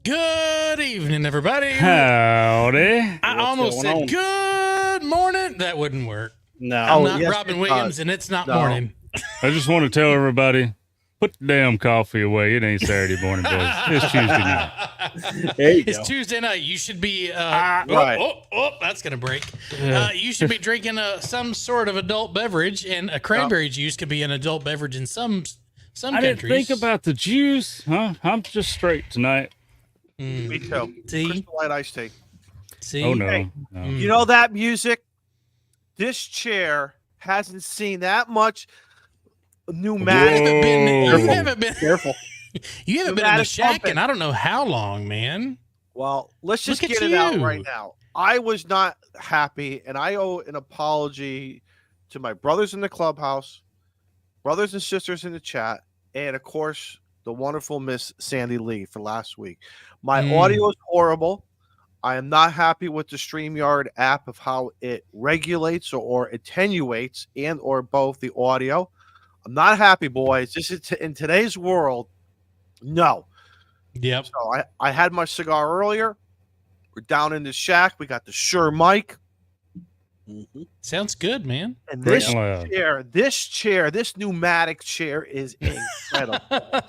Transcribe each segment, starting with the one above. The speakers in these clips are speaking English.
Good evening, everybody. Howdy. I almost said good morning. That wouldn't work. No. I'm not Robin Williams, and it's not morning. I just want to tell everybody, put the damn coffee away. It ain't Saturday morning, boys. It's Tuesday night. There you It's go. Tuesday night. You should be Right. that's gonna break. You should be drinking some sort of adult beverage, and a cranberry juice could be an adult beverage in some I didn't countries. think about the juice, huh? I'm just straight tonight. Me too. See? Crystal Light iced tea. See? Oh no, Hey, no. You know that music? This chair hasn't seen that much pneumatic. You haven't been. Careful. You haven't been in the shack in I don't know how long, man. Well, let's just Look at get it out you. right now. I was not happy, and I owe an apology to my brothers in the clubhouse, brothers and sisters in the chat, and of course, the wonderful Miss Sandy Lee for last week. My audio is horrible. I am not happy with the StreamYard app of how it regulates or attenuates and or both the audio. I'm not happy, boys. This is in today's world. No. Yep. So I had my cigar earlier. We're down in the shack. We got the Shure mic. Sounds good, man. And Great. this chair, this pneumatic chair is incredible.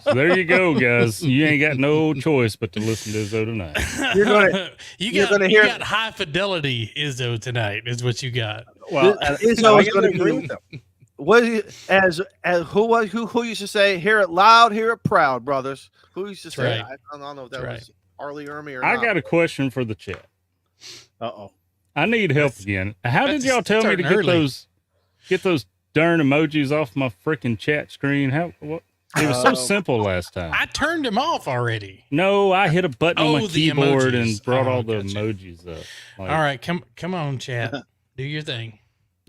So there you go, guys. You ain't got no choice but to listen to Izzo tonight. You're gonna hear you got high fidelity Izzo tonight is what you got. Well, Izzo is going to agree be with them. what as who used to say, "Hear it loud, hear it proud, brothers." Who used to say? Right. That? I don't know if that That's was Arlie Ermy or I not. got a question for the chat. Uh-oh. I need help again. How did that's y'all tell me to starting get those darn emojis off my freaking chat screen? What? It was so simple last time. I turned him off already. No, I hit a button on my the keyboard emojis. and brought all the Gotcha. emojis up. Like, All right, come on, chat. Do your thing.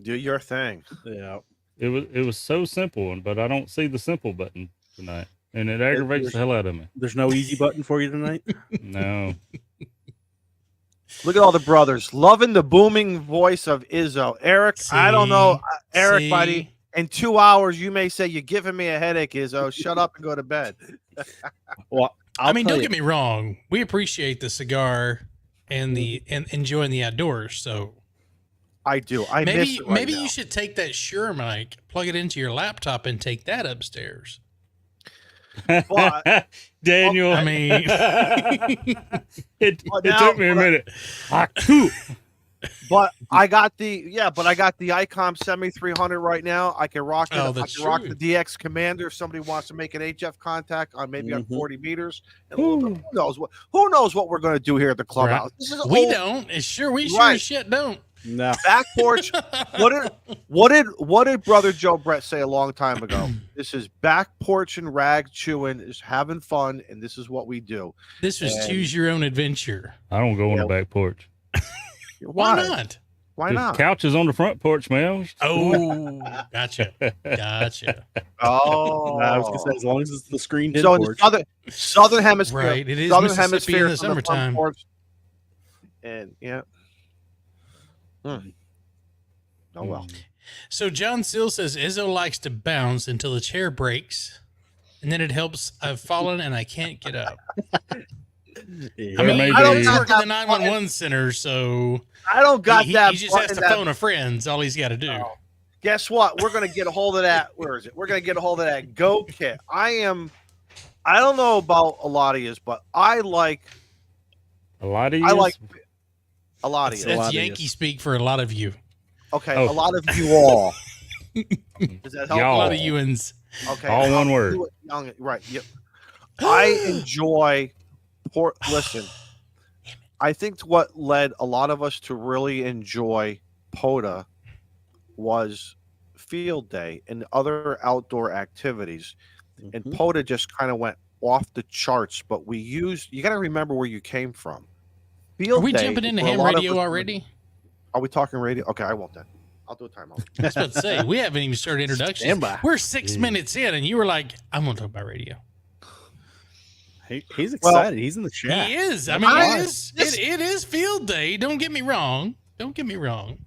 Do your thing. Yeah. It was so simple, but I don't see the simple button tonight, and it aggravates the hell out of me. There's no easy button for you tonight? No, Look at all the brothers loving the booming voice of Izzo. Eric, I don't know, Eric, See? buddy. In 2 hours, you may say you're giving me a headache, Izzo. Shut up and go to bed. Well, Don't get me wrong. We appreciate the cigar and and enjoying the outdoors. So I do. I miss maybe it right now. you should take that Shure mic, plug it into your laptop, and take that upstairs. But, Daniel. I mean, it now- took me a minute. but I got the ICOM Semi 300 right now. I can rock it. Oh, I that's can rock true. the DX Commander if somebody wants to make an HF contact on maybe on 40 meters. And Ooh. who knows what we're going to do here at the clubhouse. This is we old don't. It's sure we sure Right. as shit don't. No. back porch. What did Brother Joe Brett say a long time ago? This is back porch and rag chewing, is having fun, and this is what we do. This was And- choose your own adventure. I don't go on the back porch. Why not? Why The not? couch is on the front porch, man. Oh, gotcha. Oh, I was going to say, as long as it's the screened in so in the porch. southern hemisphere, Right. It is southern Mississippi hemisphere in the is on front summertime. porch. And yeah. Oh well. So John Seal says Izzo likes to bounce until the chair breaks, and then it helps. I've fallen and I can't get up. Yeah. I mean, maybe- I don't got work in the that 911 center, so I don't got that. he just has button to that- phone a friend. That's all he's got to do. Oh. Guess what? We're gonna get a hold of that. Where is it? We're gonna get a hold of that Go Kit. I don't know about a lot of you, but I like A lot of you. a lot of you. That's lot of Yankee you. speak for a lot of you. Okay, Oh. a lot of you all. Does that help? A Y'all. lot of Ewans. Okay, All one word. Right. Yep. I enjoy. Listen, I think what led a lot of us to really enjoy POTA was field day and other outdoor activities. And POTA just kind of went off the charts, but you got to remember where you came from. Field Are we day jumping into for a ham lot of radio us- already? Are we talking radio? Okay, I won't then. I'll do a timeout. I was about to say, we haven't even started introductions. Stand by. We're 6 minutes in, and you were like, I'm going to talk about radio. He's excited. He's in the chat. He is. I mean, I- it is field day. Don't get me wrong.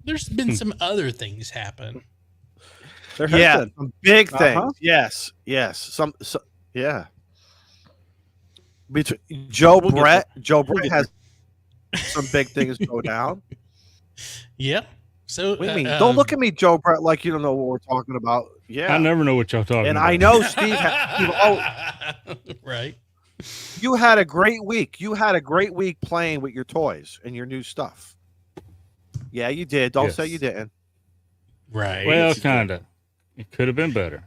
There's been some other things happen. There has Yeah, been. some big things. Uh-huh. Yes. Yeah. Between Joe We'll get Brett, there. Joe We'll Brett get has some big things go down. Yep. So What do you mean? Don't look at me, Joe Brett, like you don't know what we're talking about. Yeah, I never know what y'all talking and about. I know Steve. Right. You had a great week. You had a great week playing with your toys and your new stuff. Yeah, you did. Don't say Yes. you didn't. Right. Well, kind of. It could have been better.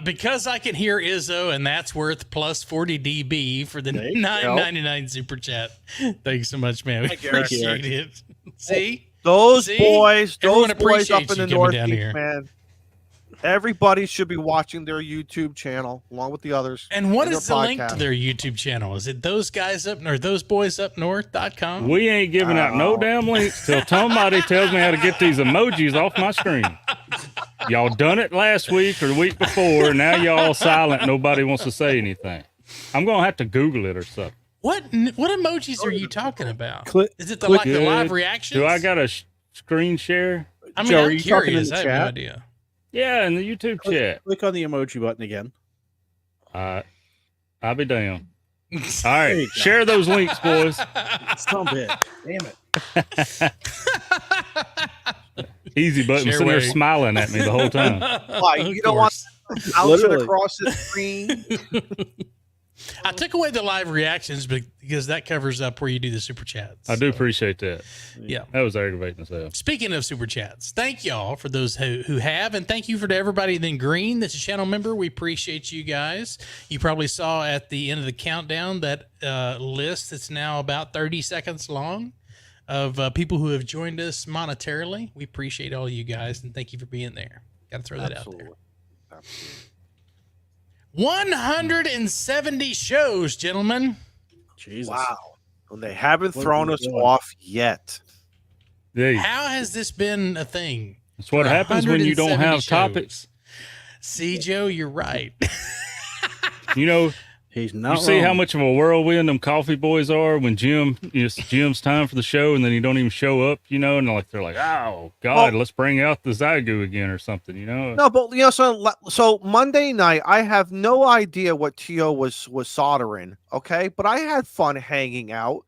Because I can hear Izzo, and that's worth plus 40 dB for the There you go. $9.99 super chat. Thanks so much, man. We Thank you, Eric. appreciate it. See? Those See? boys, Everyone those boys up appreciates in the you coming down Northeast, here. man. Everybody should be watching their YouTube channel along with the others. And what and is their the link to podcast. their YouTube channel? Is it those guys up or those boys up north.com? We ain't giving out no Oh. damn links till somebody tells me how to get these emojis off my screen. Y'all done it last week or the week before. Now y'all silent. Nobody wants to say anything. I'm going to have to Google it or something. What emojis are you talking about? Click- Is it the click- the live Good. reactions? Do I got a screen share? I mean, Joe, are I'm you talking in curious. the I have no chat? idea. Yeah, in the YouTube chat. Click on the emoji button again. I'll be down. All There right. you go. Share those links, boys. Some bit. Damn it. Easy button. Share Sitting there way. smiling at me the whole time. Why? Of You don't want course. to bounce it Literally. across the screen? I took away the live reactions because that covers up where you do the super chats. I do appreciate that. Yeah. That was aggravating as hell. Speaking of super chats, thank y'all for those who have, and thank you for to everybody in green that's a channel member. We appreciate you guys. You probably saw at the end of the countdown that list that's now about 30 seconds long of people who have joined us monetarily. We appreciate all you guys, and thank you for being there. Got to throw that out there. Absolutely. 170 shows, gentlemen. Jesus. Wow. And they haven't What thrown are us we doing? off yet. Yeah. How has this been a thing? That's what for happens when you don't 170 have shows? topics. See, Joe, you're right. You know, He's not you see how wrong. much of a whirlwind them coffee boys are when it's Jim's time for the show and then you don't even show up, you know, and they're like, oh God, let's bring out the Zygu again or something, you know? No, but you know, so Monday night, I have no idea what Tio was soldering. Okay, but I had fun hanging out.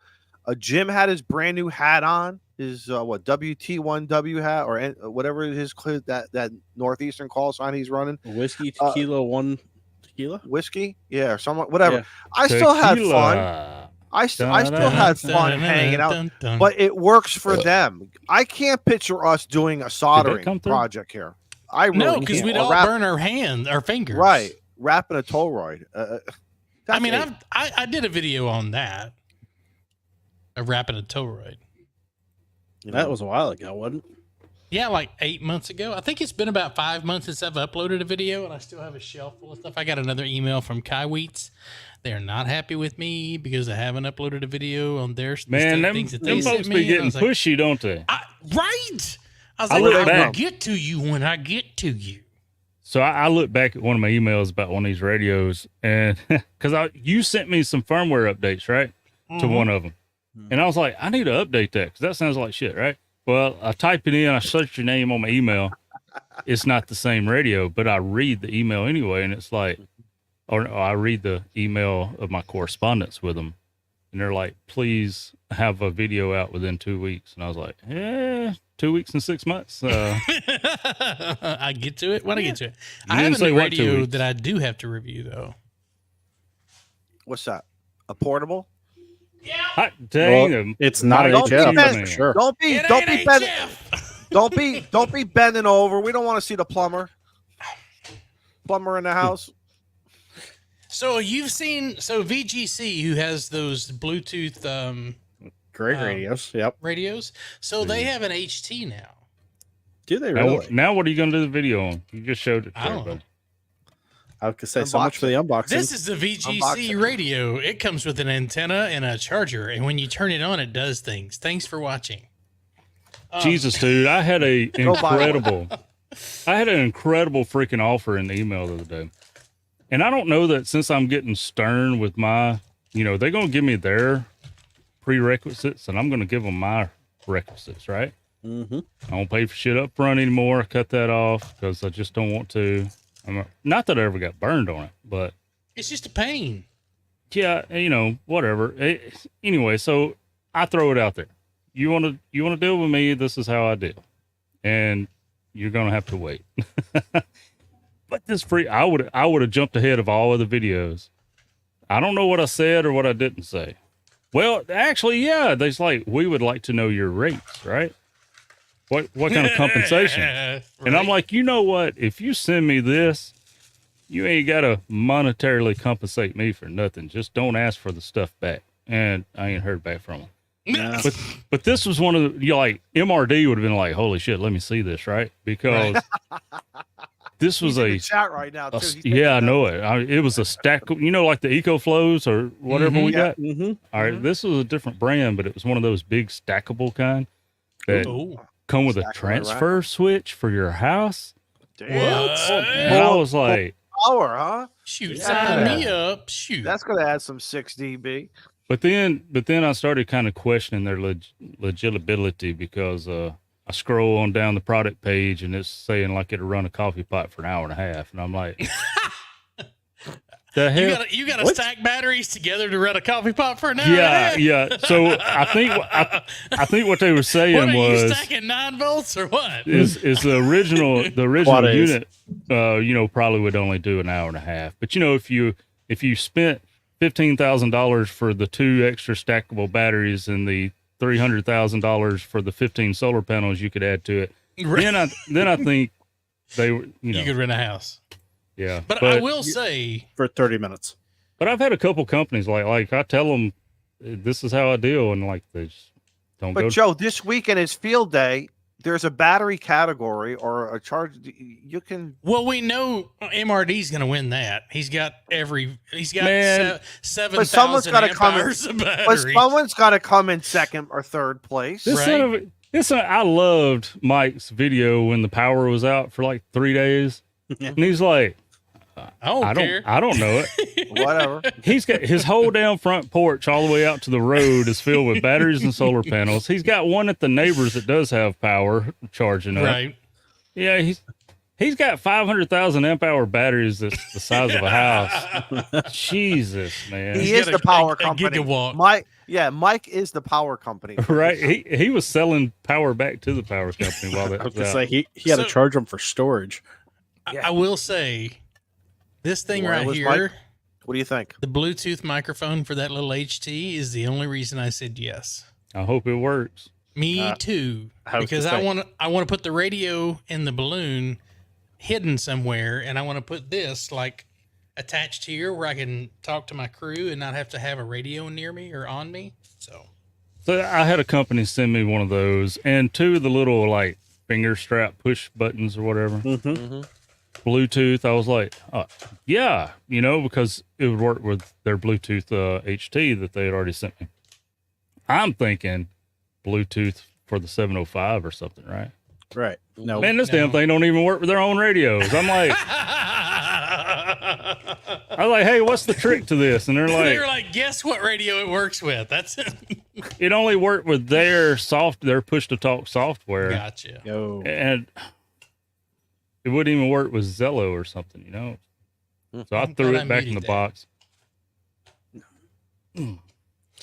Jim had his brand new hat on, his WT1W hat or whatever his that Northeastern call sign he's running. Whiskey, tequila, one tequila. Whiskey, yeah, or something, whatever. Yeah. I still had fun. Tequila. I still had fun hanging out. But But it works for them. I can't picture us doing a soldering come through? project here. I really no, because can't. we'd Or all burn our fingers. right, wrapping a Toroid. I mean, that's it. I did a video on that. Of wrapping a Toroid. That was a while ago, wasn't it? Yeah, like 8 months ago. I think it's been about 5 months since I've uploaded a video, and I still have a shelf full of stuff. I got another email from Kai Wheats. They're not happy with me because I haven't uploaded a video on their Man, them things that they folks sent be me. And I getting was like, pushy, don't they? right. I was I like, look I will back. get to you when I get to you. So I look back at one of my emails about one of these radios, and because you sent me some firmware updates, right, to one of them, and I was like, I need to update that because that sounds like shit, right? Well, I type it in, I search your name on my email. It's not the same radio, but I read the email anyway, and it's like, or I read the email of my correspondence with them, and they're like, please have a video out within 2 weeks, and I was like, 2 weeks and 6 months. I get to it when I get to it. You I have didn't a say new what, 2 radio weeks? that I do have to review, though. What's that? A portable? Hot dang, Well, it's not an Don't be HF, bent- for sure. Don't be It don't ain't be bending HF. don't be bending over. We don't want to see the plumber. Plumber in the house. So you've seen VGC, who has those Bluetooth Great radios. Yep. radios. So they have an HT now. Do they now, really? now what are you going to do the video on? You just showed it to I don't know. everybody. I could say so much for the unboxing. This is the VGC Unboxing. radio. It comes with an antenna and a charger, and when you turn it on, it does things. Thanks for watching. Jesus, dude, I had a Go buy one. I had an incredible freaking offer in the email the other day. And I don't know that since I'm getting stern with my, they're going to give me their prerequisites and I'm going to give them my requisites, right? Mm-hmm. I don't pay for shit up front anymore. I cut that off because I just don't want to. Not that I ever got burned on it, but It's just a pain. Yeah, you know, whatever. Anyway, so I throw it out there. You want to deal with me? This is how I deal, and you're gonna have to wait. But this I would have jumped ahead of all of the videos. I don't know what I said or what I didn't say. Well, actually, yeah, there's like, we would like to know your rates, right? What kind of compensation? Right. And I'm like, you know what? If you send me this, you ain't got to monetarily compensate me for nothing. Just don't ask for the stuff back. And I ain't heard back from them. Yeah. But this was one of the, you know, like MRD would have been like, holy shit, let me see this, right? Because this was He's in the chat right now. Too. He's yeah, I taking know it. It was a stack, you know, like the Eco Flows or whatever we got. Mm-hmm. All right, this was a different brand, but it was one of those big stackable kind that Ooh. come with a Stackable transfer switch for your house. Damn. And I was like, Power, huh? Shoot, Yeah. sign me up. Shoot. That's gonna add some 6 dB. but then I started kind of questioning their legibility because I scroll on down the product page and it's saying like it'll run a coffee pot for an hour and a half, and I'm like, the hell? You got to stack batteries together to run a coffee pot for an hour. and a Yeah, half? yeah. So I think what they were saying What are you was stacking 9 volts or what? is the original Quad A's. unit, you know, probably would only do an hour and a half. But you know, if you spent $15,000 for the 2 extra stackable batteries and the $300,000 for the 15 solar panels you could add to it, then I think they were, You could rent a house. yeah. But I will say, For 30 minutes. But I've had a couple companies like I tell them this is how I deal, and like they just don't But go. Joe, this weekend is field day. There's a battery category or a charge. You can. well, we know MRD's going to win that. He's got Man. 7,000 gotta amp come in- hours of But batteries. someone's got to come in second or third place. This Right. son of a, I loved Mike's video when the power was out for like 3 days, and he's like, I don't care. I don't know it. Whatever. He's got his whole down front porch all the way out to the road is filled with batteries and solar panels. He's got one at the neighbors that does have power charging up. Right. Yeah, he's got 500,000 amp hour batteries that's the size of a house. Jesus, man. He He's is got the power company. gigawatt. Mike is the power company. Right? He was selling power back to the power company while that I was was going to out. say, he had to So- charge them for storage. I will say, this thing right Wireless here, mic? What do you think? the Bluetooth microphone for that little HT, is the only reason I said yes. I hope it works. Me too, I was because gonna I say- want to put the radio in the balloon hidden somewhere, and I want to put this like attached here where I can talk to my crew and not have to have a radio near me or on me. So I had a company send me one of those and 2 of the little like finger strap push buttons or whatever. Mm-hmm. Bluetooth. I was like, yeah, you know, because it would work with their Bluetooth HT that they had already sent me. I'm thinking Bluetooth for the 705 or something, right? Right. No. Man, this No. damn thing don't even work with their own radios. I'm like, hey, what's the trick to this? And they're they're like, like, guess what radio it works with? That's it. it only worked with their push to talk software. Gotcha. Yo. And it wouldn't even work with Zello or something, you know? So I I'm threw glad I it back in muted the that. box. I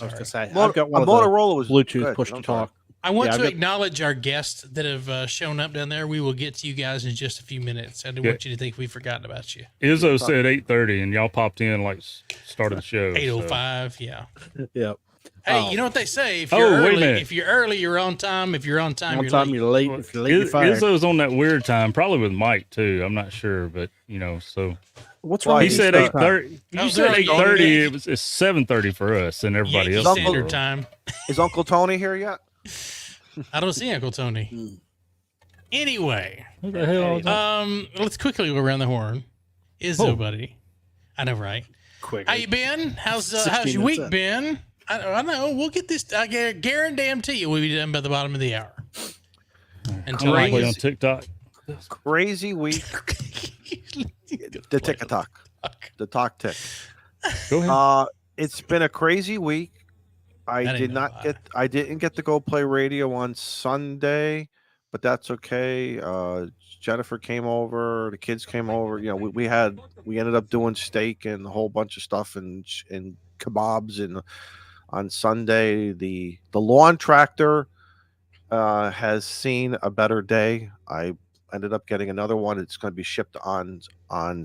was going to say, I've Mot- got a one of the Motorola was Bluetooth good, push but to I'm sorry. talk. I want Yeah, to I've got- acknowledge our guests that have shown up down there. We will get to you guys in just a few minutes. I didn't Yeah. want you to think we've forgotten about you. Izzo said 8:30, and y'all popped in like started the show. so- 8:05, yeah. Yep. Hey, you know what they say? If Oh, you're wait a early, minute. if you're early, you're on time. If you're on time, One you're time late. you're late. If you're late, you're fired. Izzo's on that weird time, probably with Mike too. I'm not sure, but you know, so What's Well, wrong he with said you? 8:30. Oh, You said they're 8:30. on- It's 7:30 for us and everybody Yankee else. Standard Time. Is Uncle Tony here yet? I don't see Uncle Tony. Anyway, What the hell? is that? let's quickly go around the horn. Izzo, buddy. I know, right? Quick. How you been? How's 16 your week minutes been? I know. We'll get this. I guarantee you we'll be done by the bottom of the hour. Until I Play get on TikTok. Crazy week. The tick-a-tock. The talk tick. Go ahead. It's been a crazy week. I I didn't did know not why. get. I didn't get to go play radio on Sunday, but that's okay. Jennifer came over, the kids came over. You know, we ended up doing steak and a whole bunch of stuff and kebabs. And on Sunday, the lawn tractor has seen a better day. I ended up getting another one. It's going to be shipped on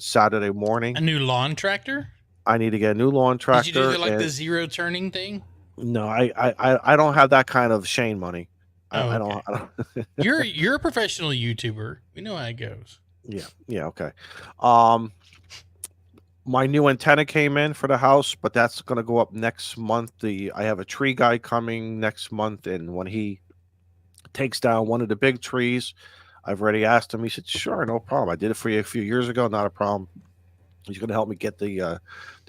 Saturday morning. A new lawn tractor? I need to get a new lawn tractor. Did you do the zero turning thing? No, I don't have that kind of Shane money. I okay. don't. You're a professional YouTuber. We know how it goes. Yeah. Okay. My new antenna came in for the house, but that's going to go up next month. I have a tree guy coming next month, and when he takes down one of the big trees, I've already asked him. He said, "Sure, no problem. I did it for you a few years ago. Not a problem." He's going to help me get the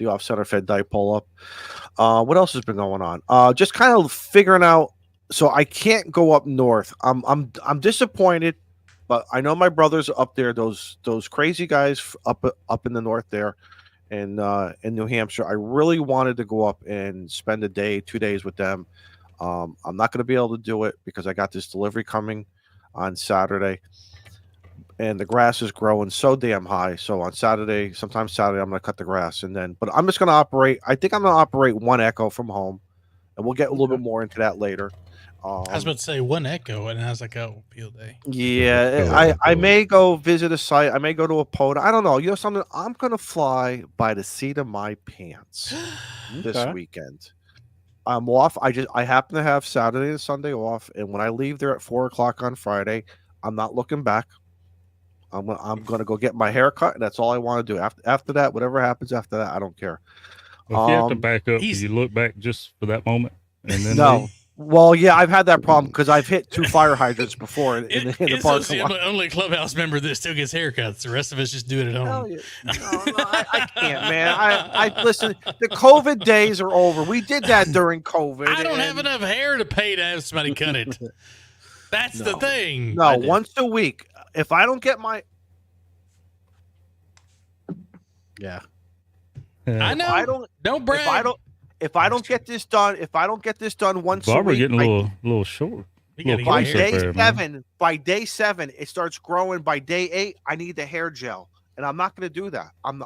off center fed dipole up. What else has been going on? Just kind of figuring out. So I can't go up north. I'm disappointed, but I know my brothers are up there. Those crazy guys up in the north there, in New Hampshire. I really wanted to go up and spend a day, 2 days with them. I'm not going to be able to do it because I got this delivery coming on Saturday, and the grass is growing so damn high. So on Saturday, sometime Saturday, I'm going to cut the grass, but I'm just going to operate. I think I'm going to operate one Echo from home, and we'll get a little bit more into that later. I was about to say one Echo, and I was like, "Oh, field day." Yeah, I may go visit a site. I may go to a POTA. I don't know. You know something? I'm going to fly by the seat of my pants this weekend. I'm off. I happen to have Saturday and Sunday off, and when I leave there at 4:00 on Friday, I'm not looking back. I'm gonna go get my hair cut, and that's all I want to do. After that, whatever happens after that, I don't care. Well, if you have to back up, do you look back just for that moment and then no. leave? Well, yeah, I've had that problem because I've hit 2 fire hydrants before in the parking lot. Only Clubhouse member that still gets haircuts. The rest of us just do it at home. Yeah. No, I can't, man. I listen. The COVID days are over. We did that during COVID. I don't have enough hair to pay to have somebody cut it. That's the thing. No, once a week. If I don't get my, I know. Don't brag. If I don't get this done, once Barbara a week, getting a little short. By day 7, it starts growing. By day 8, I need the hair gel, and I'm not going to do that. I'm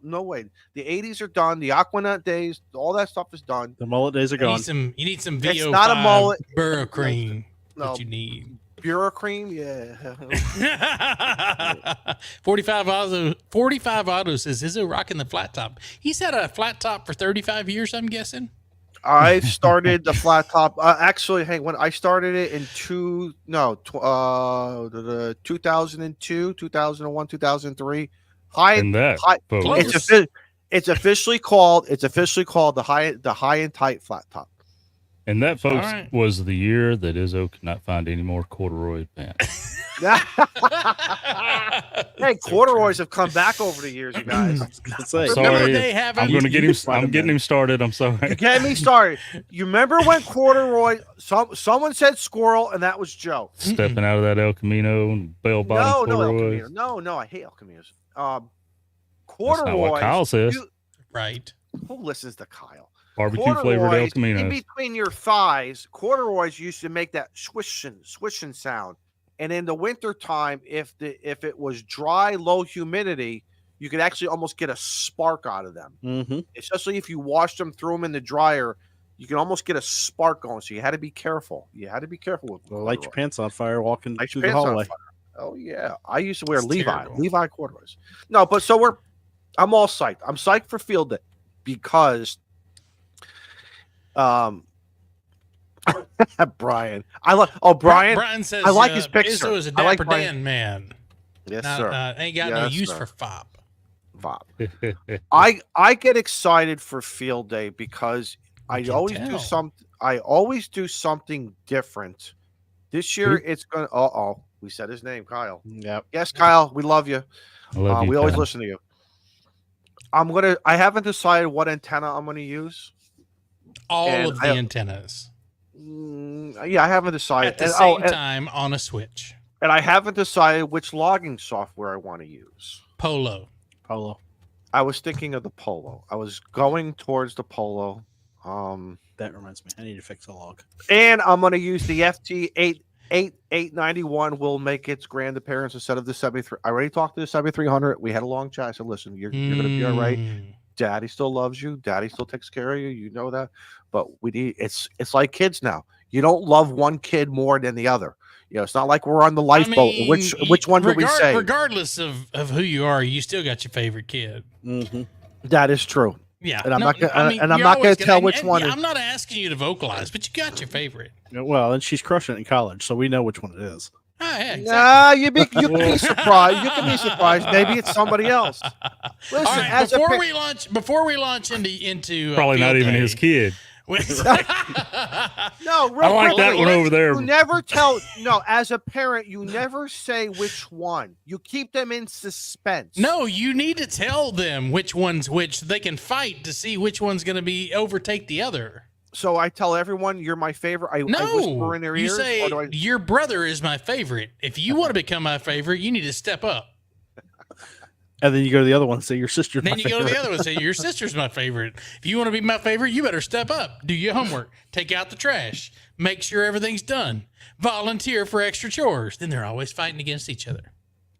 no way. The 80s are done. The Aquanut days, all that stuff is done. The mullet days are gone. You need some VO5 it's not a mullet. Burrow cream. No, that you need. Bureau cream, yeah. 45 Auto says Izzo rocking the flat top. He's had a flat top for 35 years, I'm guessing. I've started the flat top. Actually, when I started it in 2002, 2001, 2003. It's officially called the high and tight flat top. And that, folks, was the year that Izzo could not find any more corduroy pants. Hey, corduroys have come back over the years, you guys. Sorry, I'm going to get him. I'm getting him started. I'm sorry. You get me started. You remember when corduroy? Someone said squirrel, and that was Joe stepping out of that El Camino and bell bottom corduroy. No, I hate El Caminos. Corduroy. That's not what Kyle says. Right. Who listens to Kyle? Barbecue flavored El Camino. In between your thighs, corduroys used to make that swishing sound. And in the wintertime, if it was dry, low humidity, you could actually almost get a spark out of them. Mm-hmm. Especially if you washed them, threw them in the dryer, you can almost get a spark going. So you had to be careful. With light your pants on fire walking through the hallway. Oh yeah, I used to wear Levi corduroys. No, but I'm all psyched. I'm psyched for field day because. Brian. Brian says I like his picture. Izzo is a dapper Dan man. Yes, sir. Ain't got no use for fop. I get excited for field day because I always do something different. This year it's gonna we said his name, Kyle. Yep. Yes, Kyle, we love you. We always listen to you. I haven't decided what antenna I'm gonna use. All of the antennas. Yeah, I haven't decided. At the same time on a switch. And I haven't decided which logging software I want to use. Polo. I was thinking of the Polo. I was going towards the Polo. That reminds me. I need to fix a log. And I'm going to use the FT8 891 will make its grand appearance instead of the 73. I already talked to the 7300. We had a long chat. I said, listen, you're going to be all right. Daddy still loves you. Daddy still takes care of you. You know that. But we need it's like kids now. You don't love one kid more than the other. You know, it's not like we're on the lifeboat. Which one do we say? Regardless of who you are, you still got your favorite kid. Mm-hmm. That is true. Yeah, and I'm not going to tell which one. I'm not asking you to vocalize, but you got your favorite. Well, and she's crushing it in college, so we know which one it is. Oh, yeah, exactly. Nah, you can be surprised. You can be surprised. Maybe it's somebody else. Listen, all right, before we launch into probably not even his kid. No, I like that one over there. You never tell. No, as a parent, you never say which one. You keep them in suspense. No, you need to tell them which one's which, so they can fight to see which one's going to overtake the other. So I tell everyone you're my favorite. I whisper in their ears. You say your brother is my favorite. If you want to become my favorite, you need to step up. And then you go to the other one and say your sister's my favorite. Then you go to the other one and say your sister's my favorite. If you want to be my favorite, you better step up. Do your homework. Take out the trash. Make sure everything's done. Volunteer for extra chores. Then they're always fighting against each other.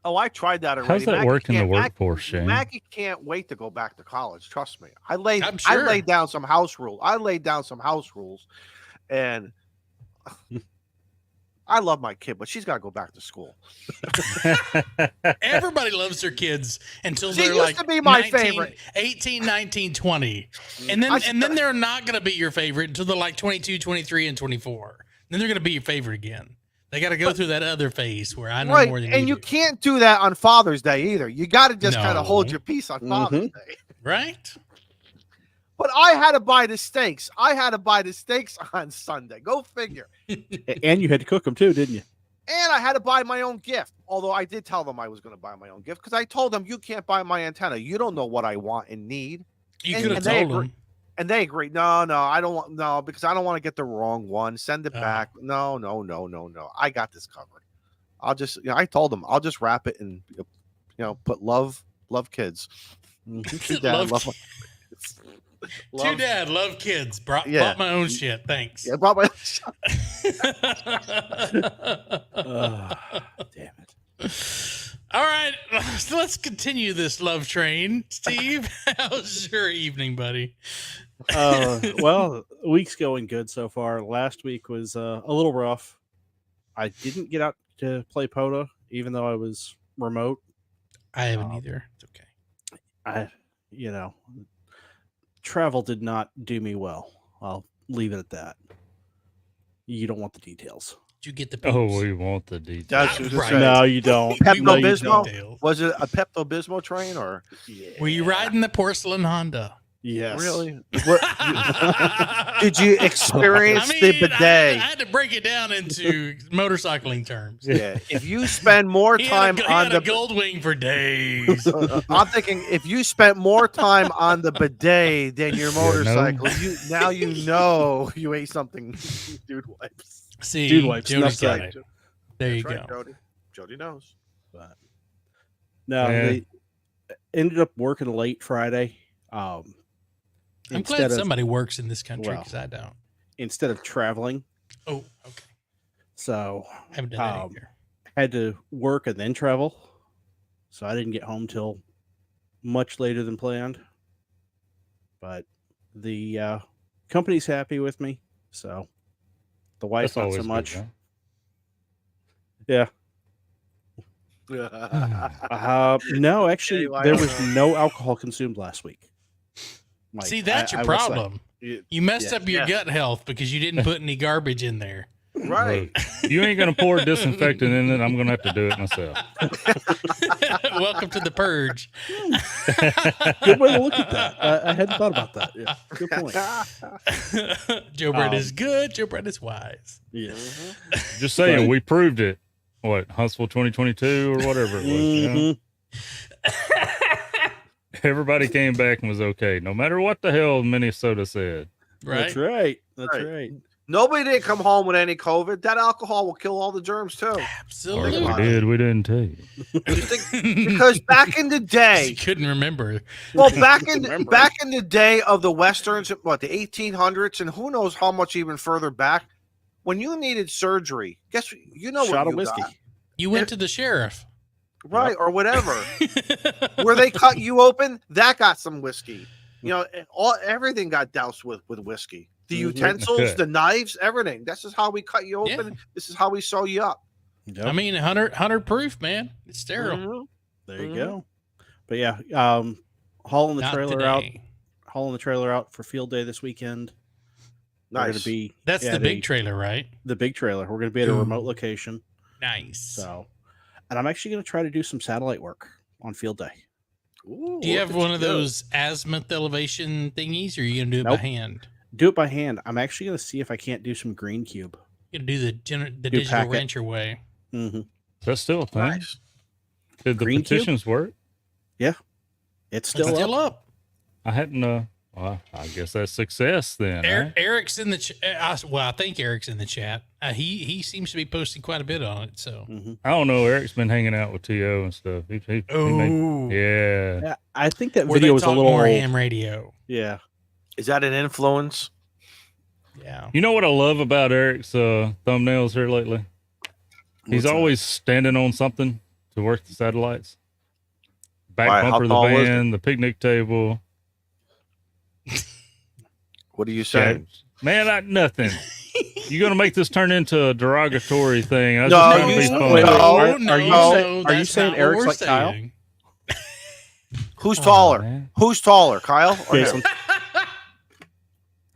Oh, I tried that already. How's that work in the workforce, Shane? Maggie can't wait to go back to college. Trust me. I laid down some house rules. And I love my kid, but she's got to go back to school. Everybody loves their kids until she they're used like to be my favorite. 18, 19, 20. And then they're not going to be your favorite until they're like 22, 23, and 24. Then they're going to be your favorite again. They got to go through that other phase where I know more than you. And you can't do that on Father's Day either. You got to just kind of hold your peace on Father's Day. Right? But I had to buy the steaks. On Sunday. Go figure. And you had to cook them too, didn't you? And I had to buy my own gift. Although I did tell them I was going to buy my own gift because I told them you can't buy my antenna. You don't know what I want and need. You could have told them. And they agreed. No, I don't want because I don't want to get the wrong one. Send it back. No. I got this covered. I'll just I told them I'll just wrap it and put love kids. To dad, love kids. Bought my own shit. Thanks. Yeah, bought my own shit. Damn it. All right, so let's continue this love train. Steve, how's your evening, buddy? Well, the week's going good so far. Last week was a little rough. I didn't get out to play POTA, even though I was remote. I haven't either. It's okay. Travel did not do me well. I'll leave it at that. You don't want the details. Did you get the poops? Oh, we want the details. Right. No, you don't. Pepto-Bismol? Was it a Pepto-Bismol train or? Yeah. Were you riding the porcelain Honda? Yes. Really? Did you experience the bidet? I had to break it down into motorcycling terms. Yeah. If you spend more time on the gold wing for days. I'm thinking if you spent more time on the bidet than your motorcycle, you ate something. Dude wipes. See, Dude wipes. Jody's got it. There you go. Jody knows. But no, they ended up working late Friday. I'm glad somebody works in this country because I don't. Instead of traveling. Oh, okay. So I haven't done that either. Had to work and then travel. So I didn't get home till much later than planned. But the company's happy with me. So the wife not so much. Good, huh? Yeah. No, actually, there was no alcohol consumed last week. Mike, see, that's your problem. You messed up your gut health because you didn't put any garbage in there. Right. You ain't going to pour disinfectant in it. I'm going to have to do it myself. Welcome to the purge. Good way to look at that. I hadn't thought about that. Yeah, good point. Joe Brett is good. Joe Brett is wise. Yeah. Just saying, we proved it. What, Huntsville 2022 or whatever it was. You know? Everybody came back and was okay, no matter what the hell Minnesota said. Right. That's right. Nobody didn't come home with any COVID. That alcohol will kill all the germs too. Absolutely. Or we did. We didn't tell you. Because back in the day, you couldn't remember. Well, back in the day of the westerns, the 1800s, and who knows how much even further back, when you needed surgery, guess you know Shot what of you whiskey. got, You went to the sheriff. right, or whatever. Where they cut you open, that got some whiskey. You know, everything got doused with whiskey. The Mhm. utensils, the knives, everything. This is how we cut you open. Yeah. This is how we sew you up. Yep. I mean, 100 proof, man. It's sterile. Mhm. There you Mhm. go. But yeah, hauling the Not trailer out. today. Hauling the trailer out for field day this weekend. We're going Nice. to be That's the at big trailer, right? the big trailer. We're going to be at a Ooh. remote location. Nice. So, and I'm actually going to try to do some satellite work on field day. Ooh, Do you look have at one of go. those azimuth elevation thingies, or are you gonna do it by Nope. hand? Do it by hand. I'm actually going to see if I can't do some green cube. You gonna do the Do digital packet. rancher way. Mm-hmm. That's still a thing. Nice. Did the Green cube? petitions work? It's It's still, still up. up. I hadn't. Well, I guess that's success then. eh? Eric's in the I think Eric's in the chat. He seems to be posting quite a bit on it. So Mm-hmm. I don't know. Eric's been hanging out with To and stuff. He made, yeah. Yeah, I think that where video they was a talk little more old. ham radio. Yeah. Is that an influence? Yeah. You know what I love about Eric's thumbnails here lately? He's What's that? always standing on something to work the satellites. Back Why, how bumper of the tall is van, the picnic table. What are you saying? Man, nothing. You're gonna make this turn into a derogatory thing. I was No, just trying to be you- funny. wait, No, are no, you no, saying- are you that's saying not what Eric's we're like Kyle? saying. Who's Oh, taller? man. Who's taller, Kyle or Jason. him?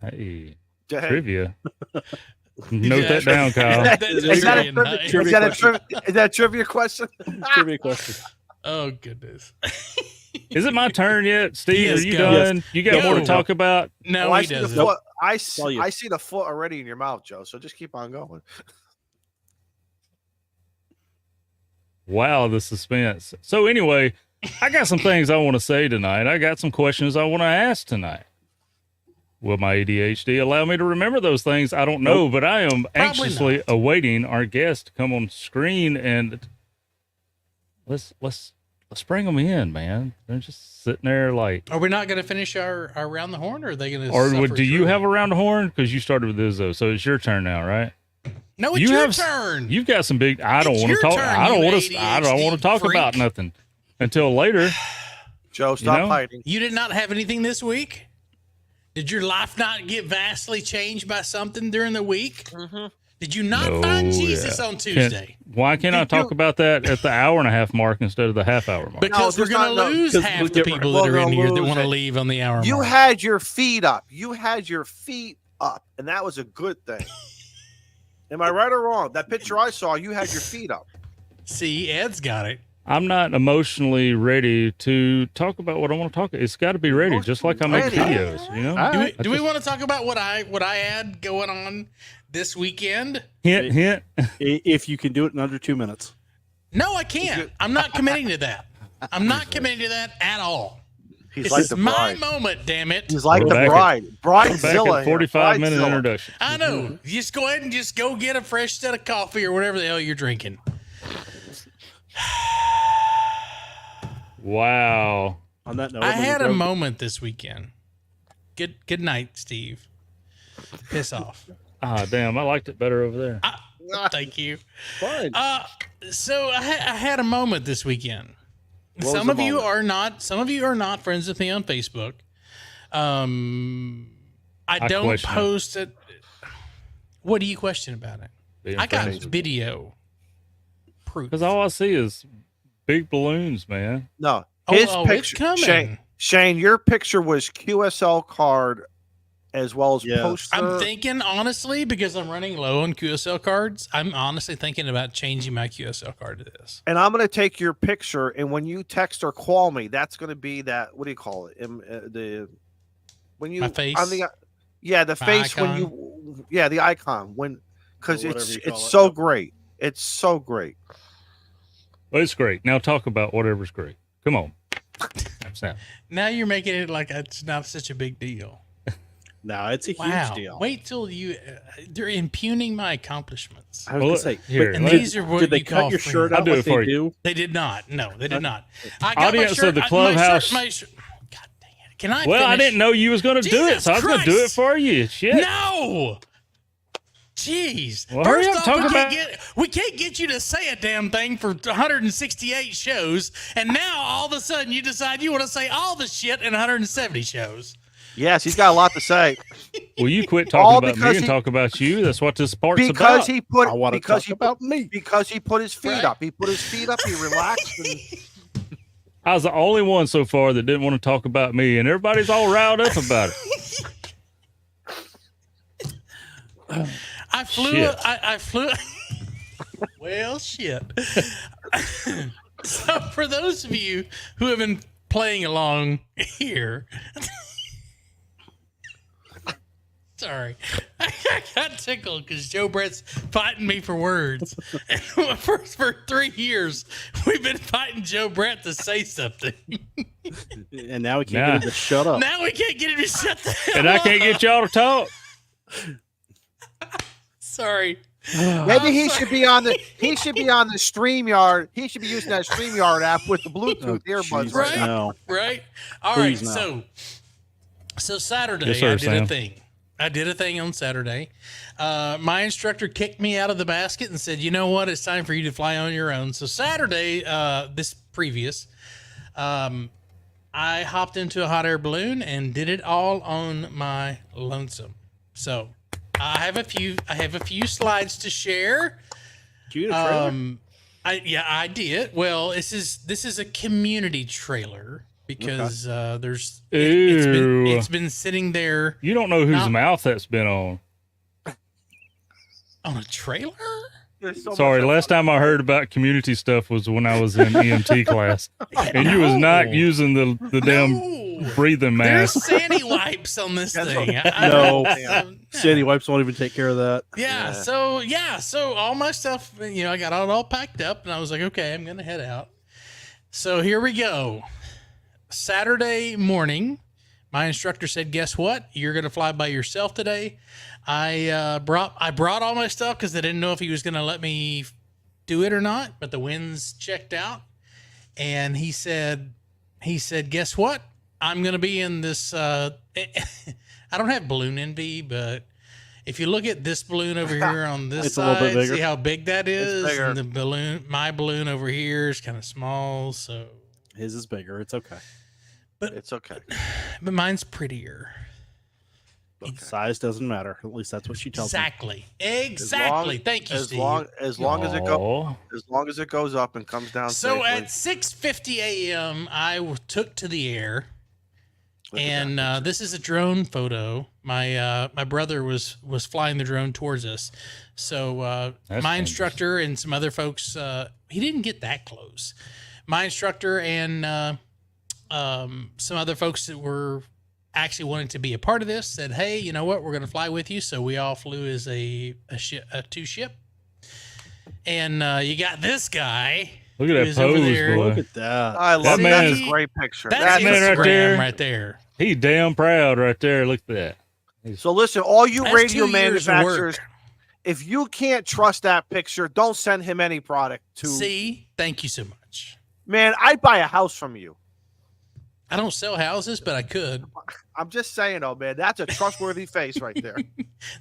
Hey, Hey, trivia. Note Yeah. that down, Kyle. That's Is Is that, very a trivia, nice. Trivia is, that a question. is that a trivia question? Trivia question. Oh goodness. Is it my turn yet, Steve? Yes, Are you go. done? You got more to Go. talk about? No, Oh, I he see the doesn't. foot. all you. I see the foot already in your mouth, Joe. So just keep on going. Wow, the suspense. So anyway, I got some things I want to say tonight. I got some questions I want to ask tonight. Will my ADHD allow me to remember those things? I don't know, but I am anxiously not. awaiting our guest to come on screen and let's bring them in, man. They're just sitting there like. Are we not going to finish our round the horn, or are they going to? Or do you have a round of horn? Because you started with Izzo, so it's your turn now, right? No, it's you your have- turn. You've got some big. I don't It's want to your talk. turn, I don't you want to. I don't want to talk ADHD about freak. nothing until later. Joe, stop know? hiding. You did not have anything this week? Did your life not get vastly changed by something during the week? Mhm. Did you not No, find Jesus yeah. on Tuesday? Why can't I Did talk you- about that at the hour and a half mark instead of the half hour mark? Because we're there's going to not- no, lose 'cause half we'll the get- people we're that are in gonna here that lose want to it. leave on the hour You mark. had your feet up. You had your feet up, and that was a good thing. Am I right or wrong? That picture I saw, you had your feet up. See, Ed's got it. I'm not emotionally ready to talk about what I want to talk. It's got to be ready, just like I make Ready. videos. You know. All Do we, right. do we want to talk about what I had going on this weekend? Hint, hint. If you can do it in under 2 minutes. No, I can't. I'm not committing to that. I'm not committing to that at all. He's This like is the my bride. moment, damn it. He's like We're the back at- bride. Back Bridezilla. at 45-minute Bridezilla. introduction. I know. You just go ahead and just go get a fresh set of coffee or whatever the hell you're drinking. Wow. On that note, I let me had a grab- moment this weekend. Good night, Steve. Piss off. Ah, damn. I liked it better over there. Thank you. Fine. So I had a moment this weekend. What was Some the of you moment? are not. Some of you are not friends with me on Facebook. I don't question it. post it. What do you question about it? Being I got friends with- video proof. Because all I see is big balloons, man. No, Oh, his it's picture. coming. Shane, your picture was QSL card as well as Yeah. poster. I'm thinking honestly because I'm running low on QSL cards. I'm honestly thinking about changing my QSL card to this. and I'm going to take your picture, and when you text or call me, that's going to be that. What do you call it? The when you My face? on the the My face icon? when you the icon when because Or whatever it's you call it's it. so Yep. great. It's so great. Well, it's great. Now talk about whatever's great. Come on. Snap. Now you're making it like it's not such a big deal. No, it's a Wow. huge deal. Wait till you. They're impugning my accomplishments. I was Well, gonna say, here, And let- these are what did they you call cut your shirt friends. out I'll do like it for they you. do? They did not. No, they did not. I got Audience my shirt. of the my Clubhouse- shirt- God dang it! Can I? Well, I finish? didn't know you was going to do it, Jesus so I was going to do it Christ. for you. Shit. No. Jeez. Well, hurry First up, off, talk about- we can't get you to say a damn thing for 168 shows, and now all of a sudden you decide you want to say all the shit in 170 shows. Yes, he's got a lot to say. Will you quit All talking about me because and he- talk about you? That's what this part's Because about. he put I want to because talk he about me. because he put his feet Right. up. He put his feet up. He relaxed. And I was the only one so far that didn't want to talk about me, and everybody's all riled up about it. I flew. Shit. I flew. Well, shit. So, for those of you who have been playing along here, sorry, I got tickled because Joe Brett's fighting me for words. And for 3 years, we've been fighting Joe Brett to say something. And now we can't Nah. get him to shut up. Now we can't get him to shut the hell And I can't up. get y'all to talk. Sorry. maybe he should be on the StreamYard. He should be using that StreamYard app with the Bluetooth earbuds. jeez, right Right now. No. Right? All Please right. no. So Saturday, Yes, sir, I did a Sam. thing. I did a thing on Saturday. My instructor kicked me out of the basket and said, "You know what? It's time for you to fly on your own." So Saturday, this previous, I hopped into a hot air balloon and did it all on my lonesome. So I have a few slides to share. Did you get a trailer? I did. Well, this is a community trailer because it's been sitting there You don't know whose Now- mouth that's been on. on a trailer. There's so Sorry, much- last time I heard about community stuff was when I was in EMT class, and you was not using the damn No. breathing There's mask. sandy wipes on this That's thing. what- No. Yeah. Sandy wipes won't even take care of that. Yeah. So all my stuff, I got it all packed up, and I was like, okay, I'm gonna head out. So here we go. Saturday morning, my instructor said, "Guess what? You're gonna fly by yourself today." I brought all my stuff because I didn't know if he was gonna let me do it or not, but the winds checked out, and he said, "Guess what? I'm gonna be in this." I don't have balloon envy, but if you look at this balloon over here on this It's a little bit side, bigger. see how big that is, bigger. and my balloon over here is kind of small. So, His is bigger. It's okay. It's okay. but mine's prettier. Size doesn't matter. At least that's what she tells me. Exactly. Thank you, As Steve. long as it goes, Aw. as long as it goes up and comes down. So safely. at 6:50 a.m., I took to the air, Look at and that. this is a drone photo. My brother was flying the drone towards us. So That's my dangerous. instructor and some other folks, he didn't get that close. My instructor and some other folks that were actually wanting to be a part of this said, "Hey, you know what? We're going to fly with you." So we all flew as a two ship. And you got this guy. Look at He that was over pose, there. boy. Look at that. I love man that. is- That's a great picture. That's That man right Instagram there. right there. He damn proud right there. Look at that. So listen, all you That's radio 2 years of manufacturers, work. if you can't trust that picture, don't send him any product. See, thank you so much. Man, I'd buy a house from you. I don't sell houses, but I could. I'm just saying, though, man, that's a trustworthy face right there.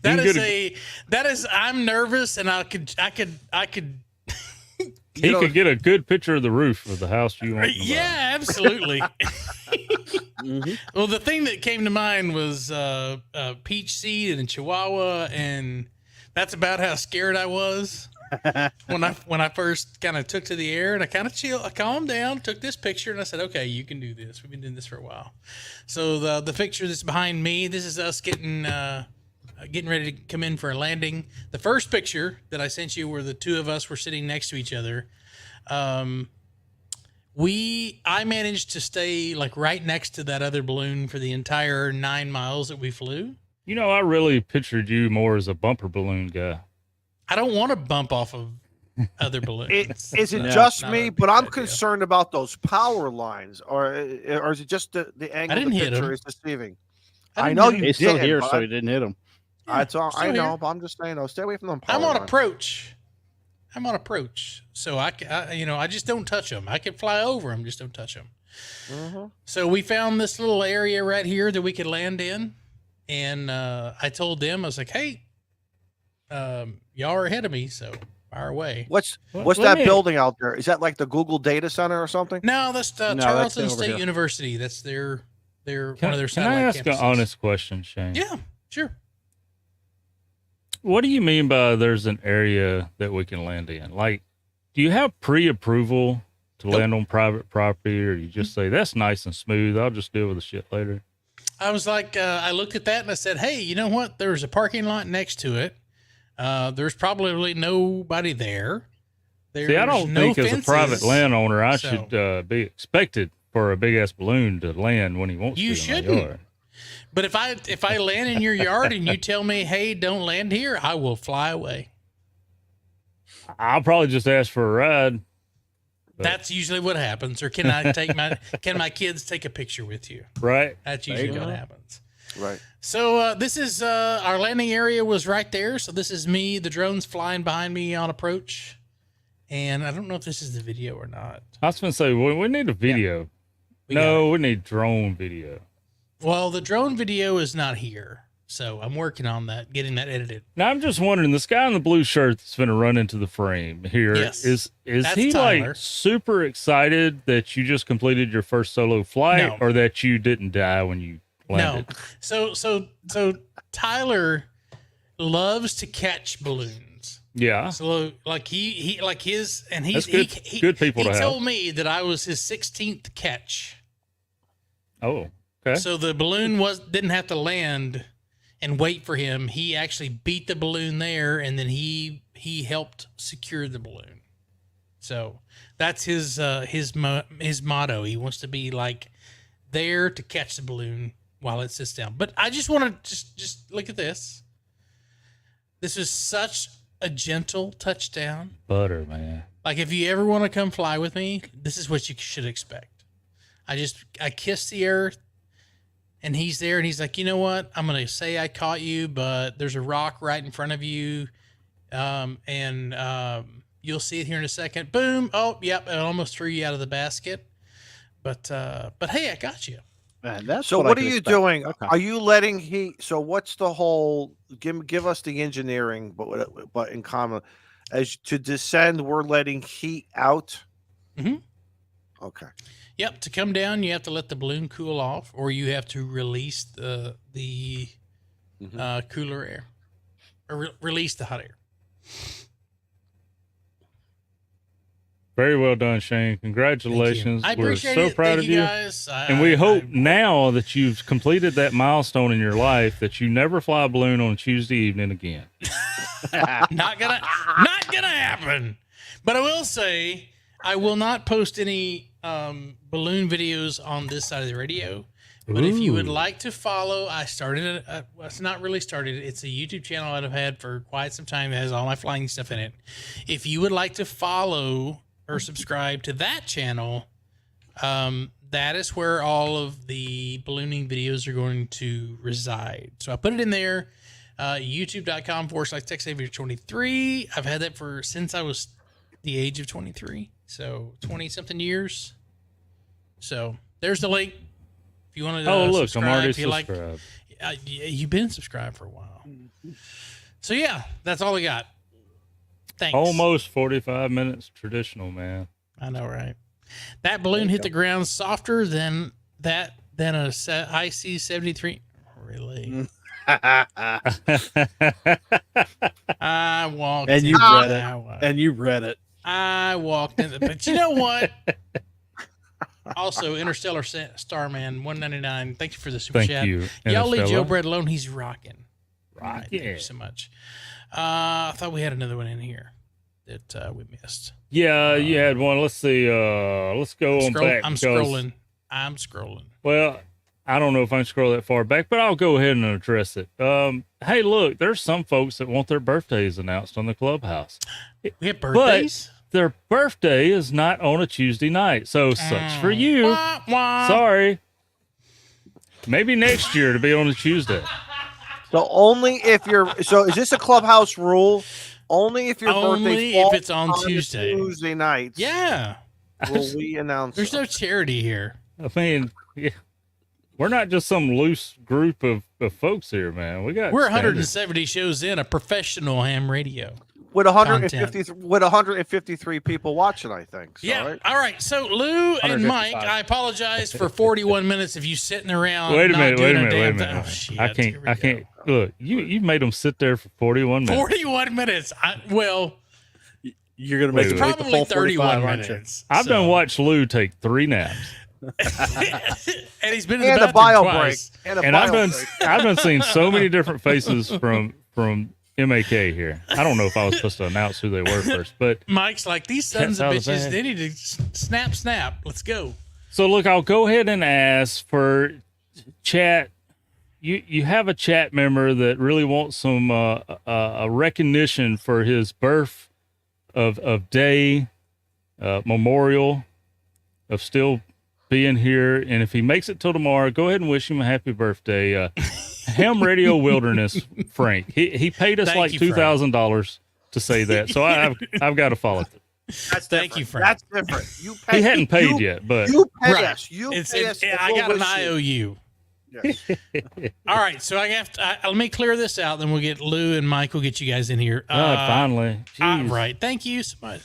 That can is get that is. I'm nervous, and I could. He know- could get a good picture of the roof of the house you want. to buy. Yeah, absolutely. Mhm. Well, the thing that came to mind was peach seed and Chihuahua, and that's about how scared I was when I first kind of took to the air, and I kind of I calmed down, took this picture, and I said, "Okay, you can do this. We've been doing this for a while." So the picture that's behind me, this is us getting ready to come in for a landing. The first picture that I sent you where the two of us were sitting next to each other. I managed to stay like right next to that other balloon for the entire 9 miles that we flew. You know, I really pictured you more as a bumper balloon guy. I don't want to bump off of other balloons. Is it No, just not a me? big But I'm idea. concerned about those power lines, or is it just the angle didn't the hit picture 'em. is deceiving? I I didn't know hit 'em. you He's still did, here, but so he didn't hit him. That's all. still I know, here. but I'm just saying, though, stay away from them power I'm on lines. approach. So I just don't touch them. I can fly over them, just don't touch them. Mhm. So we found this little area right here that we could land in, and I told them, I was like, "Hey, y'all are ahead of me, so fire away. What's Let that me- building out there? Is that like the Google data center or something? No, that's No, that's Tarleton over State here. University. That's their one Can, of their can I satellite ask campuses. an honest question, Shane? Yeah, sure. What do you mean by there's an area that we can land in? Like, do you have pre-approval to Nope. land on private property, or you just say that's nice and smooth? I'll just deal with the shit later. I was like, I looked at that and I said, hey, you know what? There's a parking lot next to it. There's probably nobody there. There's See, I don't no think as a fences. private landowner, I so- should be expected for a big ass balloon to land when he wants You to. in my shouldn't. yard. But if I land in your yard and you tell me, hey, don't land here, I will fly away. I'll probably just ask for a ride. But- That's usually what happens. Or can I take can my kids take a picture with you? Right? That's There usually you what go. happens. Right. So this is our landing area was right there. So this is me. The drone's flying behind me on approach. And I don't know if this is the video or not. I was going to say, we need a video. We got No, we need drone video. Well, the drone video is not here. So I'm working on that, getting that edited. Now, I'm just wondering, this guy in the blue shirt that's going to run into the frame here, Yes. is That's he Tyler. like super excited that you just completed your first solo flight No. or that you didn't die when you landed? No. So Tyler loves to catch balloons. Yeah. So like he like his and he's That's good- he, good people he to have. told me that I was his 16th catch. Oh, okay. So the balloon didn't have to land and wait for him. He actually beat the balloon there, and then he helped secure the balloon. So that's his motto. He wants to be like there to catch the balloon while it sits down. But I just want to just look at this. This is such a gentle touchdown. Butter, man. Like if you ever want to come fly with me, this is what you should expect. I kiss the earth. And he's there, and he's like, you know what? I'm going to say I caught you, but there's a rock right in front of you, and you'll see it here in a second. Boom! Oh, yep! I almost threw you out of the basket, but hey, I got you. Man, that's So I what are can you expect. doing? Okay. Are you letting so what's the whole give us the engineering but in common as to descend we're letting heat out? Mhm. Okay. Yep. To come down, you have to let the balloon cool off, or you have to release the Mhm. cooler air, or release the hot air. Very well done, Shane. Thank you. Congratulations. I We're appreciate so it. proud Thank of you. guys. And we hope now that you've completed that milestone in your life that you never fly a balloon on Tuesday evening again. not gonna happen. But I will say I will not post any balloon videos on this side of the radio. But if you would Ooh. like to follow, I started well, it's not really started. It's a YouTube channel that I've had for quite some time. It has all my flying stuff in it. If you would like to follow or subscribe to that channel, that is where all of the ballooning videos are going to reside. So I put it in there, youtube.com/TexAviator23. I've had that since I was the age of 23. So 20 something years. So there's the link. If you want to Oh, look, subscribe, I'm already if you like, subscribed. you've been subscribed for a while. So yeah, that's all I got. Thanks. Almost 45 minutes traditional, man. I know, right? That balloon hit the ground softer than a IC-73. Really? I walked And you in read it. that one. And you read it. I walked in, but you know what? Also, Interstellar Starman 199. Thank you for the super Thank chat. you. Y'all leave Joe Interstellar. Brett alone. He's rocking. All right, thank you Rocking. so much. I thought we had another one in here that we missed. Yeah, you had one. Let's see. Let's go on back. I'm because- scrolling. I'm scrolling. Well, I don't know if I can scroll that far back, but I'll go ahead and address it. Hey, look, there's some folks that want their birthdays announced on the Clubhouse. We have birthdays. Their birthday is not on a Tuesday night, so sucks for you. Wah, wah. Sorry. Maybe next year to be on a Tuesday. So only if you're so is this a Clubhouse rule? Only if your Only birthday if falls it's on a Tuesday. Tuesday nights. Yeah. Will we announce There's it? no charity here. I mean, yeah. We're not just some loose group of folks here, man. We're standards. 170 shows in, a professional ham radio. With 153 people watching, I think. So, Yeah. right? All right. So Lou and Mike, 155. I apologize for 41 minutes of you sitting around. Wait a not minute. doing Wait a damn minute. thing. Oh, shit. I Here we can't. go. Look, you made them sit there for 41 minutes. 41 minutes. Well, You're gonna make Wait, it wait. wait the probably full 31 45, aren't you? minutes. I've done watched Lou take 3 naps, And he's been in And the a bio bathroom break. twice. And a and bio break. I've been seeing so many different faces from MAK here. I don't know if I was supposed to announce who they were first, but Mike's like, these sons of Cat's out of bitches, the they need to snap. Let's go. so look, I'll go ahead and ask for chat. You have a chat member that really wants some a recognition for his birth of day, memorial of still being here, and if he makes it till tomorrow, go ahead and wish him a happy birthday. Ham Radio Wilderness Frank. He paid us Thank like you, Frank. $2,000 to say that, so I've got to follow it. That's Thank different. you, Frank. That's different. You pay, He hadn't paid you, yet, but You pay Right. us. You It's, pay it's, us. and I we'll got an wish you. IOU. Yes. All right, so I have to. Let me clear this out, then we'll get Lou and Mike. Will get you guys in here. God, finally. Jeez. Right. Thank you so much.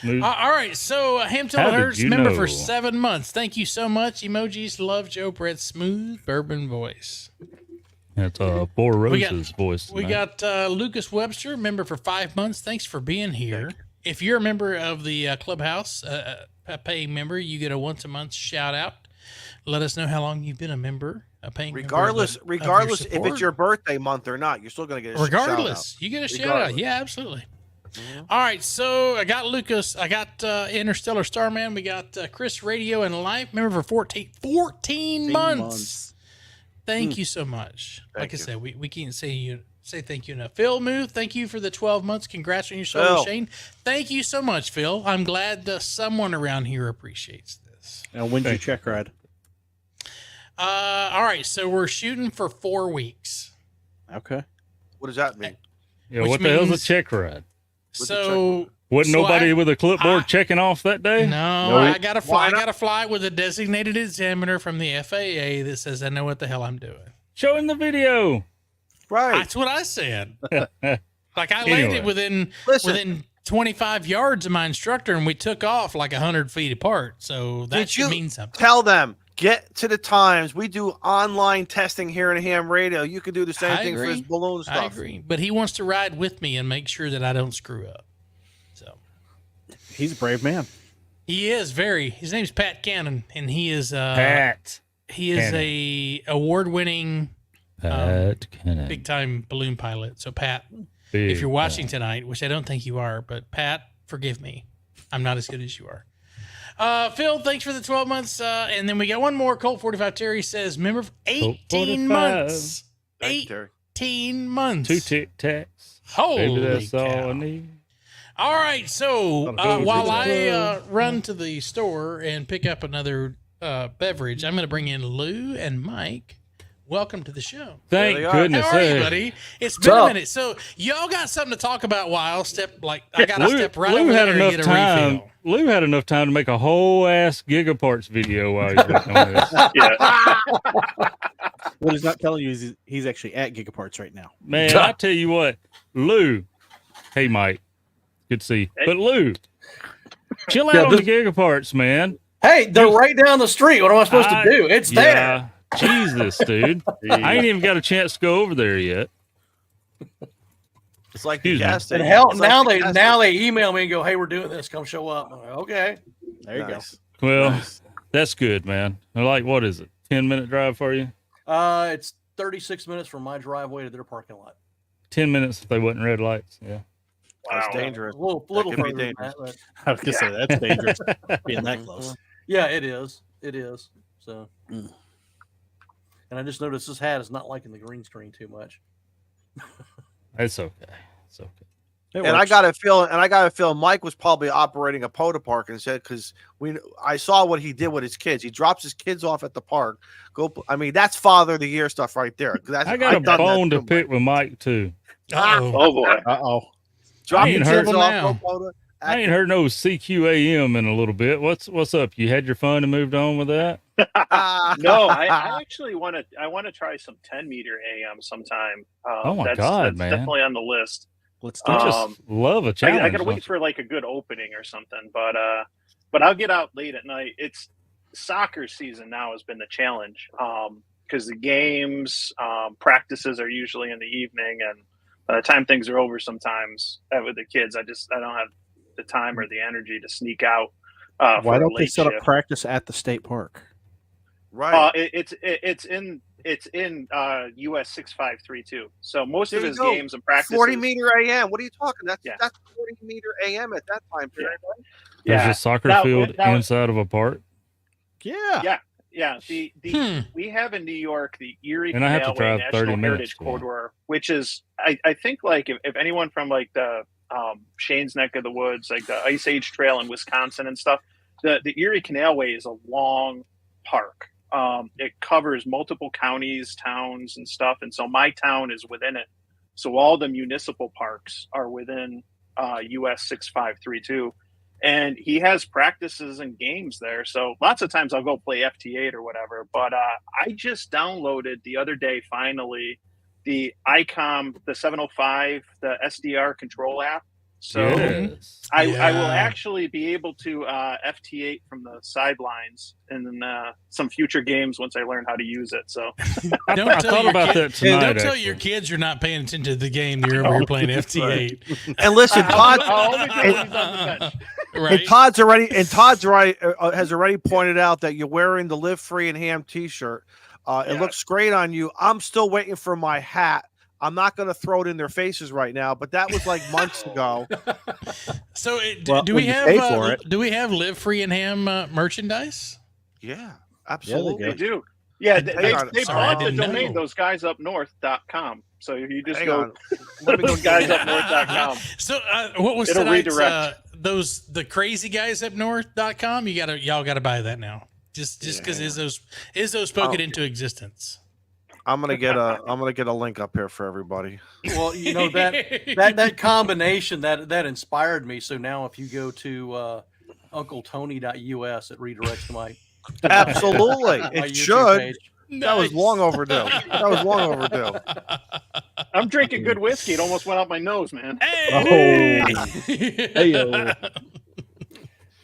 Smooth. All right, so Hamilton How did Hurts you member know? for 7 months. Thank you so much. Emojis. Love Joe Brett's smooth bourbon voice. That's Boar We got- Rose's voice. We tonight. got Lucas Webster, member for 5 months. Thanks for being here. If you're a member of the Clubhouse, a paying member, you get a once a month shout out. Let us know how long you've been a member, a paying Regardless, member. of your if support. it's your birthday month or not, you're still going to get a Regardless, you get a shout out. Regardless. Yeah, absolutely. All right, so I got Lucas. I got Interstellar Starman. We got Chris Radio and Life, member for 14 months. Thank you so much. Like I said, we can't say thank you enough. Phil Muth, thank you for the 12 months. Congrats on your solo, Phil. Shane. Thank you so much, Phil. I'm glad someone around here appreciates this. And when's your check ride? All right, so we're shooting for 4 weeks. Okay. What does that mean? Yeah, which what the hell's a means- check ride? So Wasn't So nobody with a clipboard I- checking off that day? no, Nope. I got to fly. Why I not? got to fly with a designated examiner from the FAA that says I know what the hell I'm doing. Show him the video. Right. That's what I said. Like I Anyway. landed within Listen. 25 yards of my instructor, and we took off like 100 feet apart. So that Did should you mean something. Tell them, get to the times. We do online testing here in Ham Radio. You can do the same I thing for agree. his balloon stuff. I agree, but he wants to ride with me and make sure that I don't screw up. So He's a brave man. he is very. His name's Pat Cannon, and he is Pat. he is Cannon. a award-winning Pat Cannon. big-time balloon pilot. So Pat, Big if you're watching time. tonight, which I don't think you are, but Pat, forgive me. I'm not as good as you are. Phil, thanks for the 12 months. And then we got one more. Colt 45 Terry says, member for 18 45. months. Thank you, Terry. 18 months. 2 Tic Tacs. Holy Maybe that's all cow. I need. All right. So Don't while do I that. run to the store and pick up another beverage, I'm going to bring in Lou and Mike. Welcome to the show. Thank they are. goodness. How are you, hey. buddy? It's been a up? minute. So y'all got something to talk about while I got to Lou, step right Lou over had there and enough get a time. refill. Lou had enough time to make a whole ass Gigaparts video while he's working on this. What he's not telling you is he's actually at Gigaparts right now. Man, I tell you what, Lou. Hey, Mike. Good to see you. But Lou, chill out Yeah, on the Gigaparts, man. Hey, they're right down the street. What am I supposed to do? It's there. Yeah. Jesus, dude. I ain't even got a chance to go over there yet. It's like Excuse the me. gas And station. hell, It's like now the they gas now they email me and go, "Hey, we're doing this. Come show up." I'm like, okay. There you Nice. Well, that's good, man. Like, what is it? 10-minute drive for you? It's 36 minutes from my driveway to their parking lot. 10 minutes if they wasn't red lights. Yeah. That's dangerous. A little could be further than dangerous. that, but I was gonna say that's dangerous being that close. yeah, it is. It is. So, Mm. and I just noticed this hat is not liking the green screen too much. It's okay. It's okay. It And I works. got to feel Mike was probably operating a POTA park instead because I saw what he did with his kids. He drops his kids off at the park. I mean, that's Father of the Year stuff right there. I got a bone to pick with Mike, too. Uh-oh. Oh boy. Uh-oh. Drop I your ain't kids heard- off. now. Go POTA. I ain't heard no CQAM in a little bit. What's up? You had your fun and moved on with that? No, I actually want to try some 10 meter AM sometime. Oh my that's God, man. definitely on the list. Let's do I it. just love a challenge. I gotta wait for like a good opening or something, but I'll get out late at night. It's soccer season now has been the challenge, because the games, practices are usually in the evening, and by the time things are over, sometimes with the kids, I don't have the time or the energy to sneak out. Why for a don't they late set up shift. practice at the state park? Right. It's in US 6532. So most There of you his go. games and practices. 40 meter AM. What are you talking? That's Yeah. that's 40 meter AM at that time period. Right? There's Yeah. a soccer Now- field now- inside of a park. Yeah. Yeah, we have in New York the Erie And I have to Canalway drive 30 National minutes Heritage to Corridor, which is I think like if anyone from like the Shane's neck of the woods, like the Ice Age Trail in Wisconsin and stuff, the Erie Canalway is a long park. It covers multiple counties, towns, and stuff, and so my town is within it. So all the municipal parks are within US 6532. And he has practices and games there. So lots of times I'll go play FT8 or whatever. But I just downloaded the other day, finally, the ICOM, the 705, the SDR control app. So Yes. I will Yeah. actually be able to FT8 from the sidelines in some future games once I learn how to use it. So Don't I tell thought your about kid- that tonight. Don't tell actually. your kids you're not paying attention to the game. You're over here playing FT8. And listen, Todd. I'll only do it when he's on the bench. Right? And Todd's right. Has already pointed out that you're wearing the Live Free and Ham T-shirt. It Yeah. looks great on you. I'm still waiting for my hat. I'm not going to throw it in their faces right now, but that was like months ago. So, Well, do when we you have pay for it. do we have Live Free and Ham merchandise? Yeah, absolutely. They do. Yeah, they Hang on. they Sorry, I bought the didn't domain, know. those guys up north.com. So if you just Hang go on. Let me go those guys up north.com. So, what was It'll tonight's, redirect. the crazy guys up north.com? Y'all gotta buy that now. Just because Izzo spoke it into existence. I'm gonna get a link up here for everybody. Well, you know that combination that inspired me. So now if you go to uncletony.us, it redirects to my Absolutely, my it YouTube should. page. That was long overdue. That was long overdue. I'm drinking good whiskey. It almost went out my nose, man. Hey! Hey-o.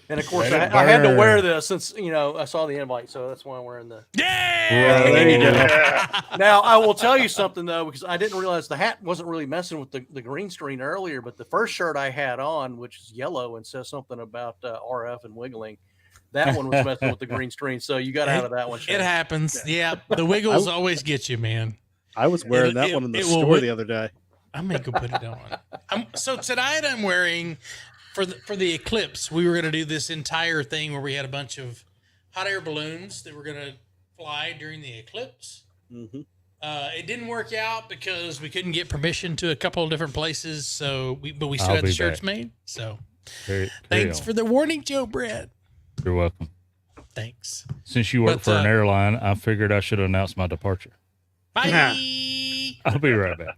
And of course, Let it I had to burn. wear this since I saw the invite, so that's why I'm wearing the. Yeah! Right. There you go. Yeah. Now I will tell you something though, because I didn't realize the hat wasn't really messing with the green screen earlier. But the first shirt I had on, which is yellow and says something about RF and wiggling, that one was messing with the green screen. So you got out of that one. It Shane. happens. Yeah, the wiggles always get you, man. I was wearing It- that it- one in the it will store wi- the other day. I'm gonna go put it on. So tonight I'm wearing for the eclipse. We were gonna do this entire thing where we had a bunch of hot air balloons that were gonna fly during the eclipse. Mm-hmm. It didn't work out because we couldn't get permission to a couple of different places. But we still I'll had the be shirts back. made. So Carry thanks on. for the warning, Joe Brett. You're welcome. Thanks. Since you work But, for an airline, I figured I should announce my departure. Bye. I'll be right back.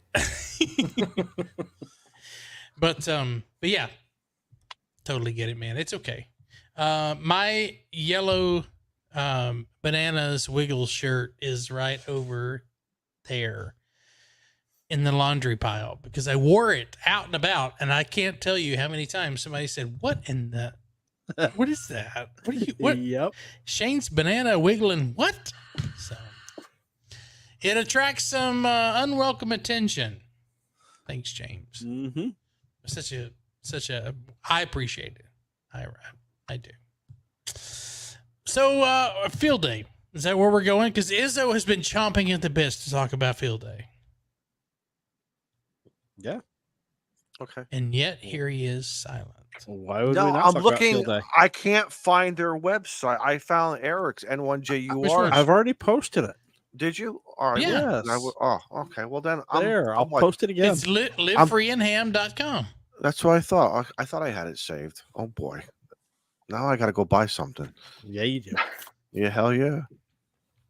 But yeah, totally get it, man. It's okay. My yellow bananas Wiggles shirt is right over there in the laundry pile because I wore it out and about, and I can't tell you how many times somebody said, "What in the? What is that? What are you? What? Yep. Shane's banana wiggling? What?" So it attracts some unwelcome attention. Thanks, James. Mm-hmm. Such a I appreciate it. I do. So field day, is that where we're going? Because Izzo has been chomping at the bits to talk about field day, Yeah. Okay. and yet here he is silent. Why would No, we not I'm talk looking. about field day? I can't find their website. I found Eric's Which N1JUR. one? I've already posted it. Did you? All right. Yeah. Yes. Okay. Well, then I'll like- post it again. It's livefreeandham.com. That's what I thought. I thought I had it saved. Oh boy. Now I got to go buy something. Yeah, you do. Yeah, hell yeah.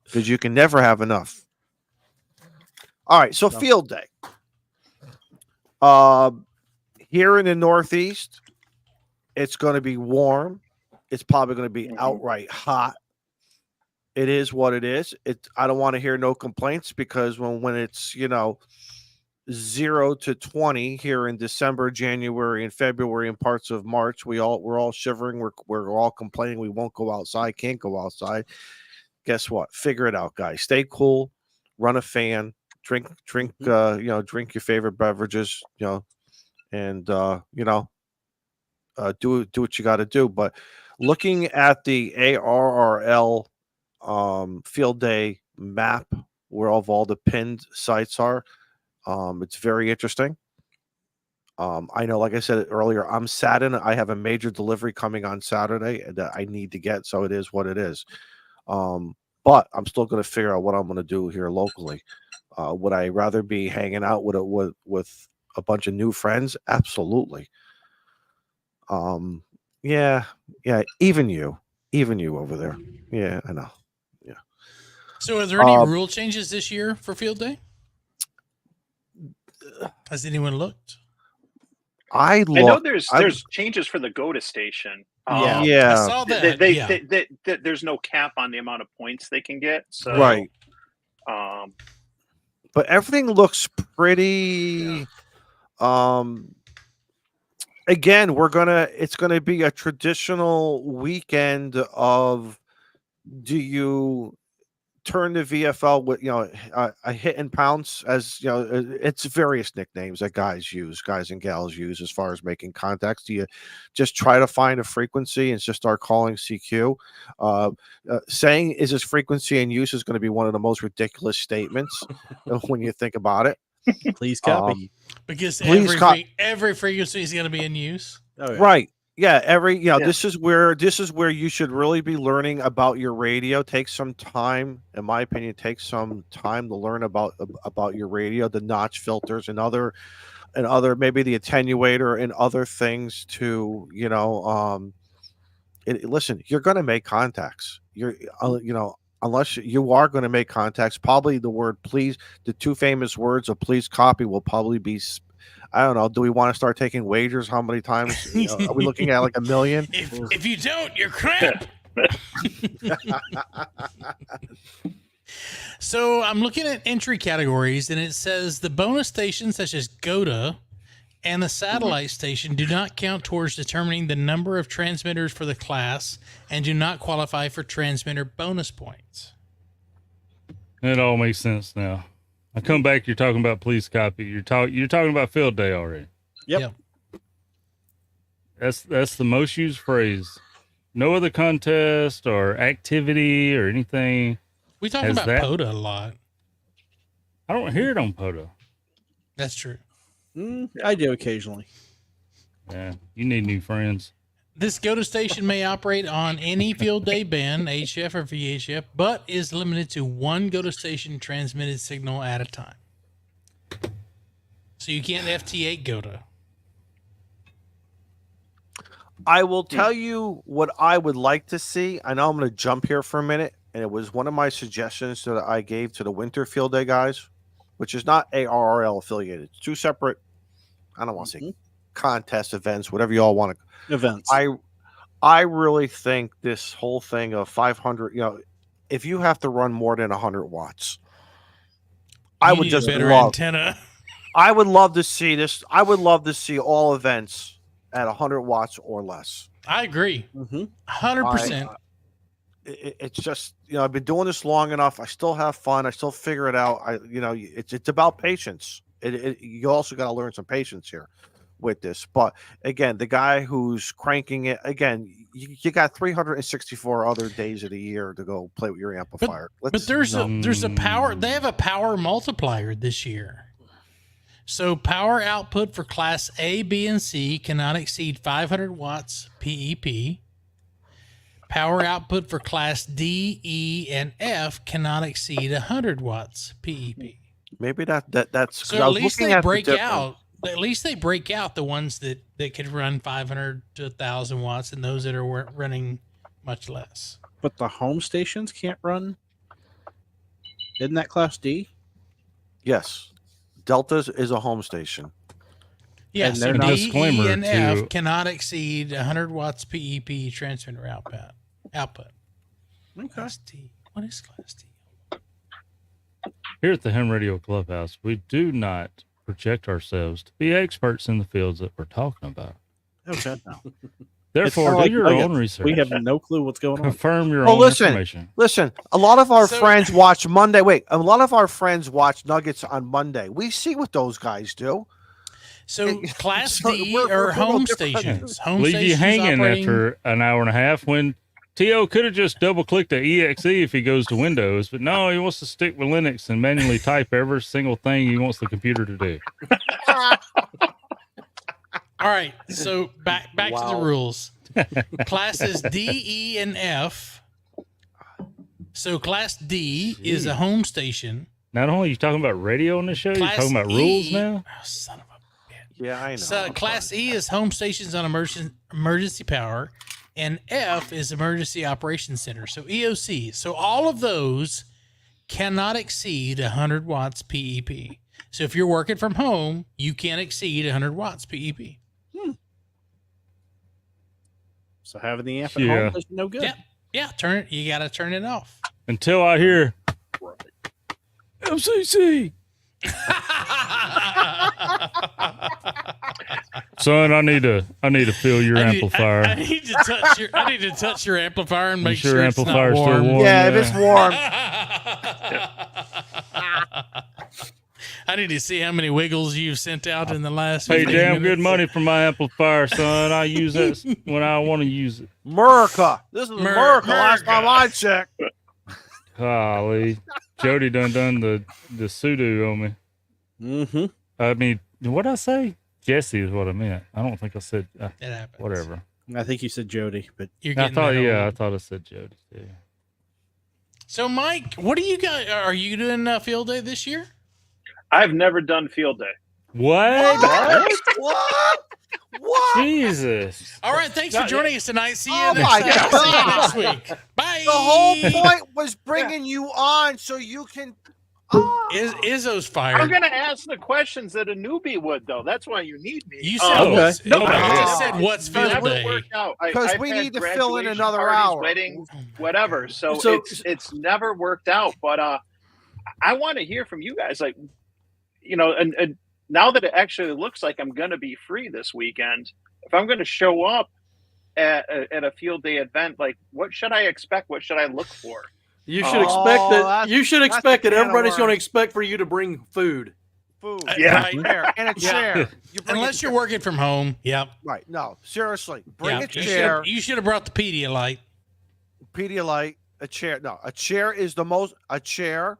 Because you can never have enough. All right, so No. field day. Here in the Northeast, it's going to be warm. It's probably going to be outright hot. it is what it is. I don't want to hear no complaints, because when it's 0 to 20 here in December, January, and February, and parts of March, we're all shivering. We're all complaining we won't go outside, can't go outside. Guess what? Figure it out, guys. Stay cool, run a fan, drink drink your favorite beverages, and do what you got to do. But looking at the ARRL field day map, where all the pinned sites are, it's very interesting. I know, like I said earlier, I'm saddened. I have a major delivery coming on Saturday that I need to get, so it is what it is. But I'm still going to figure out what I'm going to do here locally. Would I rather be hanging out with a bunch of new friends? Absolutely. Yeah, even you over there. Yeah, I know. Yeah. So, are there any rule changes this year for field day? Has anyone looked? I know there's changes for the GOTA station. I saw that. There's no cap on the amount of points they can get. So, right. But everything looks pretty. Again, it's gonna be a traditional weekend of, do you turn the VFL with a hit and pounce, as it's various nicknames that guys and gals use as far as making contacts. Do you just try to find a frequency and just start calling CQ? Saying is this frequency in use is going to be one of the most ridiculous statements when you think about it. Please copy. Because every frequency is going to be in use. Oh, yeah. Right. Yeah, this is where you should really be learning about your radio. Take some time, in my opinion, to learn about your radio, the notch filters and other maybe the attenuator and other things to, listen, you're going to make contacts. Unless you are going to make contacts, probably the two famous words of please copy will probably be, I don't know. Do we want to start taking wagers? How many times are we looking at, like 1 million? If you don't, you're crap. So I'm looking at entry categories, and it says the bonus stations such as GOTA and the satellite station do not count towards determining the number of transmitters for the class and do not qualify for transmitter bonus points. It all makes sense now. I come back, you're talking about please copy. You're talking about field day already. Yep. That's the most used phrase. No other contest or activity or anything. We talk about POTA a lot. I don't hear it on POTA. That's true. I do occasionally. Yeah, you need new friends. This GOTA station may operate on any field day band, HF or VHF, but is limited to one GOTA station transmitted signal at a time. So you can't FT8 GOTA. I will tell you what I would like to see. I know I'm going to jump here for a minute, and it was one of my suggestions that I gave to the Winter Field Day guys, which is not ARRL affiliated. It's two separate, I don't want to say contest events, whatever you all want to. Events. I really think this whole thing of 500, if you have to run more than 100 watts, I would just better antenna. I would love to see this. I would love to see all events at 100 watts or less. I agree. 100%. It's just, I've been doing this long enough. I still have fun. I still figure it out. It's about patience. You also got to learn some patience here with this. But again, the guy who's cranking it, again, you got 364 other days of the year to go play with your amplifier. But there's a power. They have a power multiplier this year. So power output for class A, B, and C cannot exceed 500 watts PEP. Power output for class D, E, and F cannot exceed 100 watts PEP. Maybe that's so. At least they break out. At least they break out the ones that could run 500 to 1,000 watts, and those that are running much less. But the home stations can't run. Isn't that class D? Yes, Delta's is a home station. Yes, and D, disclaimer E, and F cannot exceed 100 watts PEP transmitter output. Okay. What is Class D? Here at the Ham Radio Clubhouse, we do not project ourselves to be experts in the fields that we're talking about. Okay. No. Therefore, kinda do like your nuggets. own research. We have no clue what's going on. Confirm your Oh, own listen. information. Listen, a lot of our So- friends watch Monday. Wait, a lot of our friends watch Nuggets on Monday. We see what those guys do. So Class So D we're are no home different. stations. Home Leave you stations hanging operating. after an hour and a half when T.O. could have just double clicked the EXE if he goes to Windows, but no, he wants to stick with Linux and manually type every single thing he wants the computer to do. All right, so back to the Wow. rules. Classes D, E, and F. So Class D is a home station. Not only are you talking about radio on the show, you're Class talking about E, rules now? Oh, son of a. Yeah, I know. So I'm Class sorry. E is home stations on emergency power, and F is emergency operations center. So EOC. So all of those cannot exceed 100 watts PEP. So if you're working from home, you can't exceed 100 watts PEP. So having the amp at Yeah. home does no good. Yeah. Yeah, turn it. You got to turn it off. Until I hear MCC. Son, I need to fill your amplifier. I need to touch your. I need to touch your amplifier and make Make sure sure your it's not amplifier's still warm. warm. Yeah, if it's warm. I need to see how many wiggles you've sent out in the last. Pay 15 damn good minutes. money for my amplifier, son. I use that when I want to use it. America. This is America. Last time I checked. Golly, Jody done the pseudo on me. Mm-hmm. I mean, what'd I say? Jesse is what I meant. I don't think I said That happens. whatever. I think you said Jody, but You're I getting thought, that yeah, I old. thought I said Jody. Yeah. So, Mike, what are you guys? Are you doing field day this year? I've never done field day. What? What? What? Jesus. All right, thanks for joining us tonight. See you, Oh next, my see you God. next week. Bye. The whole point was bringing you on so you can. Oh. Izzo's I'm fired. going to ask the questions that a newbie would, though. That's why you need me. You said Oh, what's, okay. no, Okay. you just Yeah. said what's It's field never day. worked out. 'Cause I've we had need to fill in graduation another parties, hour. weddings, Oh, my whatever. God. So it's never worked out. But I want to hear from you guys. Like, you know, and now that it actually looks like I'm going to be free this weekend, if I'm going to show up at a field day event, like, what should I expect? What should I look for? You Oh, should expect that. that's- You should that's expect a that can of everybody's going to worms. expect for you to bring food. Food. Yeah. Right. Chair and a Yeah. chair. You bring Unless a you're chair. working from home. Yep. Right. No, seriously. Bring Yeah. a chair, You should have brought the Pedialyte. Pedialyte, a chair. No, a chair is the most. A chair.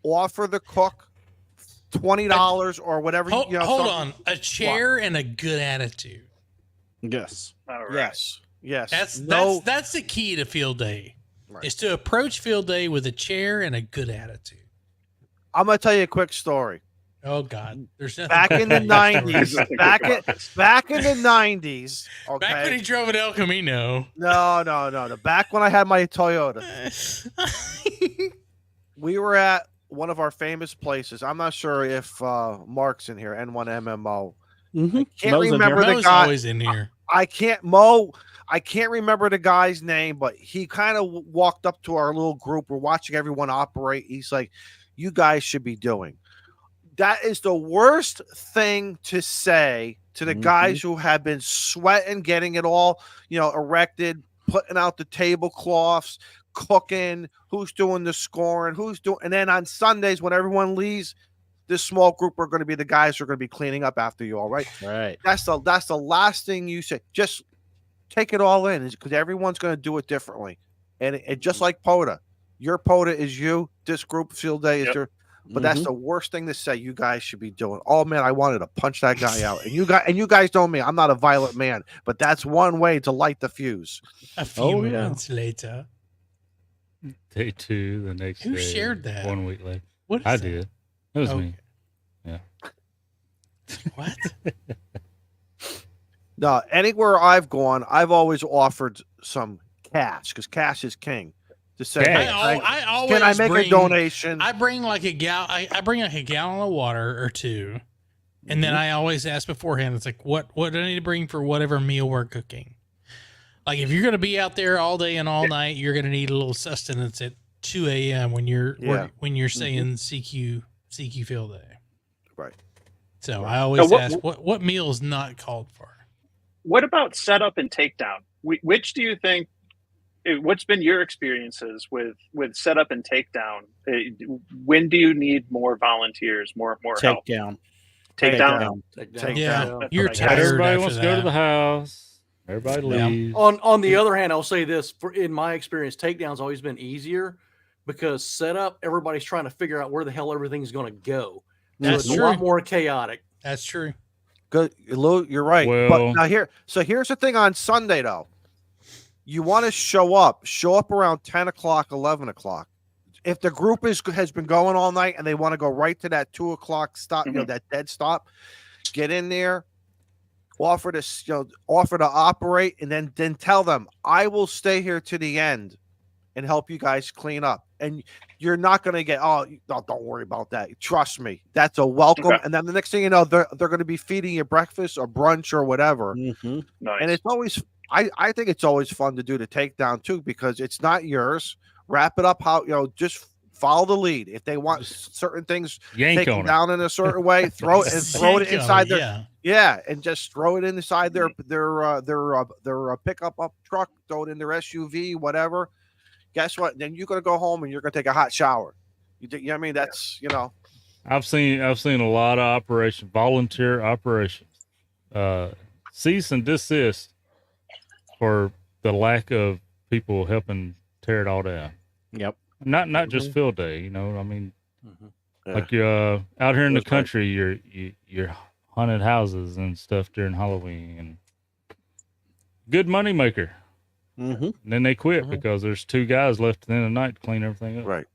Offer the cook $20 or whatever. Hold, you know, hold something. on. A chair and a good attitude. yes. All right. Yes. Yes. That's the key to field day. Right. Is to approach field day with a chair and a good attitude. I'm gonna tell you a quick story. Oh God, there's nothing Back in the better than '90s, stories. back in the '90s. Okay. Back when he drove an El Camino. No. Back when I had my Toyota, we were at one of our famous places. I'm not sure if Mark's in here. N1 MMO. Mm-hmm. Can't remember the Mo's guy. always in here. I can't remember the guy's name, but he kind of walked up to our little group. We're watching everyone operate. He's like, "You guys should be doing." That is the worst thing to say to the guys who have been sweating, getting it all, erected, putting out the tablecloths, cooking, who's doing the scoring, and then on Sundays when everyone leaves, this small group are going to be the guys who are going to be cleaning up after you. All right. Right. That's the last thing you say. Just take it all in, because everyone's going to do it differently. And it just like POTA, your POTA is you. This group field day is Yep. your. But that's the worst thing to say. You guys should be doing. Oh man, I wanted to punch that guy out. And you guys know me. I'm not a violent man, but that's one way to light the fuse. A few Oh, yeah. minutes later. Day 2, the next Who day. shared that? 1 week later. What is I that? did. It was Okay. me. What? No, anywhere I've gone, I've always offered some cash, because cash is king. To say, Cash. hey, I always can I make bring, a donation? I bring like a I bring like a gallon of water or two, and then I always ask beforehand. It's like, what do I need to bring for whatever meal we're cooking? Like if you're going to be out there all day and all night, you're going to need a little sustenance at 2 a.m. when you're when you're saying CQ field day. Right. So Right. I always So ask, what meal is not called for? What about setup and takedown? Which do you think? What's been your experiences with setup and takedown? When do you need more volunteers, more help? Takedown. Takedown. Take Yeah, down. you're Like, tired. Everybody after wants to go to that. the house. Everybody Yeah. leaves. On the other hand, I'll say this: in my experience, takedown's always been easier because setup, everybody's trying to figure out where the hell everything's going to go. So That's it's true. a lot more chaotic. That's true. Good, Lou, you're right. Well- but now here's the thing on Sunday though. You want to show up around 10 o'clock, 11 o'clock. If the group has been going all night and they want to go right to that 2 o'clock stop, that dead stop, get in there, offer to operate, and then tell them, I will stay here to the end and help you guys clean up. And you're not going to get, don't worry about that. Trust me. That's a welcome. Okay. And then the next thing you know, they're going to be feeding you breakfast or brunch or whatever. Mm-hmm. Nice. And it's always, I think it's always fun to do the takedown too, because it's not yours. Wrap it up just follow the lead. If they want certain things Yank taken on it. down in a certain way, throw it inside their and just throw it inside their pickup truck, throw it in their SUV, whatever. Guess what? Then you're gonna go home and you're gonna take a hot shower. You know what I mean? That's I've seen a lot of volunteer operations, cease and desist for the lack of people helping tear it all down. Yep. Not just field day, I mean, Yeah. like you're out here in the That's right. country, you're haunted houses and stuff during Halloween, and good money maker. Mm-hmm. And then they quit because there's 2 guys left at the end of the night to clean everything up. right.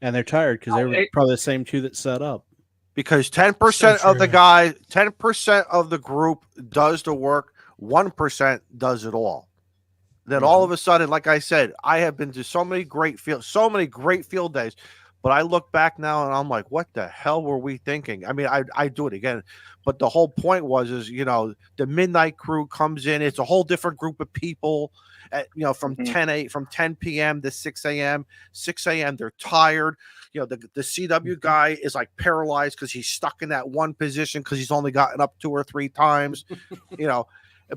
And they're tired because they're probably the same 2 that set up. Because 10% So of the true. guys, 10% of the group does the work, 1% does it all. Then all of a sudden, like I said, I have been to so many great field days, but I look back now and I'm like, what the hell were we thinking? I mean, I do it again, but the whole point is the midnight crew comes in. It's a whole different group of people from 10 p.m. to 6 a.m. 6 a.m. They're tired. The CW guy is like paralyzed because he's stuck in that one position because he's only gotten up 2 or 3 times,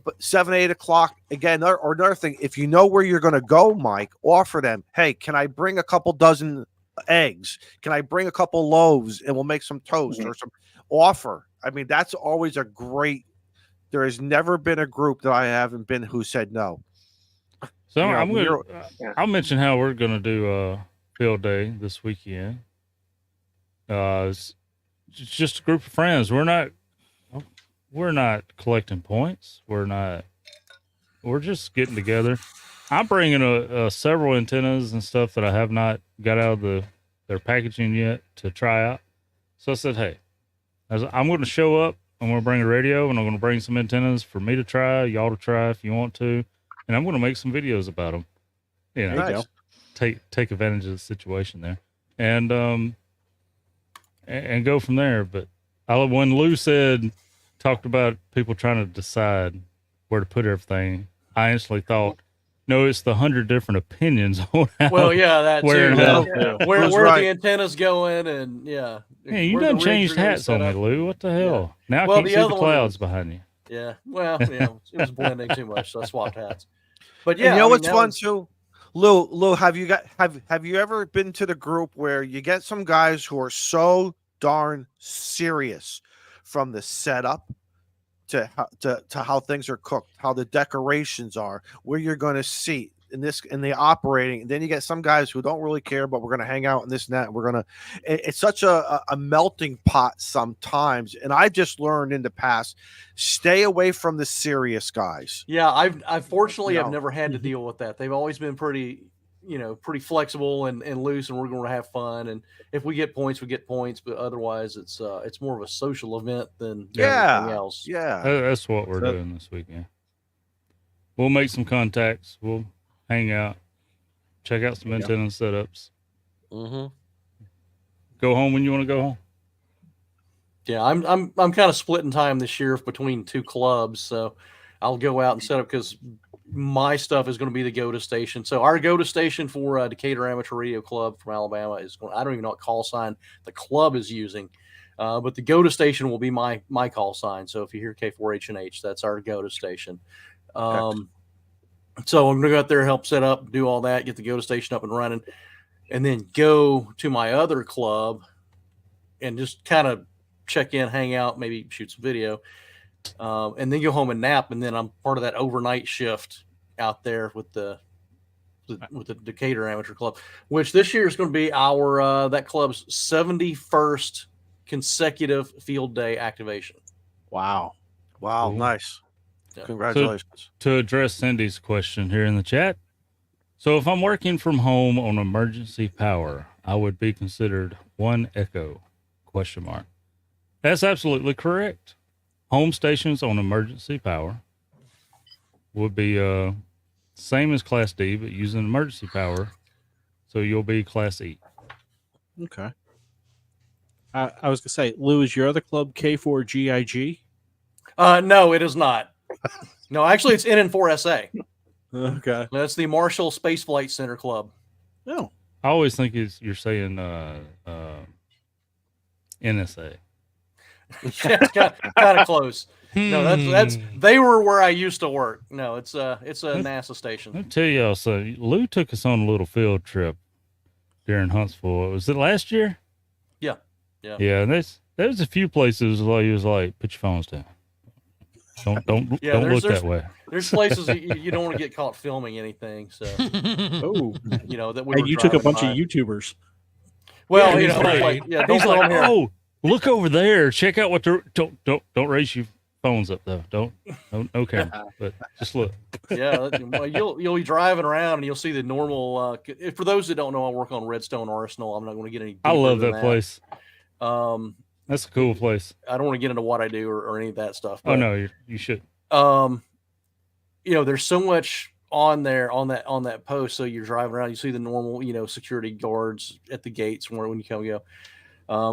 But 7, 8 o'clock again, or another thing, if you know where you're going to go, Mike, offer them, hey, can I bring a couple dozen eggs? Can I bring a couple loaves and we'll make some toast or some offer? I mean, that's always a great. There has never been a group that I haven't been who said no. So I'll mention how we're going to do field day this weekend. It's just a group of friends. We're not collecting points. We're just getting together. I'm bringing several antennas and stuff that I have not got out of their packaging yet to try out. So I said, hey, I'm going to show up. I'm going to bring a radio and I'm going to bring some antennas for me to try, y'all to try if you want to. And I'm going to make some videos about them. There you go. Take advantage of the situation there and go from there. But when Lou talked about people trying to decide where to put everything, I instantly thought, no, it's the 100 different opinions on how. Well, yeah, that where too. it Yeah. Where right. the antenna's going, and yeah. Hey, you where the done rigs changed are gonna be hats set on me, up. Lou. What the hell? Now Well, I the can't see other the one clouds was- behind you. Yeah, well, it was blending too much, so I swapped hats. But And yeah, you know I mean, what's that fun was- too? Lou, have you ever been to the group where you get some guys who are so darn serious from the setup to how things are cooked, how the decorations are, where you're going to seat in the operating, and then you get some guys who don't really care, but we're going to hang out in this and that. And we're going to. It's such a melting pot sometimes, and I just learned in the past, stay away from the serious guys. Yeah, I fortunately have No. never had to Mm-hmm. deal with that. They've always been pretty flexible and loose, and we're going to have fun. And if we get points, we get points. But otherwise, it's more of a social event than anything else. Yeah. That's what we're doing this weekend. We'll make some contacts. We'll hang out, check out some antenna setups. Mm-hmm. Go home when you want to go home. Yeah, I'm kind of splitting time this year between 2 clubs, so I'll go out and set up because my stuff is going to be the go to station. So our go to station for Decatur Amateur Radio Club from Alabama is going. I don't even know what call sign the club is using, but the go to station will be my call sign. So if you hear K4H&H, that's our go to station. So I'm going to go out there, help set up, do all that, get the go to station up and running, and then go to my other club and just kind of check in, hang out, maybe shoot some video. And then go home and nap, and then I'm part of that overnight shift out there with the Decatur Amateur Club, which this year is going to be our that club's 71st consecutive field day activation. Wow. Wow, Cool. nice. Yeah. Congratulations. To address Cindy's question here in the chat, so if I'm working from home on emergency power, I would be considered 1 echo? ? That's absolutely correct. Home stations on emergency power would be same as Class D, but using emergency power, so you'll be Class E. Okay. I was gonna say, Lou, is your other club K4GIG? No, it is not. No, actually, it's NN4SA. Okay. That's the Marshall Space Flight Center Club. No. I always think you're saying NSA. Yeah, it's kind of close. No, that's they were where I used to work. No, it's a NASA station. I'll tell y'all, so Lou took us on a little field trip during Huntsville. Was it last year? Yeah. Yeah, and there's a few places where he was like, put your phones down. Don't Yeah, look that way. There's places you don't want to get caught filming anything. So Oh. that we And were you took a driving bunch by. of YouTubers. Well, Yeah, he's like, don't He's go like, in here. oh, look over there. Check out what they're. Don't raise your phones up though. Don't no camera, but just look. Yeah, well, you'll be driving around and you'll see the normal. For those that don't know, I work on Redstone Arsenal. I'm not going to get any. I love deeper that than place. That. That's a cool place. I don't want to get into what I do or any of that stuff. But, Oh no, you should. there's so much on there on that post. So you're driving around, you see the normal, security guards at the gates when you come go,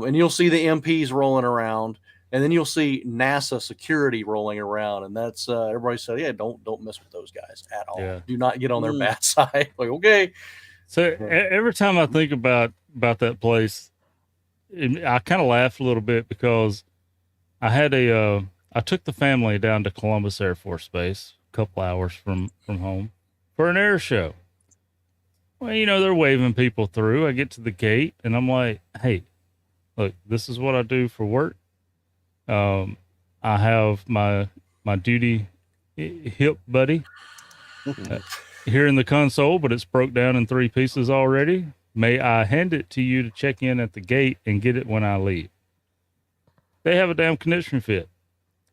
and you'll see the MPs rolling around, and then you'll see NASA security rolling around, and that's everybody said, yeah, don't mess with those guys at all. Yeah. Do not get on their bad side. Like, okay. So every time I think about that place, I kind of laugh a little bit because I took the family down to Columbus Air Force Base, a couple hours from home, for an air show. Well, they're waving people through. I get to the gate and I'm like, hey, look, this is what I do for work. I have my duty hip buddy here in the console, but it's broke down in 3 pieces already. May I hand it to you to check in at the gate and get it when I leave? They have a damn condition fit.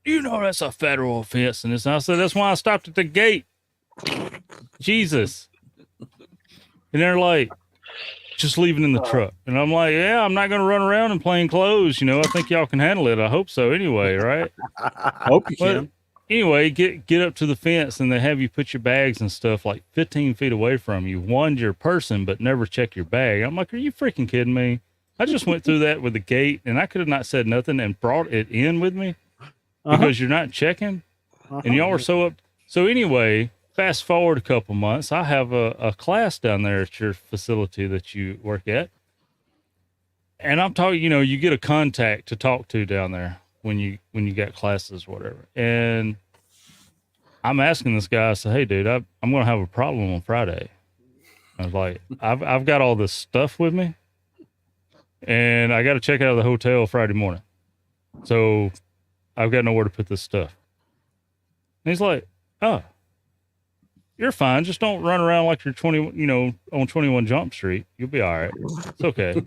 That's a federal offense. And I said, that's why I stopped at the gate. Jesus. And they're like, just leave it in the truck. And I'm like, yeah, I'm not going to run around in plain clothes. I think y'all can handle it. I hope so anyway, right? Hope you can. Anyway, get up to the fence and they have you put your bags and stuff like 15 feet away from you. Wand your person, but never check your bag. I'm like, are you freaking kidding me? I just went through that with the gate and I could have not said nothing and brought it in with me because you're not checking and y'all were so up. So anyway, fast forward a couple months, I have a class down there at your facility that you work at. And I'm talking, you get a contact to talk to down there when you got classes, whatever. And I'm asking this guy, I said, hey dude, I'm going to have a problem on Friday. I was like, I've got all this stuff with me and I got to check out of the hotel Friday morning. So I've got nowhere to put this stuff. And he's like, oh, you're fine. Just don't run around like you're 20, on 21 Jump Street. You'll be all right. It's okay.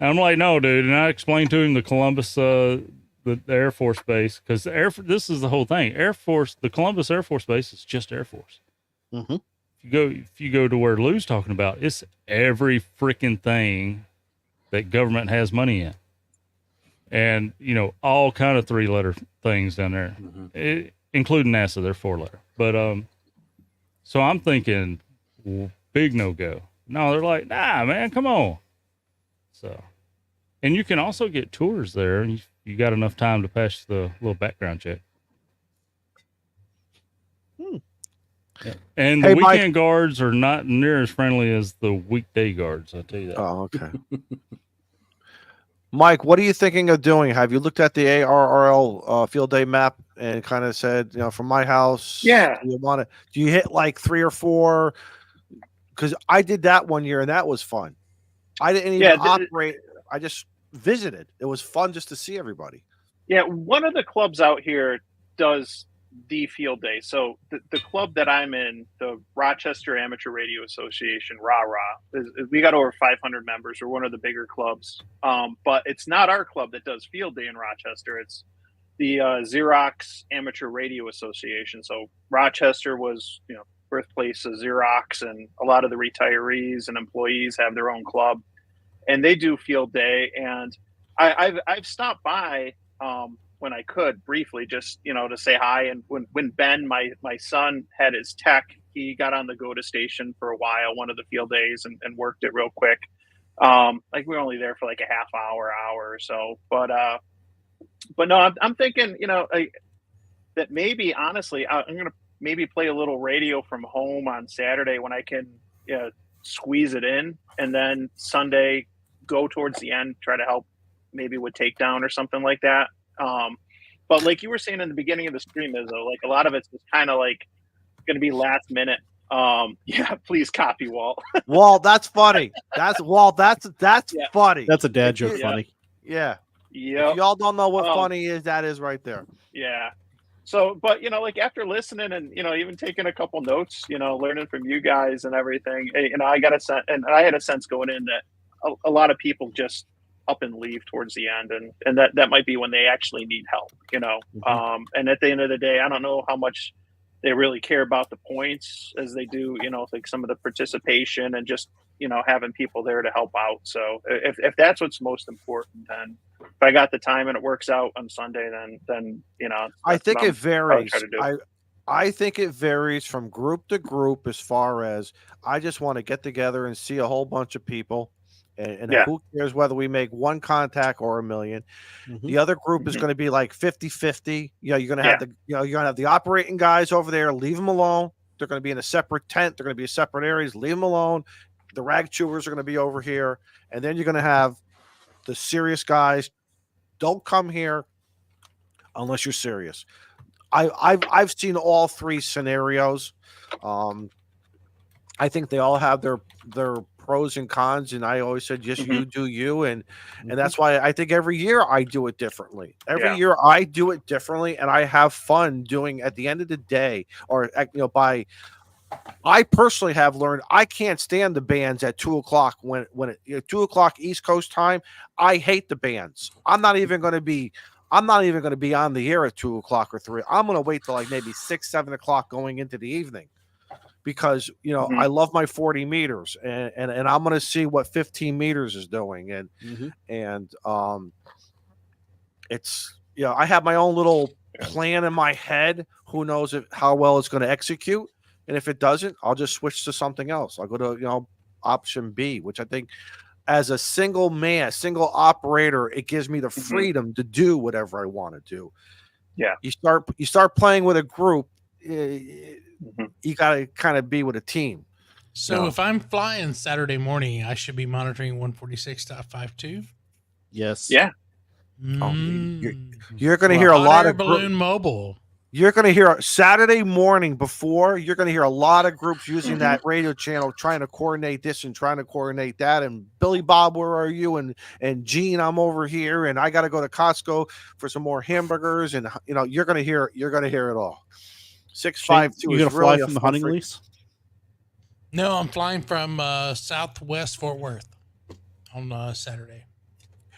And I'm like, no, dude. And I explained to him the Columbus, the Air Force Base, because this is the whole thing. The Columbus Air Force Base is just Air Force. Mm-hmm. If you go to where Lou's talking about, it's every freaking thing that government has money in, and all kind of 3-letter things down there, including NASA. They're 4-letter, but so I'm thinking, big no go. No, they're like, nah, man, come on. So, and you can also get tours there. You got enough time to pass the little background check. And the Hey, Mike. weekend guards are not near as friendly as the weekday guards. I'll tell you that. Oh, okay. Mike, what are you thinking of doing? Have you looked at the ARRL field day map and kind of said, from my house, Yeah. do you hit like 3 or 4? Because I did that one year and that was fun. I didn't even operate. I just visited. It was fun just to see everybody. Yeah, one of the clubs out here does the field day. So the club that I'm in, the Rochester Amateur Radio Association, we got over 500 members. We're one of the bigger clubs. But it's not our club that does field day in Rochester. It's the Xerox Amateur Radio Association. So Rochester was, birthplace of Xerox, and a lot of the retirees and employees have their own club, and they do field day. And I've stopped by when I could briefly, just to say hi. And when Ben, my son, had his tech, he got on the GOTA station for a while, one of the field days, and worked it real quick. Like we were only there for like a half hour or so, but no, I'm thinking, that maybe honestly, I'm gonna maybe play a little radio from home on Saturday when I can squeeze it in, and then Sunday go towards the end, try to help maybe with takedown or something like that. But like you were saying in the beginning of the stream, Izzo, like a lot of it's just kind of like going to be last minute. Yeah, please copy, Walt. Walt, that's funny. That's funny. That's a dad joke. Funny. Yeah. Yeah. If y'all don't know what funny is, that is right there. Yeah. So, but like after listening and even taking a couple notes, learning from you guys and everything, I got a sense, and I had a sense going in that a lot of people just up and leave towards the end, and that might be when they actually need help, and at the end of the day, I don't know how much they really care about the points as they do, like some of the participation and just having people there to help out. So if that's what's most important, then if I got the time and it works out on Sunday, then I think it varies. try to do. I think it varies from group to group, as far as I just want to get together and see a whole bunch of people. And who cares whether we make one contact or a million? Mm-hmm. The other group is going to be like 50-50. You're going to have you're going to have the operating guys over there. Leave them alone. They're going to be in a separate tent. They're going to be separate areas. Leave them alone. The rag chewers are going to be over here, and then you're going to have the serious guys. Don't come here unless you're serious. I've seen all three scenarios. I think they all have their pros and cons, and I always said, just you do you, and that's why I think every year I do it differently. Every year I do it differently, and I have fun doing. At the end of the day, or I personally have learned I can't stand the bands at 2:00 when 2:00 East Coast time. I hate the bands. I'm not even going to be on the air at 2:00 or 3. I'm going to wait till like maybe 6, 7 o'clock going into the evening. Because I love my 40 meters, and I'm going to see what 15 meters is doing, and it's I have my own little plan in my head. Who knows how well it's going to execute, and if it doesn't, I'll just switch to something else. I'll go to option B, which I think as a single operator, it gives me the freedom to do whatever I want to do. Yeah, you start playing with a group. You got to kind of be with a team. So if I'm flying Saturday morning, I should be monitoring 146.52. Yes. Yeah. You're going to hear a lot of balloon mobile. You're going to hear Saturday morning before. You're going to hear a lot of groups using that radio channel, trying to coordinate this and trying to coordinate that. And Billy Bob, where are you? And Gene, I'm over here, and I got to go to Costco for some more hamburgers. And you're going to hear it all. 652. You gonna fly from the hunting lease? No, I'm flying from Southwest Fort Worth on Saturday.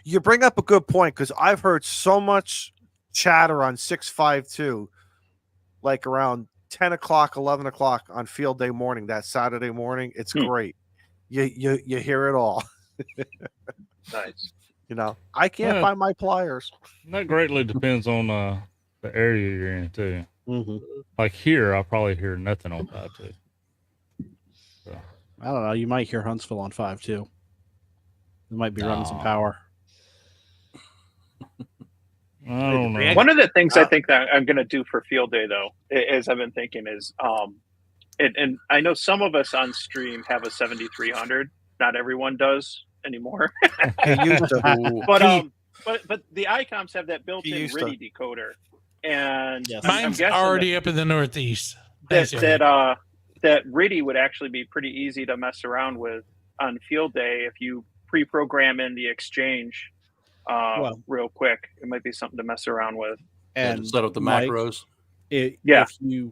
You bring up a good point, because I've heard so much chatter on 652, like around 10 o'clock, 11 o'clock on field day morning, that Saturday morning. It's great. You hear it all. Nice. I can't find my pliers. That greatly depends on the area you're in too. Like here, I'll probably hear nothing on 5.2. So. I don't know. You might hear Huntsville on 5.2. They might be running some power. I don't know. One of the things I think that I'm going to do for field day, though, as I've been thinking, is and I know some of us on stream have a 7300. Not everyone does anymore. He used to. But the ICOMs have that built-in used to. RIDI decoder, and Yes. I'm Mine's guessing already up in the Northeast. that Thanks, Eric. that RIDI would actually be pretty easy to mess around with on field day if you pre-program in the exchange real quick. It might be something to mess around with. And set up the Mike, macros. If you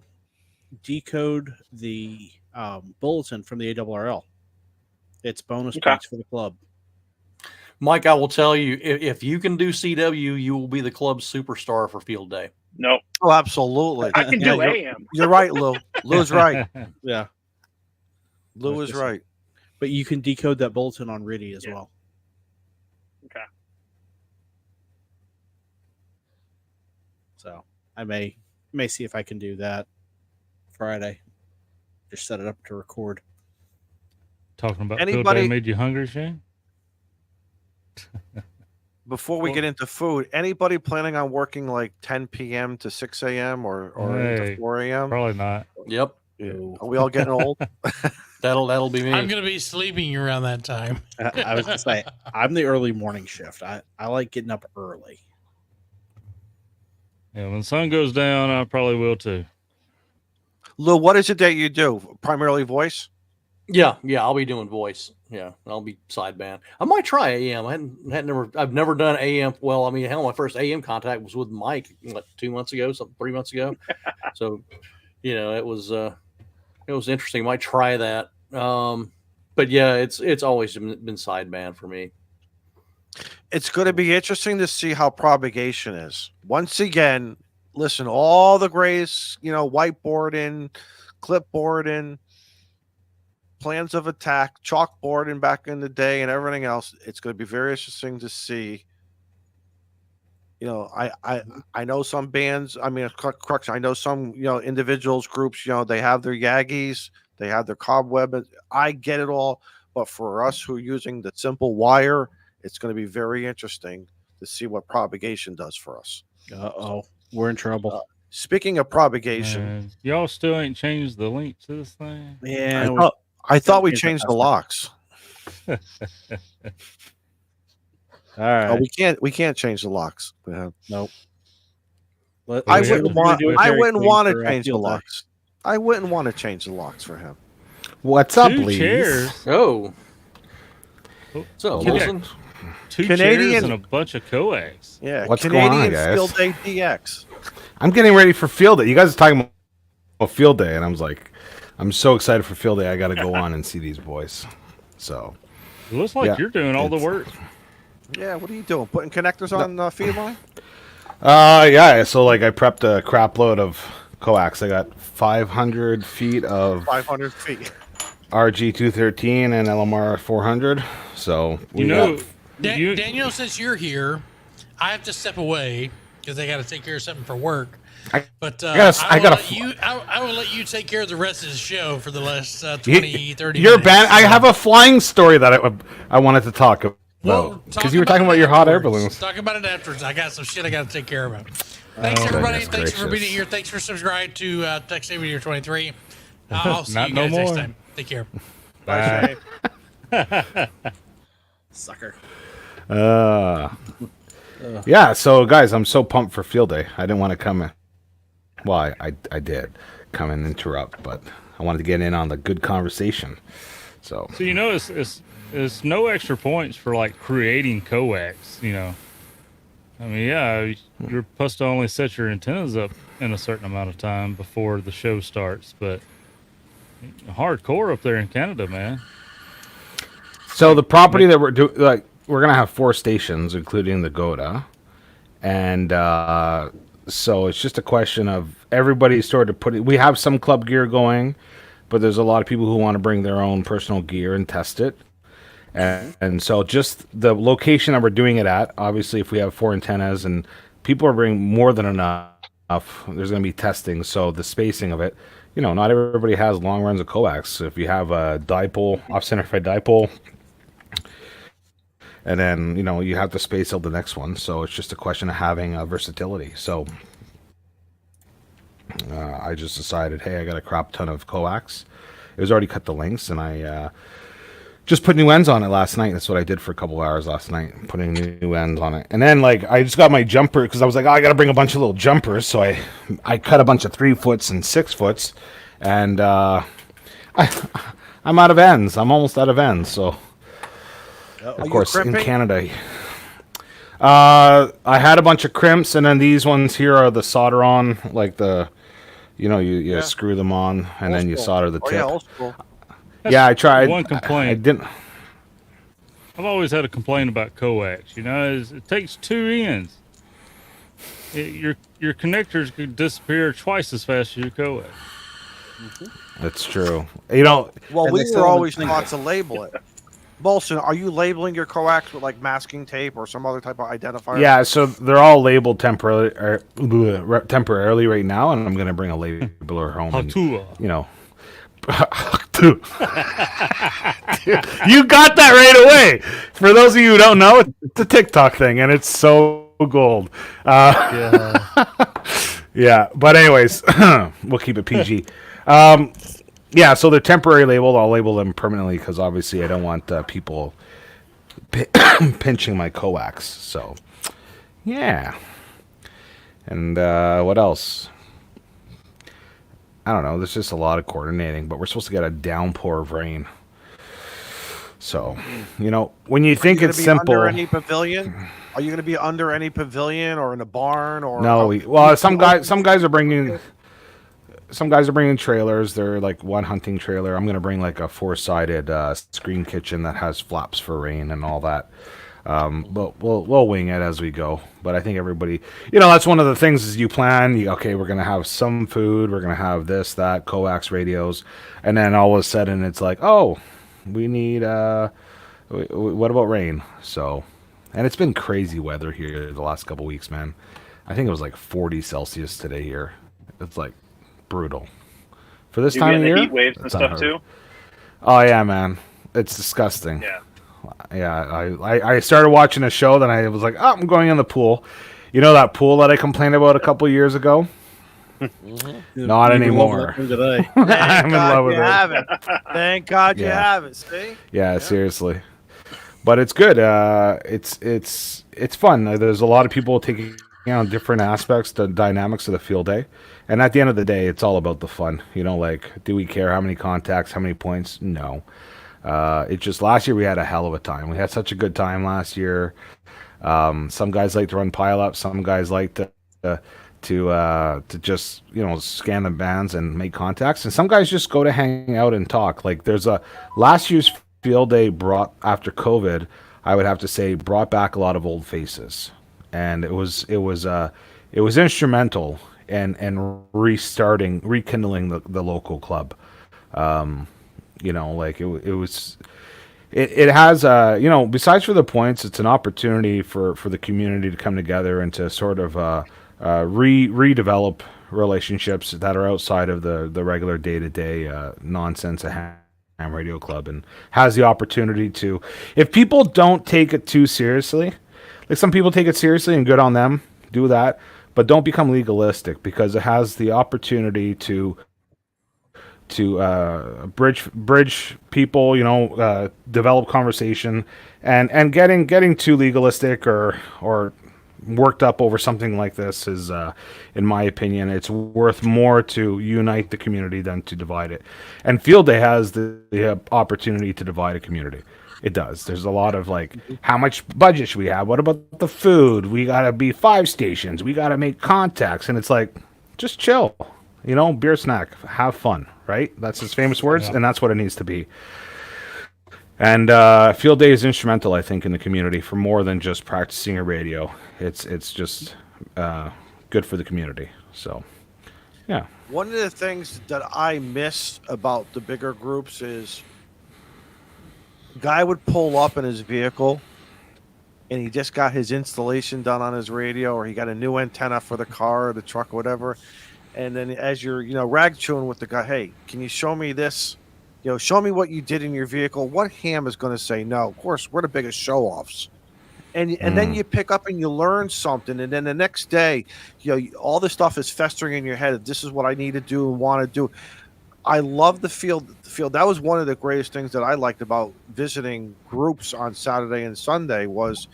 decode the bulletin from the ARRL, it's bonus points for the club. Mike, I will tell you, if you can do CW, you will be the club's superstar for field day. Nope. Oh, absolutely. I can do AM. You're right, Lou. Lou's right. Yeah, Lou is right. but you can decode that bulletin on RIDI as well. Okay. So I may see if I can do that Friday. Just set it up to record. Talking about field Anybody- day made you hungry, Shane? Before we get into food, anybody planning on working like 10 p.m. to 6 a.m. or into Hey, 4 a.m.? Probably not. Yep, Are we all getting old? that'll be me. I'm going to be sleeping around that time. I was gonna say I'm the early morning shift. I like getting up early. Yeah, when the sun goes down, I probably will too. Lou, what is it that you do? Primarily voice? Yeah, I'll be doing voice. Yeah, I'll be sideband. I might try AM. I've never done AM. Well, I mean, hell, my first AM contact was with Mike, 3 months ago. So, it was interesting. Might try that. But yeah, it's always been sideband for me. It's going to be interesting to see how propagation is. Once again, listen, all the grays, whiteboarding, clipboarding, plans of attack, chalkboarding back in the day, and everything else. It's going to be very interesting to see. I know some bands. I mean, correction. I know some individuals, groups. They have their Yagis, they have their cobweb. I get it all, but for us who are using the simple wire, it's going to be very interesting to see what propagation does for us. We're in trouble. Speaking of propagation, Man, y'all still ain't changed the link to this thing? Yeah, I thought we Here's changed the the locks. all right. Oh, we can't change the locks. Nope. I we wouldn't have to want to change the locks. I wouldn't want to change the locks for him. What's up, Two Lee? chairs. Oh, so Yeah. Wilson. Two Canadian- chairs and a bunch of coax. Yeah, What's Canadian going on, guys? Field Day DX. I'm getting ready for field day. You guys are talking about field day, and I was like, I'm so excited for field day. I got to go on and see these boys. So, It looks like Yeah, you're doing all the it's- work. Yeah, what are you doing? Putting connectors on the feed line? yeah. So, like, I prepped a crap load of coax. I got 500 feet of 500 feet. RG213 and LMR 400. So, we got- Daniel, since you're here, I have to step away because I got to take care of something for work. But I will let you take care of the rest of the show for the last 20, 30 You're minutes. banned. I have a flying story that I wanted to talk about. Well, Because you were talking about your hot air balloons. Talk about it afterwards. I got some shit I got to take care of. Thanks, everybody. goodness Thanks for being gracious. here. Thanks for subscribing to Tech Savior 23. I'll see Not you no guys next more. time. Take care. Bye. Sucker. Yeah, so guys, I'm so pumped for field day. I didn't want to come in. Well, I did come and interrupt, but I wanted to get in on the good conversation. So So it's no extra points for like creating coax. I mean, yeah, you're supposed to only set your antennas up in a certain amount of time before the show starts, but hardcore up there in Canada, man. So the property that we're doing, like, we're gonna have 4 stations, including the Goda, and so it's just a question of everybody sort of putting. We have some club gear going, but there's a lot of people who want to bring their own personal gear and test it, and so just the location that we're doing it at. Obviously, if we have 4 antennas and people are bringing more than enough, there's gonna be testing. So the spacing of it. Not everybody has long runs of coax. So if you have a dipole, off-center fed dipole, and then you have to space out the next one. So it's just a question of having versatility. So I just decided, hey, I got a crap ton of coax. It was already cut the links, and I just put new ends on it last night. That's what I did for a couple hours last night, putting new ends on it. And then like I just got my jumper because I was like, oh, I got to bring a bunch of little jumpers. So I cut a bunch of 3-foots and 6-foots, and I'm out of ends. I'm almost out of ends. So of course in Canada, I had a bunch of crimps, and then these ones here are the solder on, like the, you screw them on and then you solder the tip. Yeah, old school. Yeah, I tried. One complaint. I didn't. I've always had a complaint about coax. It takes 2 ends. Your connectors could disappear twice as fast as your coax. That's true. Well, And we they still were haven't always seen taught it. to label it. Bolson, are you labeling your coax with like masking tape or some other type of identifier? Yeah, so they're all labeled temporarily right now, and I'm gonna bring a labeler home. And, Hatua. You got that right away. For those of you who don't know, it's a TikTok thing, and it's so gold. Yeah, but anyways, we'll keep it PG. Yeah, so they're temporary labeled. I'll label them permanently because obviously I don't want people pinching my coax. So, yeah. And what else? I don't know. There's just a lot of coordinating, but we're supposed to get a downpour of rain. So, when you think it's simple. Under any pavilion? Are you going to be under any pavilion or in a barn or? No, some guys are bringing. Some guys are bringing trailers. They're like one hunting trailer. I'm gonna bring like a 4-sided screen kitchen that has flaps for rain and all that. But we'll wing it as we go. But I think everybody, that's one of the things is you plan. Okay, we're gonna have some food. We're gonna have this, that, coax radios, and then all of a sudden it's like, oh, we need. What about rain? So, and it's been crazy weather here the last couple weeks, man. I think it was like 40 Celsius today here. It's like brutal for this time of year. Heat waves and stuff too. Oh yeah, man, it's disgusting. Yeah. I started watching a show, then I was like, oh, I'm going in the pool. That pool that I complained about a couple years ago. Not anymore. Today. I'm in love with it. Thank God you Yeah. have it. See? Yeah, seriously. But it's good. It's fun. There's a lot of people taking different aspects, the dynamics of the field day. And at the end of the day, it's all about the fun. Do we care how many contacts, how many points? No. It's just last year we had a hell of a time. We had such a good time last year. Some guys like to run pile-ups. Some guys like to just scan the bands and make contacts. And some guys just go to hang out and talk. Like there's last year's field day brought after COVID, I would have to say brought back a lot of old faces, and it was instrumental and rekindling the local club. It has besides for the points, it's an opportunity for the community to come together and to sort of redevelop relationships that are outside of the regular day-to-day nonsense of Ham Radio Club, and has the opportunity to, if people don't take it too seriously, like some people take it seriously and good on them, do that, but don't become legalistic, because it has the opportunity to bridge people, develop conversation, and getting too legalistic or worked up over something like this is, in my opinion, it's worth more to unite the community than to divide it. And Field Day has the opportunity to divide a community. It does. There's a lot of how much budget should we have? What about the food? We gotta be 5 stations. We gotta make contacts, and it's like, just chill. Beer snack, have fun, right? That's his famous words, and that's what it needs to be. And Field Day is instrumental, I think, in the community for more than just practicing a radio. It's just good for the community. So, yeah. One of the things that I miss about the bigger groups is guy would pull up in his vehicle and he just got his installation done on his radio, or he got a new antenna for the car or the truck or whatever. And then as you're, rag chewing with the guy, hey, can you show me this? Show me what you did in your vehicle. What ham is going to say no? Of course, we're the biggest show-offs. and then you pick up and you learn something, and then the next day, all this stuff is festering in your head. This is what I need to do and want to do. I love the field. That was one of the greatest things that I liked about visiting groups on Saturday and Sunday, was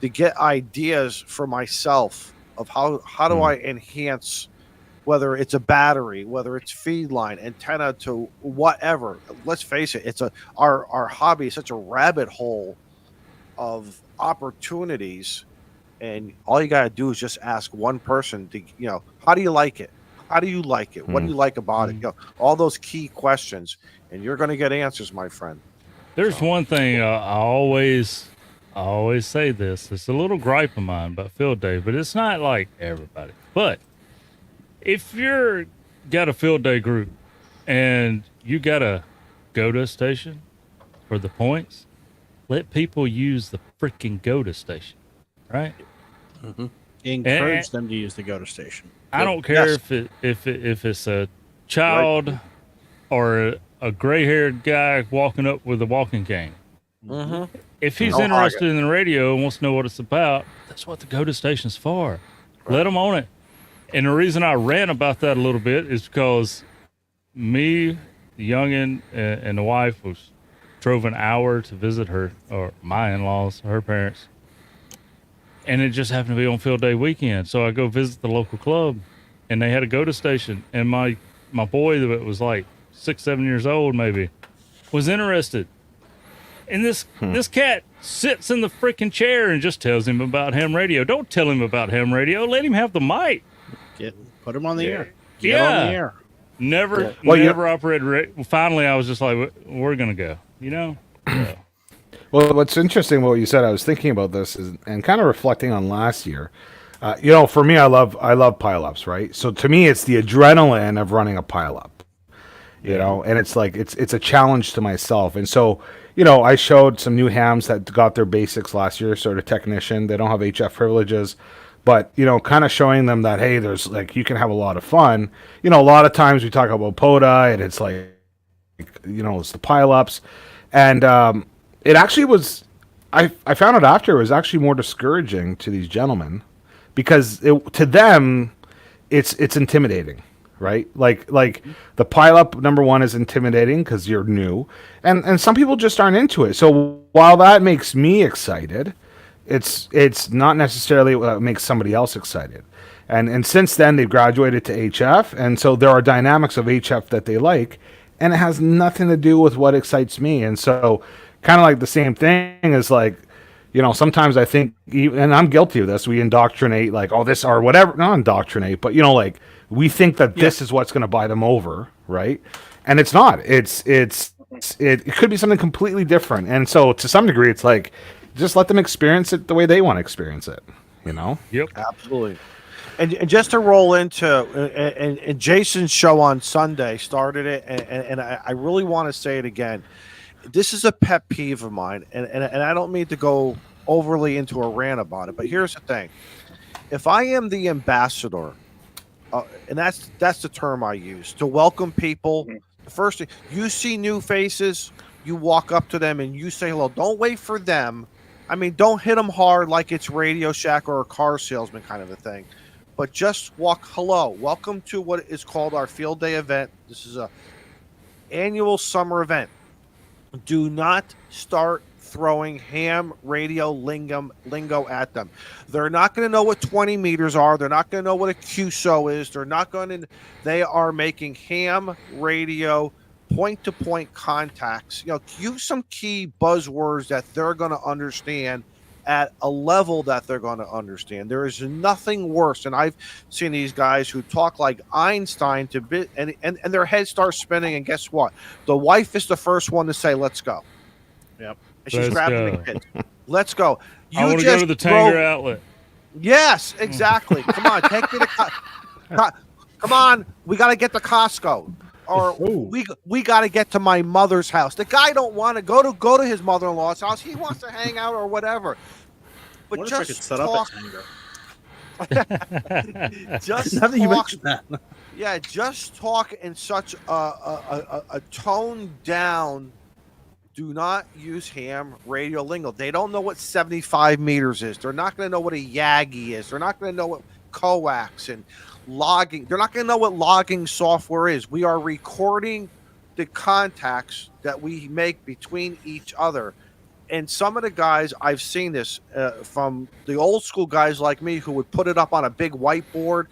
to get ideas for myself of how do I enhance, whether it's a battery, whether it's feed line, antenna, to whatever. Let's face it, our hobby is such a rabbit hole of opportunities, and all you got to do is just ask one person to, how do you like it? How do you like it? What do you like about it? All those key questions, and you're going to get answers, my friend. There's one thing I always say this. It's a little gripe of mine about field day, but it's not like everybody. But if you're got a field day group and you got a GOTA station for the points, let people use the freaking GOTA station, right? Encourage them to use the GOTA station. I don't care if it's a child or a gray-haired guy walking up with a walking cane. If he's interested in the radio and wants to know what it's about, that's what the GOTA station's for. Let him on it. And the reason I rant about that a little bit is because me, the youngin, and the wife drove an hour to visit my in-laws, her parents. And it just happened to be on field day weekend. So I go visit the local club, and they had a GOTA station. And my boy that was like 6, 7 years old maybe was interested. And this cat sits in the freaking chair and just tells him about ham radio. Don't tell him about ham radio. Let him have the mic. Put him on the air. Get on the air. Never operated. Finally, I was just like, we're going to go, Yeah. Well, what's interesting, what you said, I was thinking about this and kind of reflecting on last year. For me, I love pileups, right? So to me, it's the adrenaline of running a pileup, and it's like it's a challenge to myself. And so, I showed some new hams that got their basics last year, sort of technician. They don't have HF privileges, but kind of showing them that, hey, there's you can have a lot of fun. A lot of times we talk about POTA, and it's like, it's the pileups, and it actually was, I found out after, it was actually more discouraging to these gentlemen, because to them, it's intimidating, right? Like the pileup, number one, is intimidating because you're new, and some people just aren't into it. So while that makes me excited, it's not necessarily what makes somebody else excited. And since then, they've graduated to HF, and so there are dynamics of HF that they like, and it has nothing to do with what excites me. And so, kind of like the same thing is sometimes I think, and I'm guilty of this, we indoctrinate this or whatever, not indoctrinate, but we think that this is what's going to buy them over, right? And it's not. It could be something completely different. And so to some degree, it's like, just let them experience it the way they want to experience it, Yep. Absolutely. And just to roll into, and Jason's show on Sunday started it, and I really want to say it again. This is a pet peeve of mine, and I don't mean to go overly into a rant about it, but here's the thing. If I am the ambassador, and that's the term I use, to welcome people, the first thing, you see new faces, you walk up to them and you say hello. Don't wait for them. I mean, don't hit them hard like it's Radio Shack or a car salesman kind of a thing, but just walk, hello, welcome to what is called our field day event. This is a annual summer event. Do not start throwing ham radio lingo at them. They're not going to know what 20 meters are. They're not going to know what a QSO is. They are making ham radio point-to-point contacts. Use some key buzzwords that they're going to understand at a level that they're going to understand. There is nothing worse, and I've seen these guys who talk like Einstein and their head starts spinning, and guess what? The wife is the first one to say, let's go. Yep. And she's grabbing the kids. Let's go. I want to go to the Tanger outlet. Yes, exactly. Come on, take me to come on, we got to get to Costco. Or we got to get to my mother's house. The guy don't want to go to his mother-in-law's house. He wants to hang out or whatever. But what just if I could set up at just now that you talk, mentioned that. Yeah, just talk in such a toned down do not use ham radio lingo. They don't know what 75 meters is. They're not going to know what a Yagi is. They're not going to know what coax and logging. They're not going to know what logging software is. We are recording the contacts that we make between each other. And some of the guys, I've seen this from the old school guys like me who would put it up on a big whiteboard,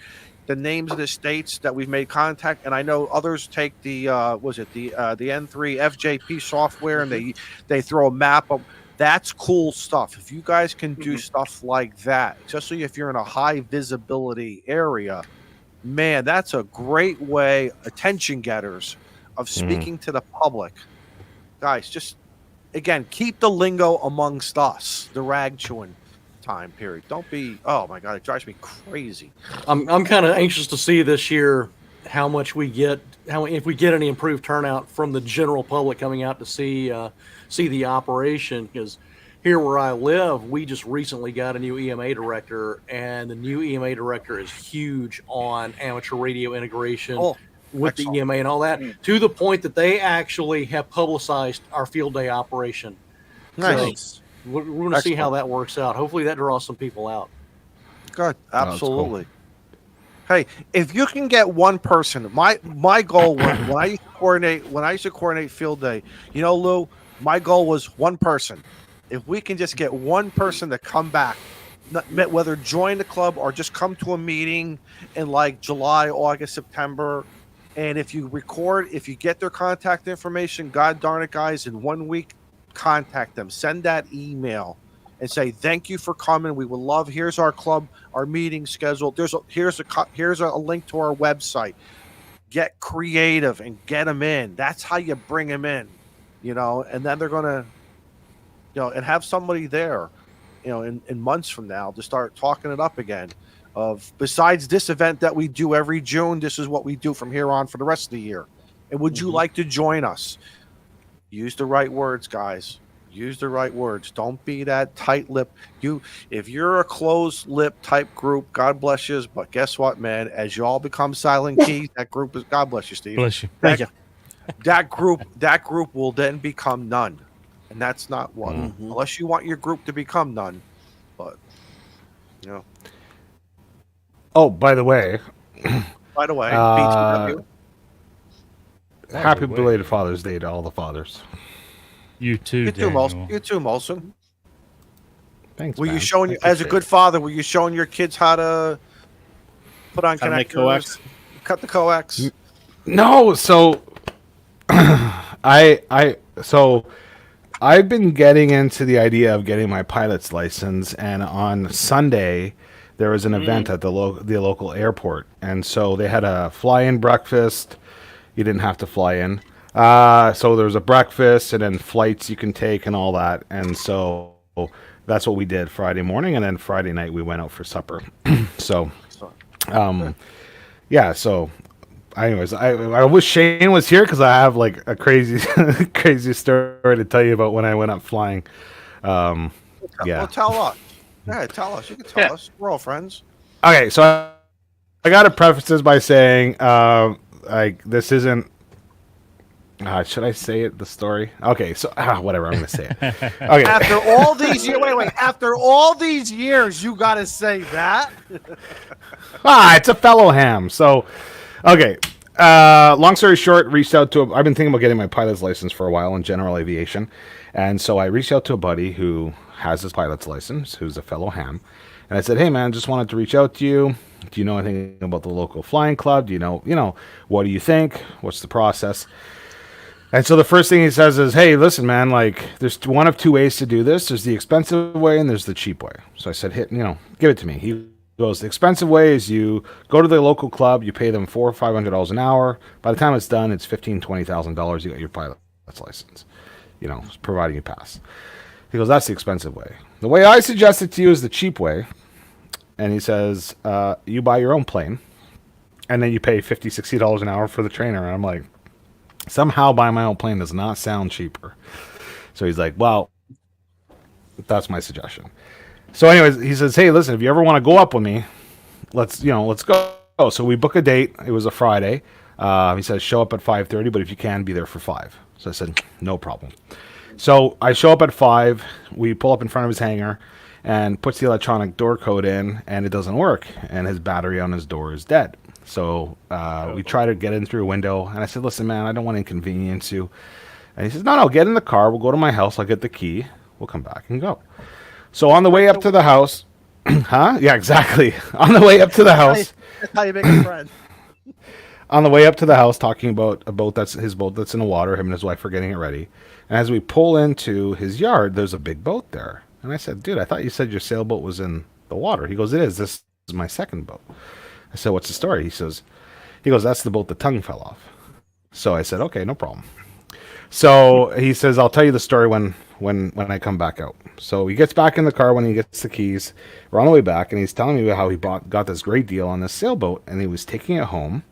the names of the states that we've made contact. And I know others take the the N3 FJP software and they throw a map up. That's cool stuff. If you guys can do stuff like that, especially if you're in a high visibility area, man, that's a great way, attention getters, of speaking to the public. Guys, just again, keep the lingo amongst us, the rag chewing time period. Don't be, oh my God, it drives me crazy. I'm kind of anxious to see this year how much we get, if we get any improved turnout from the general public coming out to see the operation, because here where I live, we just recently got a new EMA director, and the new EMA director is huge on amateur radio integration with excellent. the EMA and all that, to the point that they actually have publicized our field day operation. Nice. So we're going to see how that works out. Hopefully that draws some people out. Good. Absolutely. Hey, if you can get one person, my goal was when I used to coordinate field day, you know, Lou, my goal was one person. If we can just get one person to come back, whether join the club or just come to a meeting in like July, August, September, and if you record, if you get their contact information, God darn it, guys, in 1 week, contact them. Send that email and say, thank you for coming. We would love, here's our club, our meeting schedule. Here's a link to our website. Get creative and get them in. That's how you bring them in, you know, and then they're going to, you know, and have somebody there, you know, in months from now to start talking it up again. Of besides this event that we do every June, this is what we do from here on for the rest of the year. And would you like to join us? Use the right words, guys. Use the right words. Don't be that tight lip. If you're a closed lip type group, God bless you. But guess what, man? As you all become silent keys, that group is, God bless you, Steve. Bless you. Thank you. That group will then become none. And that's not what, unless you want your group to become none. But, you know. Oh, by the way, BTW. happy belated Father's Day to all the fathers. You too, You too, Daniel. Molson. You too, Molson. Thanks. Were man. you showing, I as a appreciate good father, were you showing your kids how to put on How to make connectors, coax? cut the coax? it. No, so so I've been getting into the idea of getting my pilot's license, and on Sunday there was an event at the local airport, and so they had a fly-in breakfast. You didn't have to fly in. So there was a breakfast and then flights you can take and all that. And so that's what we did Friday morning. And then Friday night we went out for supper. So, yeah. So anyways, I wish Shane was here because I have like a crazy, crazy story to tell you about when I went up flying. Yeah. Well, tell us. Yeah, tell us. You can tell us. We're all friends. Okay. So I got to preface this by saying, like, this isn't, should I say it, the story? Okay, so whatever, I'm going to say it. Okay. After all these years, wait. After all these years, you got to say that? It's a fellow ham. So, okay. Long story short, I've been thinking about getting my pilot's license for a while in general aviation. And so I reached out to a buddy who has his pilot's license, who's a fellow ham. And I said, hey, man, just wanted to reach out to you. Do you know anything about the local flying club? Do you know, what do you think? What's the process? And so the first thing he says is, hey, listen, man, like, there's one of two ways to do this. There's the expensive way and there's the cheap way. So I said, give it to me. He goes, the expensive way is you go to the local club, you pay them $400 or $500 an hour. By the time it's done, it's $15,000, $20,000. You got your pilot's license, providing you pass. He goes, that's the expensive way. The way I suggested to you is the cheap way. And he says, you buy your own plane, and then you pay $50, $60 an hour for the trainer. And I'm like, somehow buying my own plane does not sound cheaper. So he's like, well, that's my suggestion. So anyways, he says, hey, listen, if you ever want to go up with me, let's go. So we book a date. It was a Friday. He says, show up at 5:30, but if you can, be there for 5. So I said, no problem. So I show up at 5. We pull up in front of his hangar and puts the electronic door code in, and it doesn't work. And his battery on his door is dead. So we try to get in through a window. And I said, listen, man, I don't want to inconvenience you. And he says, no, get in the car. We'll go to my house. I'll get the key. We'll come back and go. So on the way up to the house, huh? Yeah, exactly. On the way up to the house. That's how you make a friend. On the way up to the house, talking about a boat that's his boat that's in the water. Him and his wife are getting it ready. And as we pull into his yard, there's a big boat there. And I said, dude, I thought you said your sailboat was in the water. He goes, it is. This is my second boat. I said, what's the story? He goes, that's the boat the tongue fell off. So I said, okay, no problem. So he says, I'll tell you the story when I come back out. So he gets back in the car when he gets the keys. We're on the way back, and he's telling me how he got this great deal on this sailboat, and he was taking it home.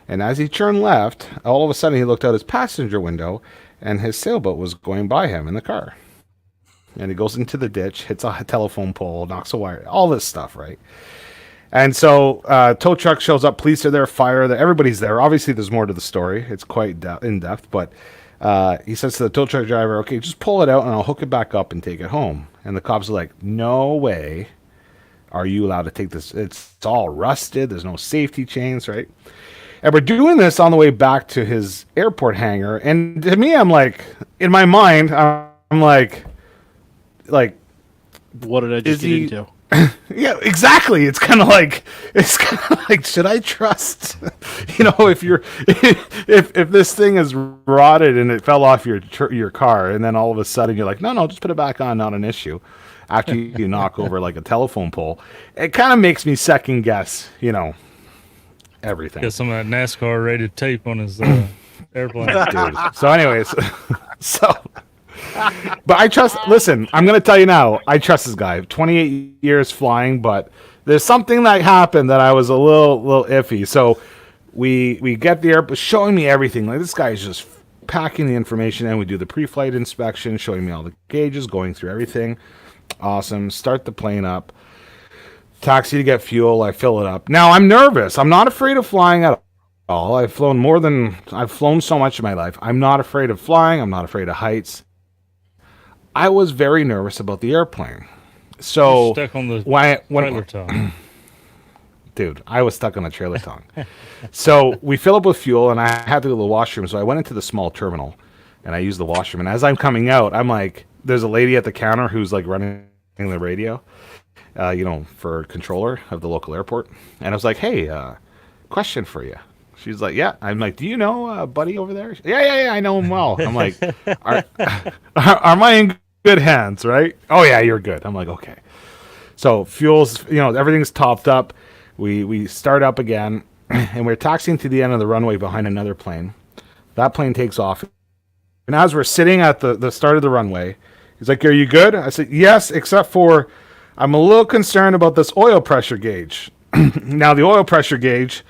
And as he turned left, all of a sudden he looked out his passenger window, and his sailboat was going by him in the car. And he goes into the ditch, hits a telephone pole, knocks a wire, all this stuff, right? And so tow truck shows up, police are there, fire there, everybody's there. Obviously, there's more to the story. It's quite in-depth, but he says to the tow truck driver, okay, just pull it out and I'll hook it back up and take it home. And the cops are like, no way are you allowed to take this. It's all rusted. There's no safety chains, right? And we're doing this on the way back to his airport hangar. And to me, I'm like, in my mind, I'm like, What did I just get into? yeah, exactly. It's kind of like should I trust? If this thing is rotted and it fell off your car, and then all of a sudden you're like, no, just put it back on, not an issue. After you knock over like a telephone pole, it kind of makes me second guess, everything. Got some of that NASCAR rated tape on his airplane. Dude. So, anyways, but I trust. Listen, I'm going to tell you now. I trust this guy. 28 years flying, but there's something that happened that I was a little iffy. So we get the airport, showing me everything. Like, this guy is just packing the information in. We do the pre-flight inspection, showing me all the gauges, going through everything. Awesome. Start the plane up. Taxi to get fuel. I fill it up. Now I'm nervous. I'm not afraid of flying at all. I've flown so much in my life. I'm not afraid of flying. I'm not afraid of heights. I was very nervous about the airplane. So you're stuck on the trailer tongue. Dude, I was stuck on the trailer tongue. So we fill up with fuel, and I had to go to the washroom. So I went into the small terminal, and I used the washroom. And as I'm coming out, I'm like, there's a lady at the counter who's like running the radio, for controller of the local airport. And I was like, hey, question for you. She's like, yeah. I'm like, do you know Buddy over there? Yeah, I know him well. I'm like, am I in good hands, right? Oh, yeah, you're good. I'm like, okay. So fuel's, everything's topped up. We start up again, and we're taxiing to the end of the runway behind another plane. That plane takes off. And as we're sitting at the start of the runway, he's like, are you good? I said, yes, except for I'm a little concerned about this oil pressure gauge. Now, the oil pressure gauge,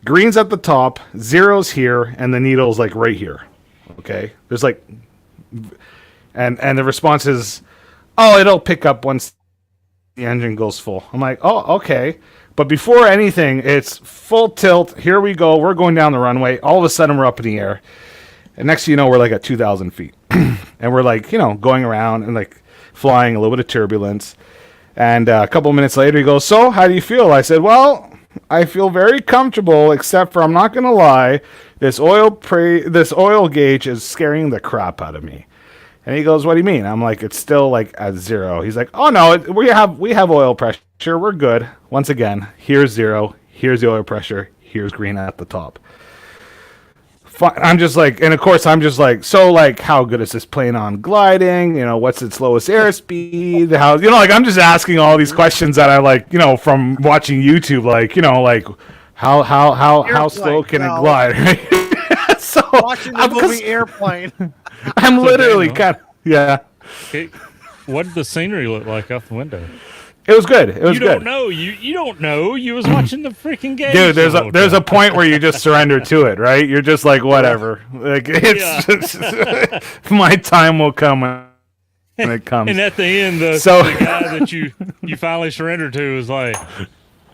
green's at the top, zero's here, and the needle's like right here. Okay? There's like, and the response is, oh, it'll pick up once the engine goes full. I'm like, oh, okay. But before anything, it's full tilt. Here we go. We're going down the runway. All of a sudden, we're up in the air. And next thing you know, we're like at 2,000 feet. And we're like, going around and like flying, a little bit of turbulence. And a couple of minutes later, he goes, so how do you feel? I said, well, I feel very comfortable, except for, I'm not going to lie, this oil gauge is scaring the crap out of me. And he goes, what do you mean? I'm like, it's still like at zero. He's like, oh no, we have oil pressure. We're good. Once again, here's zero. Here's the oil pressure. Here's green at the top. I'm just like, and of course I'm just like, so like, how good is this plane on gliding? What's its lowest airspeed? How, I'm just asking all these questions that I like, from watching YouTube, like, how slow can it glide? Right? So Watching the movie Airplane. I'm literally kind of, yeah. Okay. What did the scenery look like out the window? It was good. It was you good. Don't know. You don't know. You was watching the freaking game. Dude, there's a point where you just surrender to it, right? You're just like, whatever. Like, it's just, my time will come when it comes. And at the end, the guy that you finally surrendered to was like,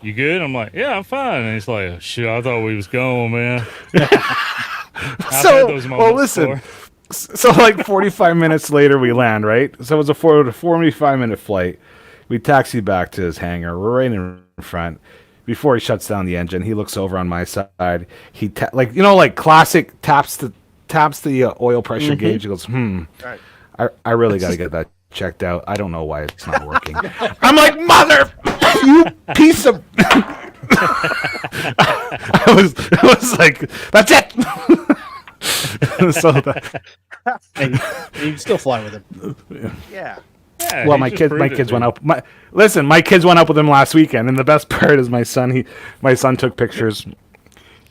you good? I'm like, yeah, I'm fine. And he's like, shit, I thought we was going, man. So, well, listen. So like 45 minutes later we land, right? So it was a 45-minute flight. We taxi back to his hangar. We're right in front. Before he shuts down the engine, he looks over on my side. He like classic taps the oil pressure gauge. He goes, Right. I really got to get that checked out. I don't know why it's not working. I'm like, mother, you piece of. I was like, that's it. So And you can still fly with him. Yeah. Yeah, well, he my just kids proved it, went dude. up. My kids went up with him last weekend, and the best part is my son took pictures,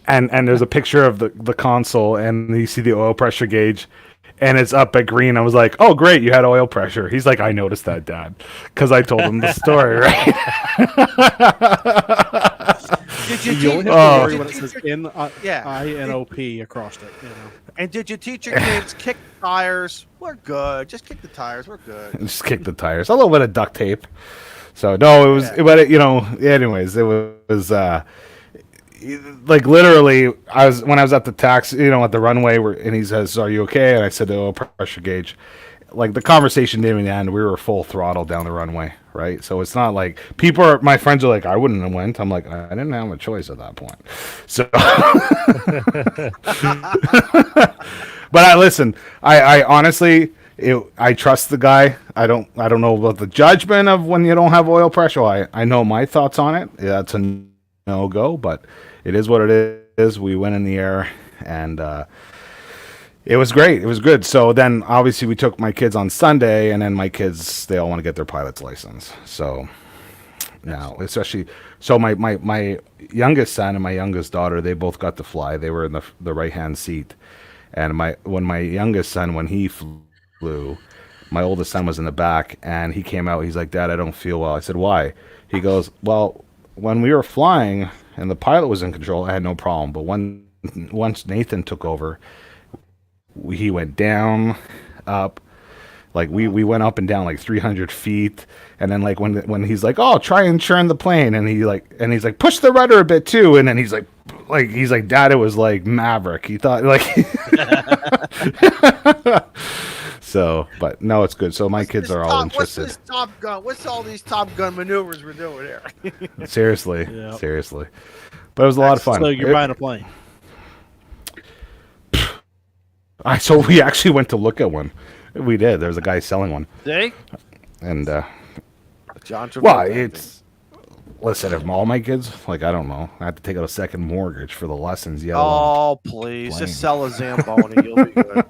and there's a picture of the console, and you see the oil pressure gauge, and it's up at green. I was like, oh great, you had oil pressure. He's like, I noticed that, Dad, because I told him the story, right? Did You only have to worry when it says Yeah. INOP across it. You know. And did you teach your kids kick tires? We're good. Just kick the tires. We're good. Just kick the tires. A little bit of duct tape. So no, it was, but anyways, it was like literally, when I was at the taxi, at the runway, and he says, "Are you okay?" And I said, "Oh, pressure gauge." Like the conversation didn't even end. We were full throttle down the runway, right? So it's not like my friends are like, "I wouldn't have went." I'm like, I didn't have a choice at that point. So, but I honestly, I trust the guy. I don't know about the judgment of when you don't have oil pressure. I know my thoughts on it. Yeah, that's a no go, but it is what it is. We went in the air, and it was great. It was good. So then, obviously, we took my kids on Sunday, and then my kids, they all want to get their pilot's license. So now, especially, so my youngest son and my youngest daughter, they both got to fly. They were in the right-hand seat. And when my youngest son, when he flew, my oldest son was in the back, and he came out. He's like, Dad, I don't feel well. I said, why? He goes, well, when we were flying and the pilot was in control, I had no problem. But once Nathan took over, he went down, up, like we went up and down like 300 feet, and then like when he's like, oh, try and churn the plane, and he's like push the rudder a bit too, and then he's like Dad, it was like Maverick. He thought like so, but no, it's good. So my kids are all interested. What's this Top Gun? What's all these Top Gun maneuvers we're doing here? Seriously, Yep. seriously, but it was a lot of fun. So you're buying a plane. So we actually went to look at one. We did. There's a guy selling one, See? and John Travolta. well, listen, if all my kids, like, I don't know, I have to take out a second mortgage for the lessons. Oh, please. plane. Just sell a Zamboni. You'll be good.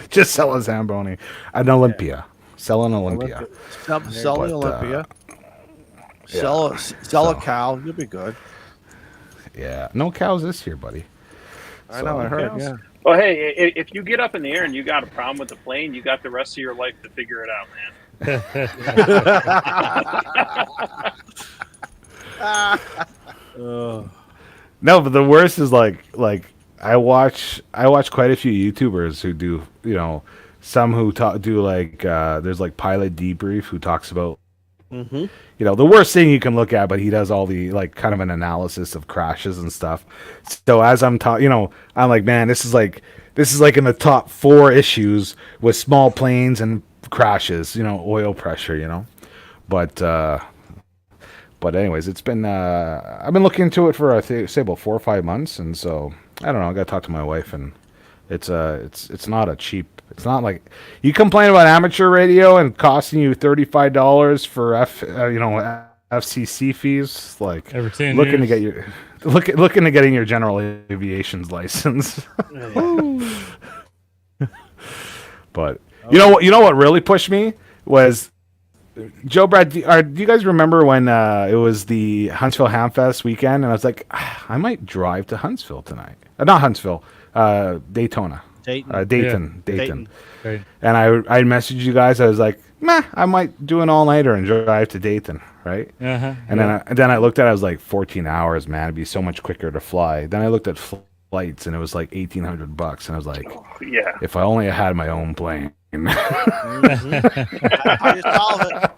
Just sell a Zamboni, an Olympia, sell an Olympia. Sell the But, Olympia. yeah. Sell a cow. You'll be good. Yeah, no cows this year, buddy. I know. I heard. cows. Yeah. Well, hey, if you get up in the air and you got a problem with the plane, you got the rest of your life to figure it out, man. No, but the worst is like I watch quite a few YouTubers who do, some who do like there's like Pilot Debrief who talks about the worst thing you can look at, but he does all the like kind of an analysis of crashes and stuff. So as I'm I'm like, man, this is like in the top 4 issues with small planes and crashes, oil pressure, but anyways, it's been I've been looking into it for I say about 4 or 5 months, and so I don't know, I got to talk to my wife, and it's not a cheap. It's not like you complain about amateur radio and costing you $35 for FCC fees, like Every 10 looking to years. get your looking to getting your general aviation's license. But you know what really pushed me was Joe Brad. Do you guys remember when it was the Huntsville Hamfest weekend, and I was like, I might drive to Huntsville tonight. Not Huntsville, Daytona. Dayton. Dayton. Okay. And I messaged you guys. I was like, I might do an all-nighter and drive to Dayton, right? Uh-huh. And then I looked at it. I was like, 14 hours, man. It'd be so much quicker to fly. Then I looked at flights, and it was like $1,800, and I was like, Yeah. if I only had my own plane. How you solve it?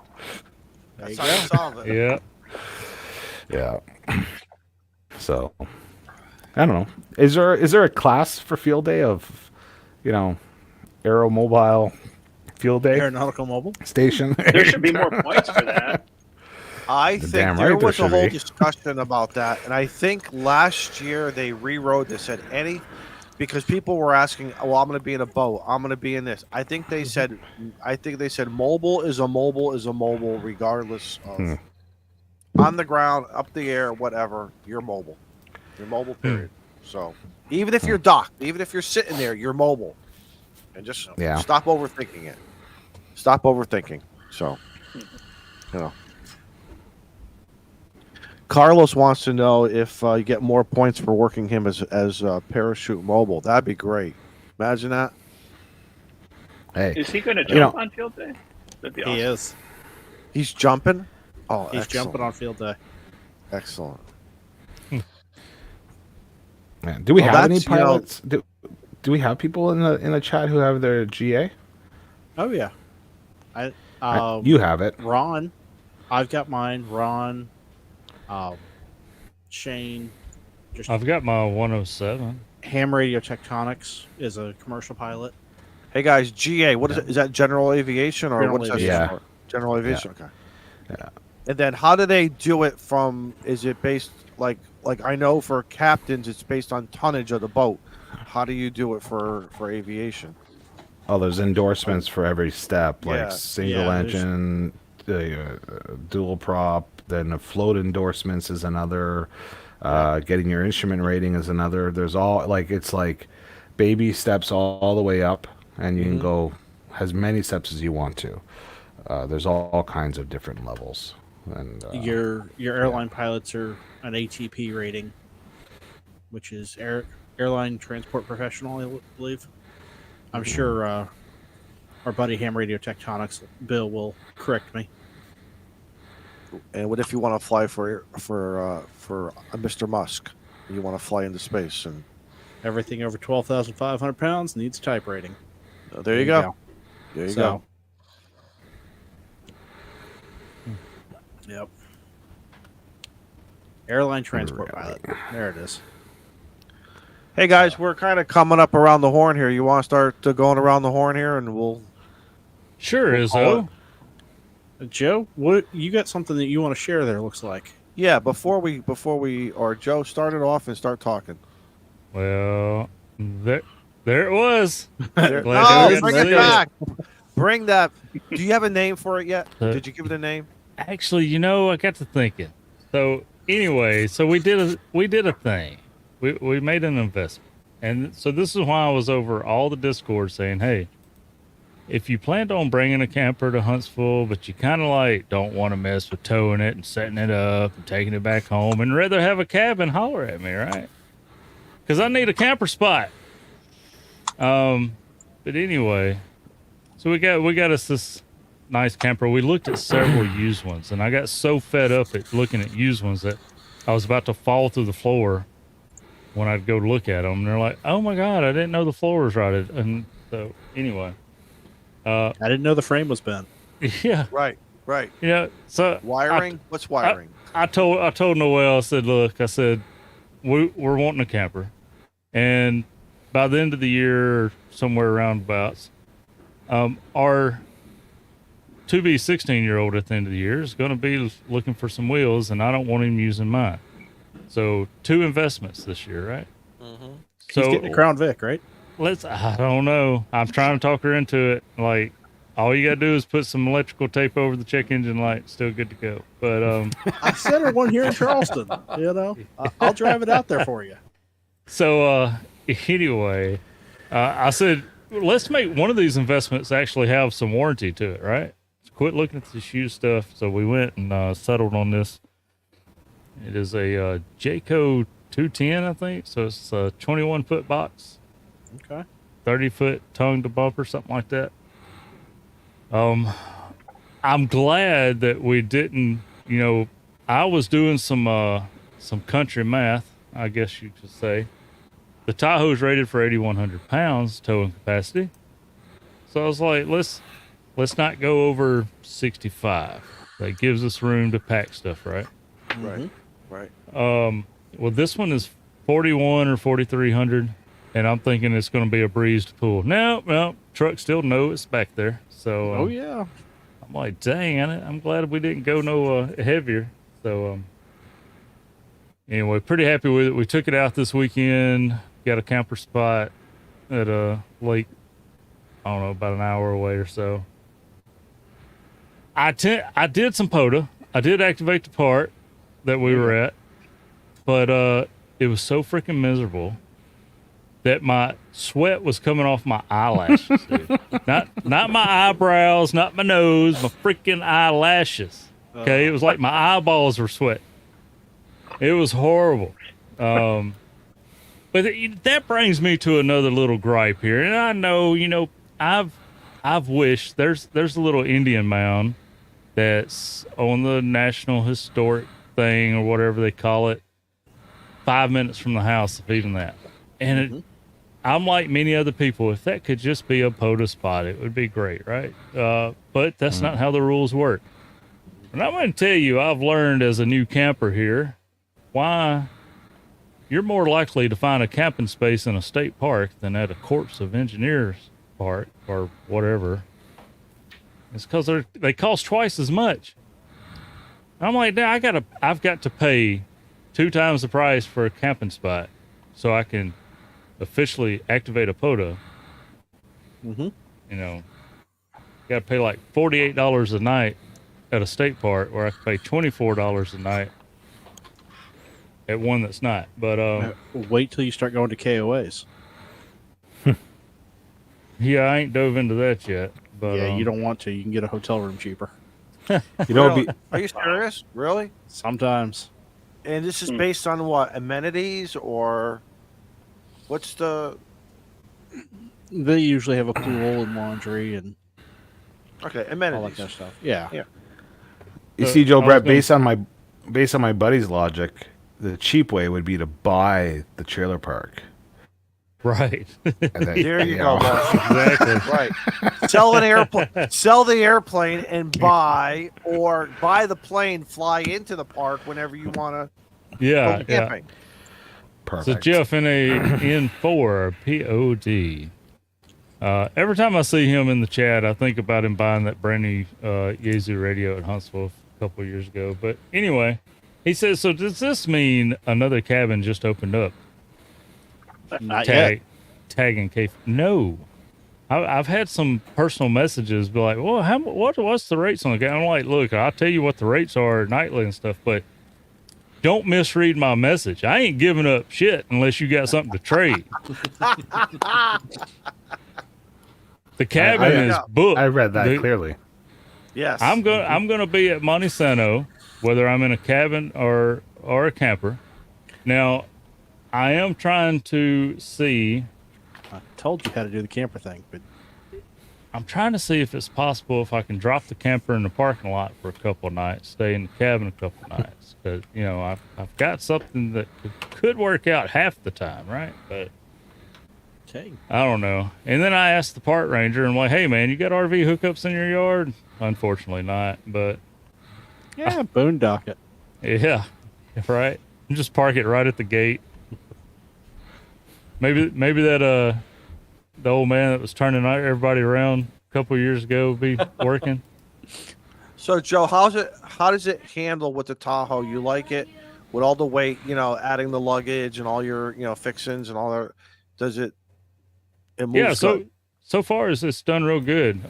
That's how you solve it. Yeah. Yeah. So, I don't know. Is there a class for field day of, Aeromobile Field Day Aeronautical Mobile. Station. There should be more points for that. I The think damn there right there was a should whole be. discussion about that, and I think last year they rewrote. They said because people were asking, "Oh, I'm going to be in a boat. I'm going to be in this." I think they said mobile is a mobile is a mobile, regardless of on the ground, up the air, whatever. You're mobile. You're mobile. Period. So even if you're docked, even if you're sitting there, you're mobile, and just stop overthinking it. Stop overthinking. So, you know. Carlos wants to know if you get more points for working him as parachute mobile. That'd be great. Imagine that. Hey, Is he going to jump on field day? That'd be awesome. He is. He's jumping. Oh, He's excellent. jumping on field day. Excellent. man, do we Well, have any that's, you know- pilots? Do we have people in the chat who have their GA? Oh yeah. You have it. Ron. I've got mine. Ron. Shane. Just I've got my 107. Ham Radio Tectonics is a commercial pilot. Hey guys, GA. What is it? Is that General Aviation or General what is that? Aviation. For? General Aviation. Okay. Yeah. And then how do they do it? From is it based like I know for captains it's based on tonnage of the boat. How do you do it for aviation? Oh, there's endorsements for every step, like Yeah. single Yeah, engine, dual prop. Then the float endorsements is another. Getting your instrument rating is another. There's it's like baby steps all the way up, and you can go as many steps as you want to. There's all kinds of different levels, and Your airline pilots are an ATP rating, which is airline transport professional, I believe. I'm sure our buddy Ham Radio Tectonics Bill will correct me. And what if you want to fly for Mr. Musk? You want to fly into space, and Everything over 12,500 pounds needs type rating. there you go. There you go. Yep. Airline transport pilot. There it is. Hey guys, we're kind of coming up around the horn here. You want to start going around the horn here, and we'll. Sure, We'll call Izzo. Joe, what you got something that you want to share there? Looks like. Yeah, before we or Joe start it off and start talking. Well, there it was. There, Glad no, to bring see it it. back. Bring that. Do you have a name for it yet? Uh, Did you give it a name? Actually, I got to thinking. So anyway, we did a thing. We made an investment, and so this is why I was over all the Discord saying, hey, if you planned on bringing a camper to Huntsville, but you kind of don't want to mess with towing it and setting it up and taking it back home, and rather have a cabin, holler at me, right? Because I need a camper spot. But anyway, so we got us this nice camper. We looked at several used ones, and I got so fed up at looking at used ones that I was about to fall through the floor when I'd go look at them. And they're like, "Oh my God, I didn't know the floor was rotted." And so anyway. I didn't know the frame was bent. Yeah. Right. So Wiring. What's wiring? I told Noel, I said, look, we're wanting a camper, and by the end of the year, somewhere around about, our to be 16-year-old at the end of the year is going to be looking for some wheels, and I don't want him using mine. So 2 investments this year, right? Mm-hmm. So He's getting a Crown Vic, right? I don't know. I'm trying to talk her into it. Like, all you got to do is put some electrical tape over the check engine light. Still good to go. But, I sent her one here in Charleston. I'll drive it out there for you. so, anyway, I said, let's make one of these investments actually have some warranty to it, right? So quit looking at the shoe stuff. So we went and settled on this. It is a Jayco 210, I think. So it's a 21-foot box. Okay. 30-foot tongue to bumper, something like that. I'm glad that we didn't, I was doing some country math, I guess you could say. The Tahoe's rated for 8,100 pounds towing capacity. So I was like, let's not go over 65. That gives us room to pack stuff, right? Right. Right. Well, this one is 41 or 4,300. and I'm thinking it's going to be a breeze to pull. No, truck still know it's back there. So Oh yeah. I'm like, dang, I'm glad we didn't go no heavier. So anyway, pretty happy with it. We took it out this weekend. Got a camper spot at a lake, I don't know, about an hour away or so. I did some POTA. I did activate the part that we were at, but it was so freaking miserable that my sweat was coming off my eyelashes, dude. Not my eyebrows, not my nose, my freaking eyelashes. Okay, it was like my eyeballs were sweating. It was horrible. But that brings me to another little gripe here, and I know, I've wished there's a little Indian mound that's on the National Historic thing or whatever they call it, 5 minutes from the house of even that. And I'm like many other people, if that could just be a POTA spot, it would be great, right? But that's not how the rules work. And I'm going to tell you, I've learned as a new camper here, why you're more likely to find a camping space in a state park than at a Corps of Engineers park or whatever. It's because they cost twice as much. I'm like, now I've got to pay 2 times the price for a camping spot so I can officially activate a POTA. Mm-hmm. Got to pay like $48 a night at a state park, where I can pay $24 a night at one that's not. But Wait till you start going to KOAs. yeah, I ain't dove into that yet. But Yeah, you don't want to. You can get a hotel room cheaper. You know, Really? Are you serious? Really? Sometimes. And this is based on what? Amenities or what's the? They usually have a pool and laundry and Okay, all that amenities. kind of stuff. Yeah. Yeah. you see, Joe I was Brett, gonna- based on my buddy's logic, the cheap way would be to buy the trailer park. right. And then, There you go, know, boss. Exactly. Right. Sell an airplane. Sell the airplane and buy the plane. Fly into the park whenever you want to Yeah, go yeah. camping. So Perfect. Jeff in a N4 POD. Every time I see him in the chat, I think about him buying that brand new Yaesu radio at Huntsville a couple of years ago. But anyway, he says, so does this mean another cabin just opened up? Not yet. Tagging K. No. I've had some personal messages be like, well, what's the rates on the cabin? I'm like, look, I'll tell you what the rates are nightly and stuff, but don't misread my message. I ain't giving up shit unless you got something to trade. The cabin is booked. I read that The- clearly. Yes. I'm gonna be at Monte Sano, whether I'm in a cabin or a camper. Now, I am trying to see. I told you how to do the camper thing, but I'm trying to see if it's possible if I can drop the camper in the parking lot for a couple of nights, stay in the cabin a couple of nights. Because I've got something that could work out half the time, right? But okay. I don't know. And then I asked the park ranger, and I'm like, hey man, you got RV hookups in your yard? Unfortunately not, but Yeah, boondock it. yeah, right. Just park it right at the gate. Maybe that the old man that was turning everybody around a couple of years ago would be working. So Joe, how does it handle with the Tahoe? You like it with all the weight, adding the luggage and all your, fixings and all that. Does it moves Yeah, good? so far it's done real good.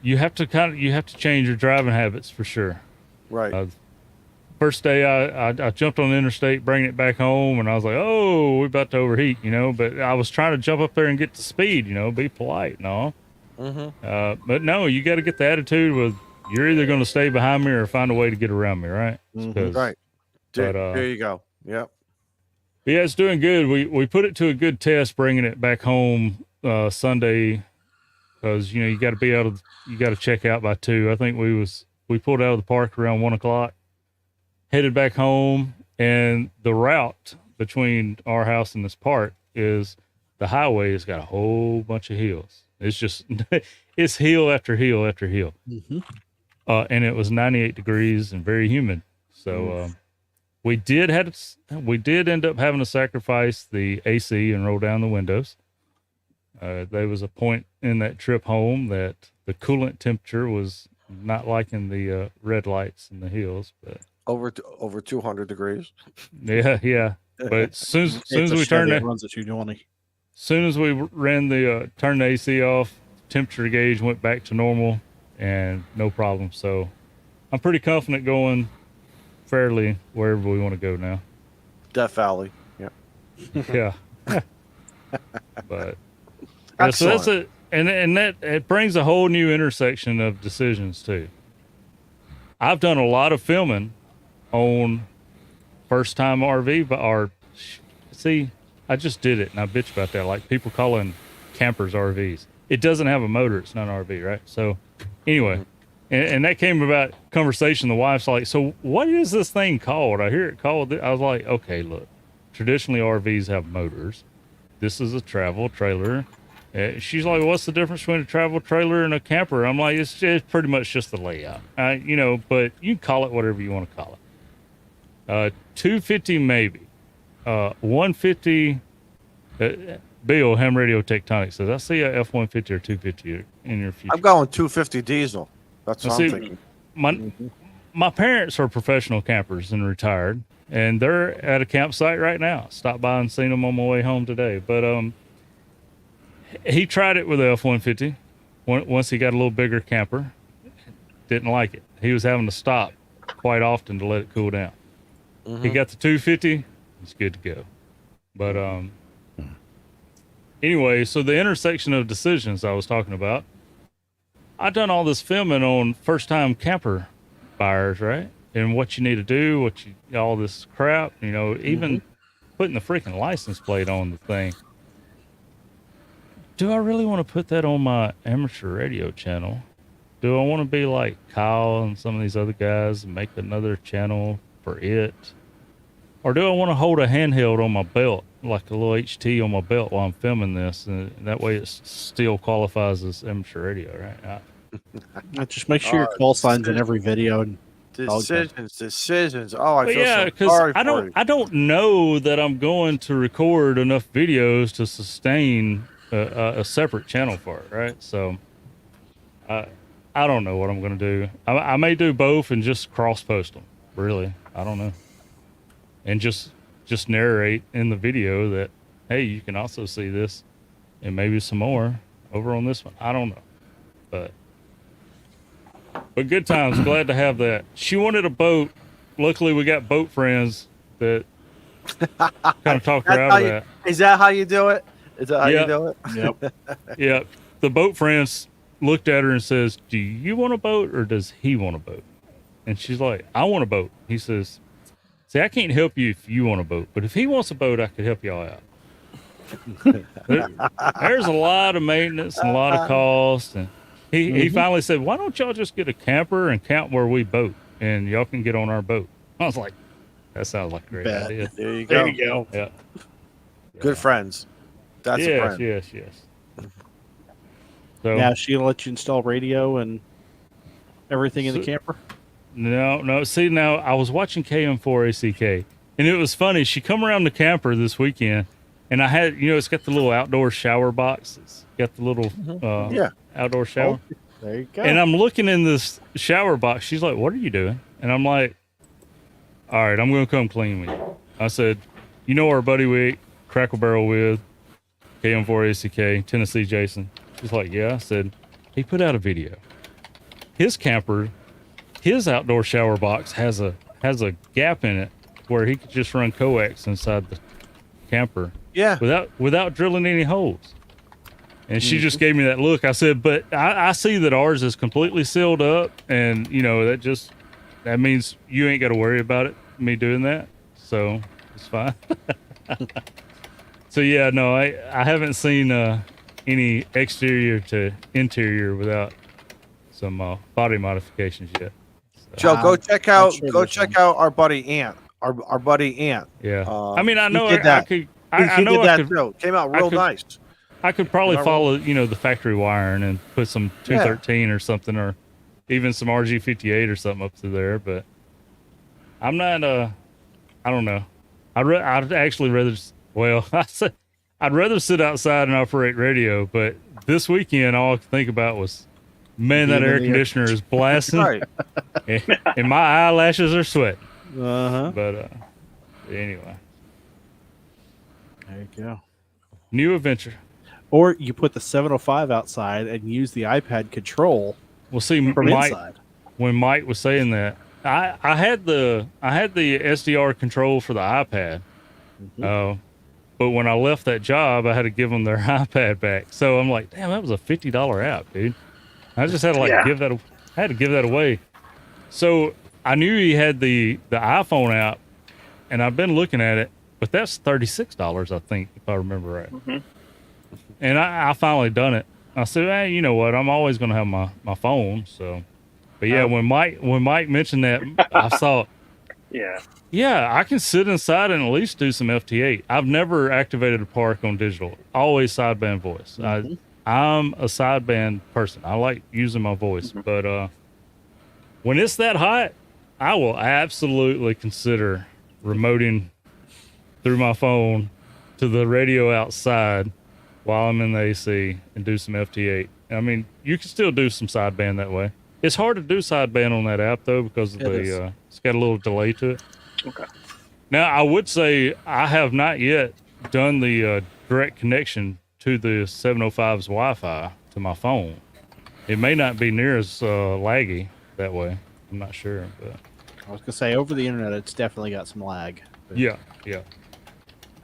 You have to change your driving habits for sure. Right. First day I jumped on the interstate, bringing it back home, and I was like, oh, we're about to overheat, but I was trying to jump up there and get to speed, be polite and all. Mm-hmm. But no, you got to get the attitude with you're either going to stay behind me or find a way to get around me, right? Mhm. 'Cause- Right. But, There you go. Yep. But yeah, it's doing good. We put it to a good test, bringing it back home Sunday, because you got to check out by 2. I think we pulled out of the park around 1:00, headed back home, and the route between our house and this park is the highway has got a whole bunch of hills. It's just it's hill after hill after hill, Mm-hmm. and it was 98 degrees and very humid. So we did end up having to sacrifice the AC and roll down the windows. There was a point in that trip home that the coolant temperature was not liking the red lights in the hills, but Over 200 degrees. yeah. But as soon as It's a we Chevy, turned it it, runs at 220. soon as we ran the turned the AC off, temperature gauge went back to normal and no problem. So I'm pretty confident going fairly wherever we want to go now. Death Valley. Yeah. Yeah. But yeah, so that's it. And that it brings a whole new intersection of decisions too. I've done a lot of filming on first time RV, but see, I just did it and I bitch about that. Like people calling campers RVs. It doesn't have a motor. It's not an RV, right? So anyway, and that came about conversation. The wife's like, so what is this thing called? I hear it called. I was like, okay, look, traditionally RVs have motors. This is a travel trailer. She's like, what's the difference between a travel trailer and a camper? I'm like, it's pretty much just the layout, but you can call it whatever you want to call it. 250 maybe, 150. Bill, Ham Radio Tectonic says, I see a F-150 or 250 in your future. I'm going 250 diesel. That's what I'm See, thinking. my parents are professional campers and retired, and they're at a campsite right now. Stopped by and seen them on my way home today. But he tried it with the F-150 once he got a little bigger camper. Didn't like it. He was having to stop quite often to let it cool down. He got the 250. He's good to go. But anyway, so the intersection of decisions I was talking about, I've done all this filming on first time camper buyers, right? And what you need to do, all this crap, even putting the freaking license plate on the thing. Do I really want to put that on my amateur radio channel? Do I want to be like Kyle and some of these other guys and make another channel for it? Or do I want to hold a handheld on my belt, like a little HT on my belt while I'm filming this? And that way it still qualifies as amateur radio, right? Just make sure your call sign's in every video. And Decisions. Oh, I but feel yeah, so because sorry for you. I don't know that I'm going to record enough videos to sustain a separate channel for it, right? So I don't know what I'm going to do. I may do both and just cross post them. Really, I don't know. And just narrate in the video that, hey, you can also see this and maybe some more over on this one. I don't know. But good times. Glad to have that. She wanted a boat. Luckily, we got boat friends that kind of talked her out of that. Is that how you do it? Is that how you do it? Yep. Yeah. The boat friends looked at her and says, do you want a boat or does he want a boat? And she's like, I want a boat. He says, see, I can't help you if you want a boat, but if he wants a boat, I could help y'all out. There's a lot of maintenance and a lot of cost. And he finally said, why don't y'all just get a camper and camp where we boat and y'all can get on our boat? I was like, that sounds like a great idea. There you go. There you go. Yeah. Good friends. That's a friend. Yes. So, Yeah, she'll let you install radio and everything in the camper. No. See, now I was watching KM4ACK, and it was funny. She come around the camper this weekend, and I had, it's got the little outdoor shower box. It's got the little outdoor shower. Oh, there you go. And I'm looking in this shower box. She's like, what are you doing? And I'm like, all right, I'm going to come clean with you. I said, our buddy we ate Crackle Barrel with, KM4ACK, Tennessee Jason. She's like, yeah. I said, he put out a video. His camper, his outdoor shower box has a gap in it where he could just run coax inside the camper. Yeah. Without drilling any holes. And she just gave me that look. I said, but I see that ours is completely sealed up, and that means you ain't got to worry about me doing that. So it's fine. So yeah, no, I haven't seen any exterior to interior without some body modifications yet. So, Joe, go check out sure our buddy Ant. Our buddy Ant. yeah. I mean, I know he did that. I could. He did that too. Came out real nice. I could probably follow, the factory wiring and put some 213 or something, or even some RG58 or something up through there. But I'm not I don't know. I'd actually rather. Well, I'd rather sit outside and operate radio. But this weekend, all I could think about was, man, that Being in air the conditioner is blasting, Right. and my eyelashes are sweating. Uh-huh. But anyway, There you go. new adventure. Or you put the 705 outside and use the iPad control We'll see. from Mike, inside. when Mike was saying that, I had the SDR control for the iPad. But when I left that job, I had to give them their iPad back. So I'm like, damn, that was a $50 app, dude. I just had to Yeah. give that. I had to give that away. So I knew he had the iPhone app, and I've been looking at it, but that's $36, I think, if I remember right. Mhm. And I finally done it. I said, hey, you know what? I'm always gonna have my phone. So, but yeah, when Mike mentioned that, I saw. Yeah. Yeah, I can sit inside and at least do some FT8. I've never activated a park on digital. Always sideband voice. I'm a sideband person. I like using my voice. But when it's that hot, I will absolutely consider remoting through my phone to the radio outside while I'm in the AC and do some FT8. I mean, you can still do some sideband that way. It's hard to do sideband on that app though because of it's got a little delay to it. Okay. Now, I would say I have not yet done the direct connection to the 705's Wi-Fi to my phone. It may not be near as laggy that way. I'm not sure, but I was gonna say over the internet, it's definitely got some lag. But yeah.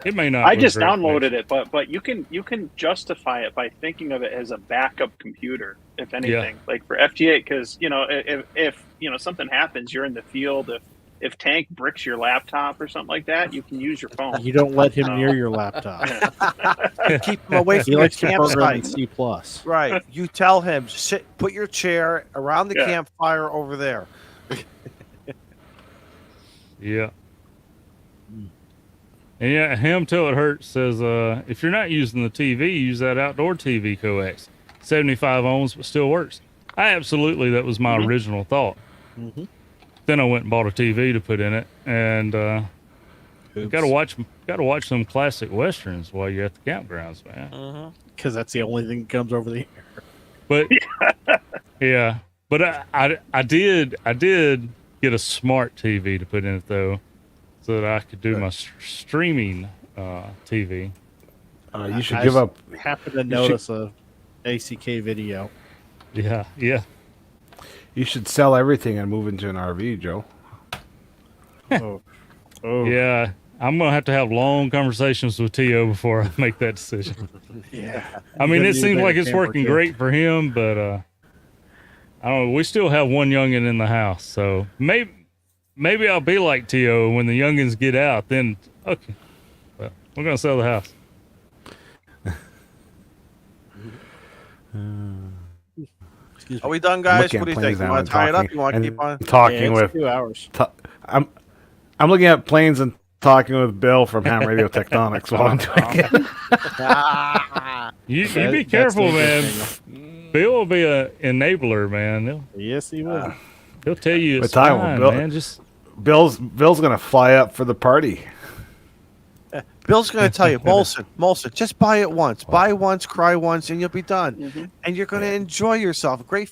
It may not. I with just direct downloaded connection. it, but you can justify it by thinking of it as a backup computer, if anything, like for FT8, because if something happens, you're in the field. If Tank bricks your laptop or something like that, you can use your phone. You don't let him near your laptop. Keep him away from He your likes to program in campsite. C+. Right. You tell him, put your chair around the campfire over there. Yeah. And yeah, Ham Till It Hurts says, if you're not using the TV, use that outdoor TV coax. 75 ohms, but still works. That was my original thought. Then I went and bought a TV to put in it, and gotta watch some classic westerns while you're at the campgrounds, man. Because that's the only thing that comes over the air. But yeah, but I did get a smart TV to put in it though, so that I could do my streaming TV. You should give up. Happen to notice a ACK video. Yeah. You should sell everything and move into an RV, Joe. Oh. Yeah, I'm gonna have to have long conversations with T.O. before I make that decision. Yeah. I mean, it seems like it's working great for him, but I don't know. We still have one youngin in the house, so maybe I'll be like T.O. when the youngins get out. Then okay, well, we're gonna sell the house. Are we done, guys? looking What do at you think? planes You now want and to tie it up? talking- You want to and keep on? talking it's with 2 hours. I'm looking at planes and talking with Bill from Ham Radio Tectonics while I'm doing it. You That- be that's careful, the man. thing. Bill will be a enabler, man. Yes, he will. He'll tell you it's But I will, fine, Bill- man. Just Bill's gonna fly up for the party. Bill's going to tell you, Molson, just buy it once. Buy once, cry once, and you'll be done. And you're going to enjoy yourself. Great.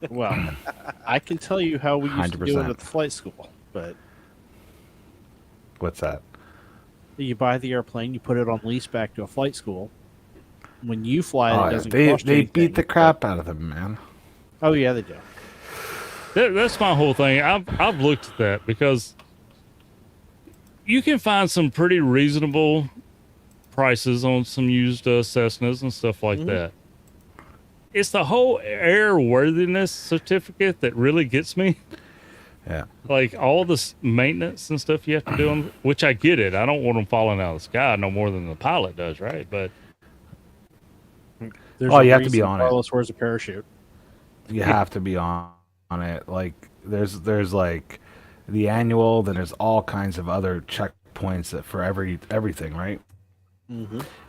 Well, I can tell you how we used to do it 100%. at the flight school, but What's that? you buy the airplane, you put it on lease back to a flight school. When you fly it, Oh, it yeah. doesn't They cost you beat anything, the crap out of them, man. but- Oh yeah, they do. that's my whole thing. I've looked at that because you can find some pretty reasonable prices on some used Cessnas and stuff like that. It's the whole airworthiness certificate that really gets me. Yeah. Like all this maintenance and stuff you have to do, which I get it. I don't want them falling out of the sky no more than the pilot does, right? But There's Oh, a you have to be reason on it. Carlos wears a parachute. You have to be on it. Like there's like the annual, then there's all kinds of other checkpoints that for everything, right?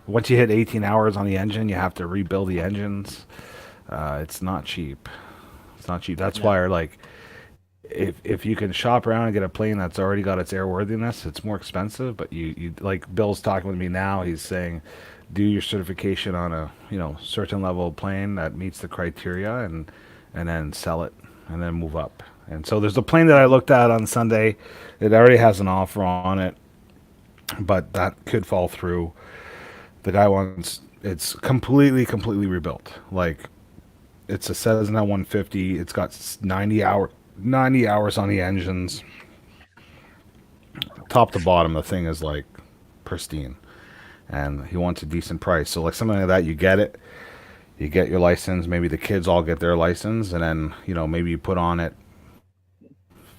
Once you hit 18 hours on the engine, you have to rebuild the engines. It's not cheap. It's not cheap. That's why, like, if you can shop around and get a plane that's already got its airworthiness, it's more expensive. But you like Bill's talking with me now. He's saying, do your certification on a certain level of plane that meets the criteria, and then sell it, and then move up. And so there's a plane that I looked at on Sunday. It already has an offer on it, but that could fall through. The guy wants it's completely rebuilt. Like, it's a Cessna 150. It's got 90 hours on the engines. Top to bottom, the thing is like pristine, and he wants a decent price. So like something like that, you get it, you get your license. Maybe the kids all get their license, and then maybe you put on it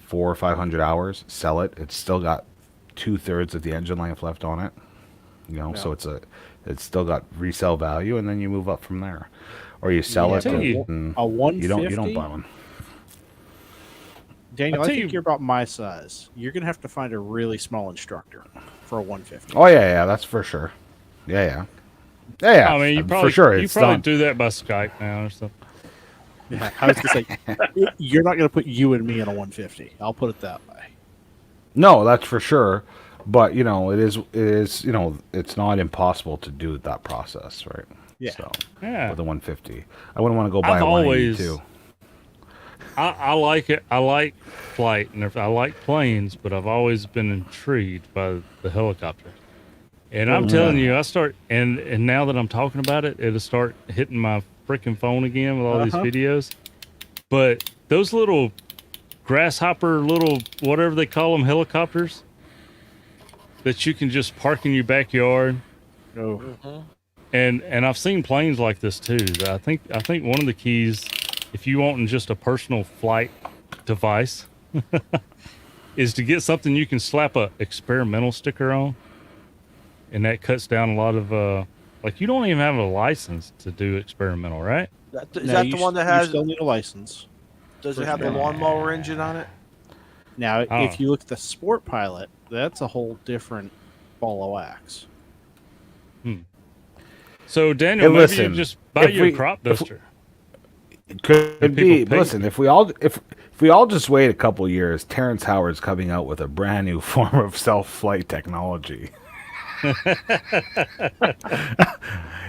400 or 500 hours, sell it. It's still got 2/3 of the engine life left on it. So it's still got resale value, and then you move up from there, or you sell it. And a 150. You don't buy one. Daniel, I think you're about my size. You're gonna have to find a really small instructor for a 150. Oh yeah, that's for sure. Yeah. I mean, you probably for sure. You probably do that by Skype now or something. Yeah, I was gonna say, you're not gonna put you and me in a 150. I'll put it that way. No, that's for sure. But it is it's not impossible to do that process, right? Yeah. So Yeah. with the 150, I wouldn't want to go buy a 182. I like it. I like flight, and I like planes, but I've always been intrigued by the helicopter. And I'm telling you, and now that I'm talking about it, it'll start hitting my freaking phone again with all these videos. But those little grasshopper, little whatever they call them, helicopters that you can just park in your backyard. Oh. And I've seen planes like this too. I think one of the keys, if you want just a personal flight device, is to get something you can slap a experimental sticker on, and that cuts down a lot of like, you don't even have a license to do experimental, right? Is that the one that has? You still need a license. Does it have the lawnmower engine on it? Now, if you look at the Sport Pilot, that's a whole different ball of wax. So Daniel, Hey, maybe listen, you just buy your crop duster. Could be. Listen, if we all just wait a couple years, Terrence Howard's coming out with a brand new form of self-flight technology. If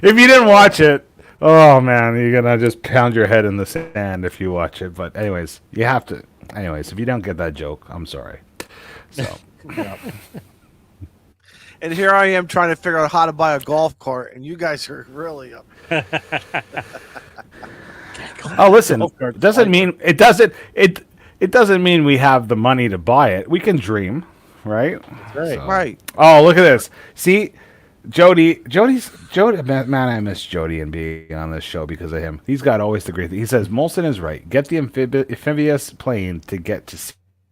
you didn't watch it, oh man, you're gonna just pound your head in the sand if you watch it. But anyways, you have to. Anyways, if you don't get that joke, I'm sorry. So. Yeah. And here I am trying to figure out how to buy a golf cart, and you guys are really up. Oh, listen, it doesn't mean we have the money to buy it. We can dream, right? Right. Right. Oh, look at this. See, Jody, man, I miss Jody and being on this show because of him. He's got always the great thing. He says, Molson is right. Get the amphibious plane to get to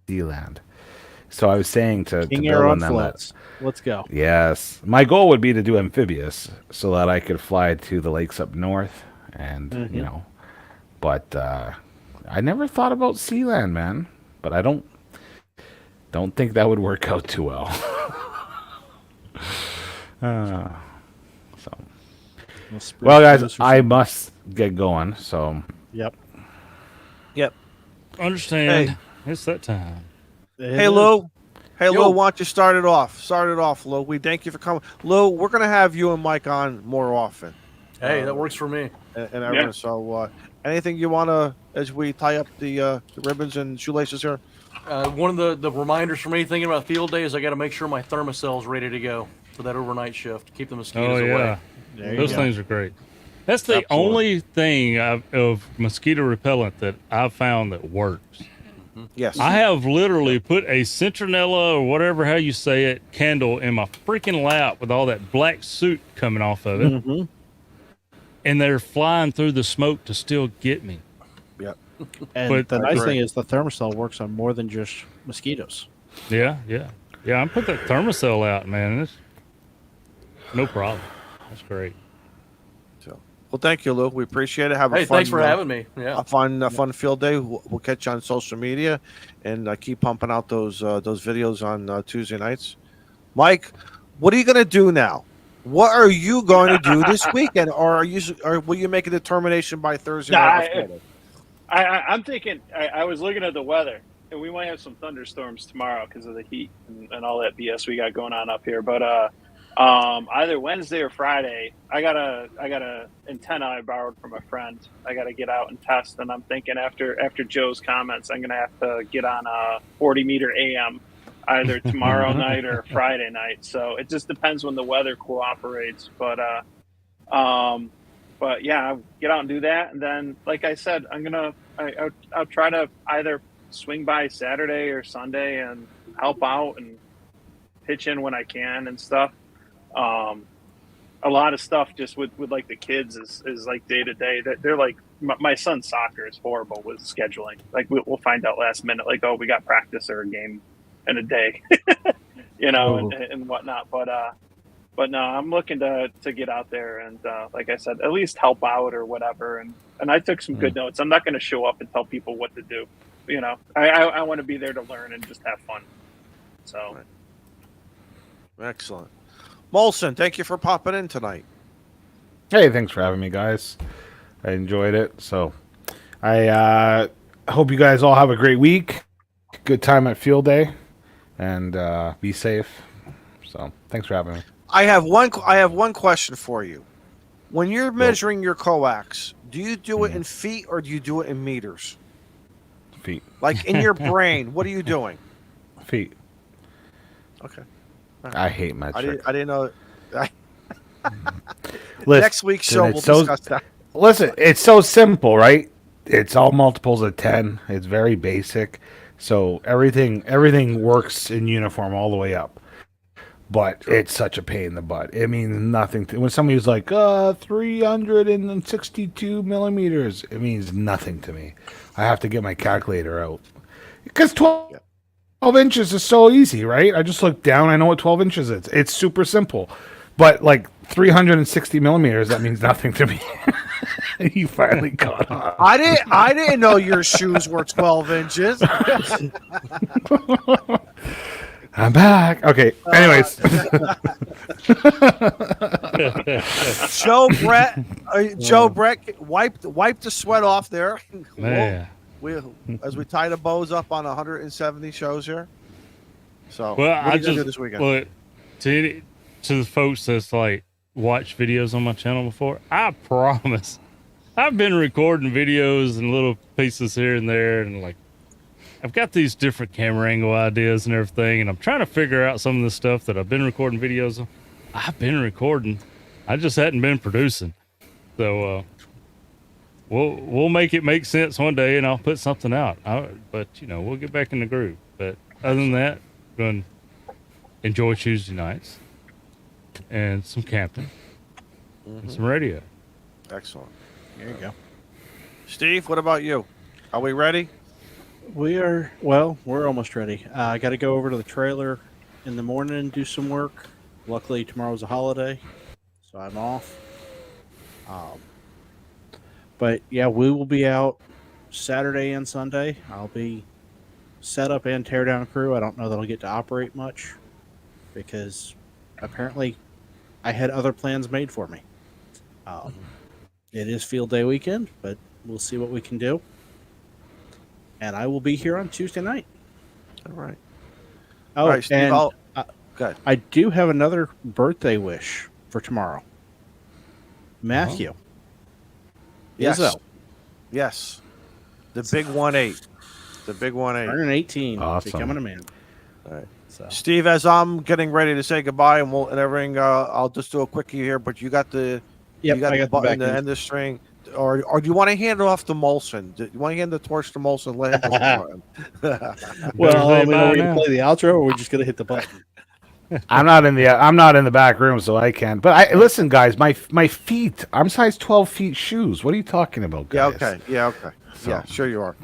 Sealand. So I was saying to Bill and them that, let's go. Yes. My goal would be to do amphibious so that I could fly to the lakes up north and, but I never thought about Sealand, man. But I don't think that would work out too well. Well, guys, I must get going. So. Yep. Understand. Hey. It's that time. Hey, Lou. Hey, Lou, why don't you start it off? Start it off, Lou. We thank you for coming. Lou, we're going to have you and Mike on more often. Hey, that works for me. And everyone. So anything you want to, as we tie up the ribbons and shoelaces here? One of the reminders for me thinking about field day is I got to make sure my thermocell's ready to go for that overnight shift. Keep the mosquitoes away. Those things are great. That's the only thing of mosquito repellent that I've found that works. Yes. I have literally put a citronella or whatever how you say it candle in my freaking lap with all that black soot coming off of it. And they're flying through the smoke to still get me. Yep. And But- the nice thing is the thermocell works on more than just mosquitoes. Yeah. I put that thermocell out, man. It's no problem. That's great. Well, thank you, Lou. We appreciate it. Have a Hey, fun, thanks for having me. Yeah. a fun field day. We'll catch you on social media, and keep pumping out those videos on Tuesday nights. Mike, what are you going to do now? What are you going to do this weekend, or will you make a determination by Thursday night? I'm thinking. I was looking at the weather, we might have some thunderstorms tomorrow because of the heat and all that BS we got going on up here. But either Wednesday or Friday, I got a antenna I borrowed from a friend. I got to get out and test, and I'm thinking after Joe's comments, I'm gonna have to get on a 40-meter AM either tomorrow night or Friday night. So it just depends when the weather cooperates. But yeah, I'll get out and do that, and then like I said, I'll try to either swing by Saturday or Sunday and help out and pitch in when I can and stuff. A lot of stuff just with like the kids is like day to day. They're like my son's soccer is horrible with scheduling. Like we'll find out last minute, like, oh, we got practice or a game in a day, and whatnot. But no, I'm looking to get out there and like I said, at least help out or whatever. And I took some good notes. I'm not going to show up and tell people what to do. I want to be there to learn and just have fun. So Excellent. Molson, thank you for popping in tonight. Hey, thanks for having me, guys. I enjoyed it. So I hope you guys all have a great week. Good time at field day, and be safe. So thanks for having me. I have one question for you. When you're measuring your coax, do you do it in feet or do you do it in meters? Feet. Like in your brain, what are you doing? Feet. Okay. I hate metric. I didn't know. Listen, Next week's show we'll so, discuss that. Listen, it's so simple, right? It's all multiples of 10. It's very basic. So everything works in uniform all the way up. But it's such a pain in the butt. It means nothing. When somebody's like, 362 millimeters, it means nothing to me. I have to get my calculator out. Because 12 inches is so easy, right? I just look down. I know what 12 inches is. It's super simple. But like 360 millimeters, that means nothing to me. You finally caught on. I didn't know your shoes were 12 inches. I'm back. Okay. Anyways. Joe Brett, wipe the sweat off there. Man. As we tie the bows up on 170 shows here. So, Well, what are you gonna do this weekend? Look, to the folks that's like watched videos on my channel before, I promise I've been recording videos and little pieces here and there, and like I've got these different camera angle ideas and everything, and I'm trying to figure out some of the stuff that I've been recording videos on. I've been recording, I just hadn't been producing. So we'll make it make sense one day, and I'll put something out. But we'll get back in the groove. But other than that, going to enjoy Tuesday nights and some camping and some radio. Excellent. There you go. Steve, what about you? Are we ready? We're almost ready. I got to go over to the trailer in the morning and do some work. Luckily, tomorrow's a holiday, so I'm off. But yeah, we will be out Saturday and Sunday. I'll be set up and tear down crew. I don't know that I'll get to operate much because apparently I had other plans made for me. It is field day weekend, but we'll see what we can do. And I will be here on Tuesday night. All right. Oh, All right, Steve, and go ahead. I do have another birthday wish for tomorrow. Matthew. Yes. Izzo. Yes. The big 1-8. The big 1-8. Turning 18. Awesome. Becoming a man. All right. So. Steve, as I'm getting ready to say goodbye and everything, I'll just do a quickie here. But you got the Yep, you got I the got the button back to end. end the string, or do you want to hand it off to Molson? Do you want to hand the torch to Molson? Let him Well, I mean, Bye are we now. gonna play the outro, or we're just gonna hit the button? I'm not in the back room, so I can't. But listen, guys, my feet. I'm size 12 feet shoes. What are you talking about, Yeah, guys? okay. Yeah, okay. Yeah, sure you are.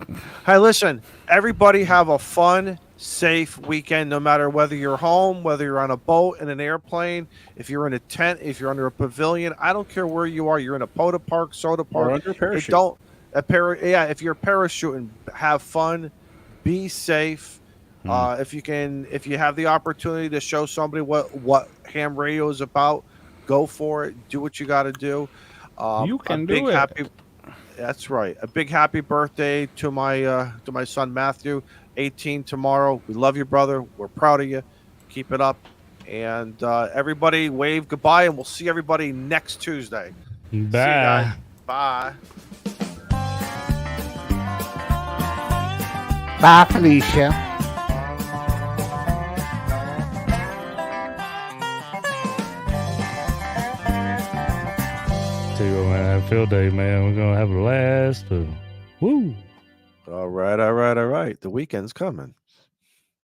Hey, listen, everybody have a fun, safe weekend, no matter whether you're home, whether you're on a boat, in an airplane, if you're in a tent, if you're under a pavilion. I don't care where you are. You're in a POTA park, soda park. Or under a parachute. If you're parachuting, have fun, be safe. If you have the opportunity to show somebody what ham radio is about, go for it. Do what you got to do. You can a do big it. That's right. A big happy birthday to my son Matthew. 18 tomorrow. We love you, brother. We're proud of you. Keep it up. And everybody wave goodbye, and we'll see everybody next Tuesday. See you guys. Bye. Bye. Bye, Felicia. Tell you what, man, have a field day, man. We're gonna have a blast. Woo! All right. The weekend's coming.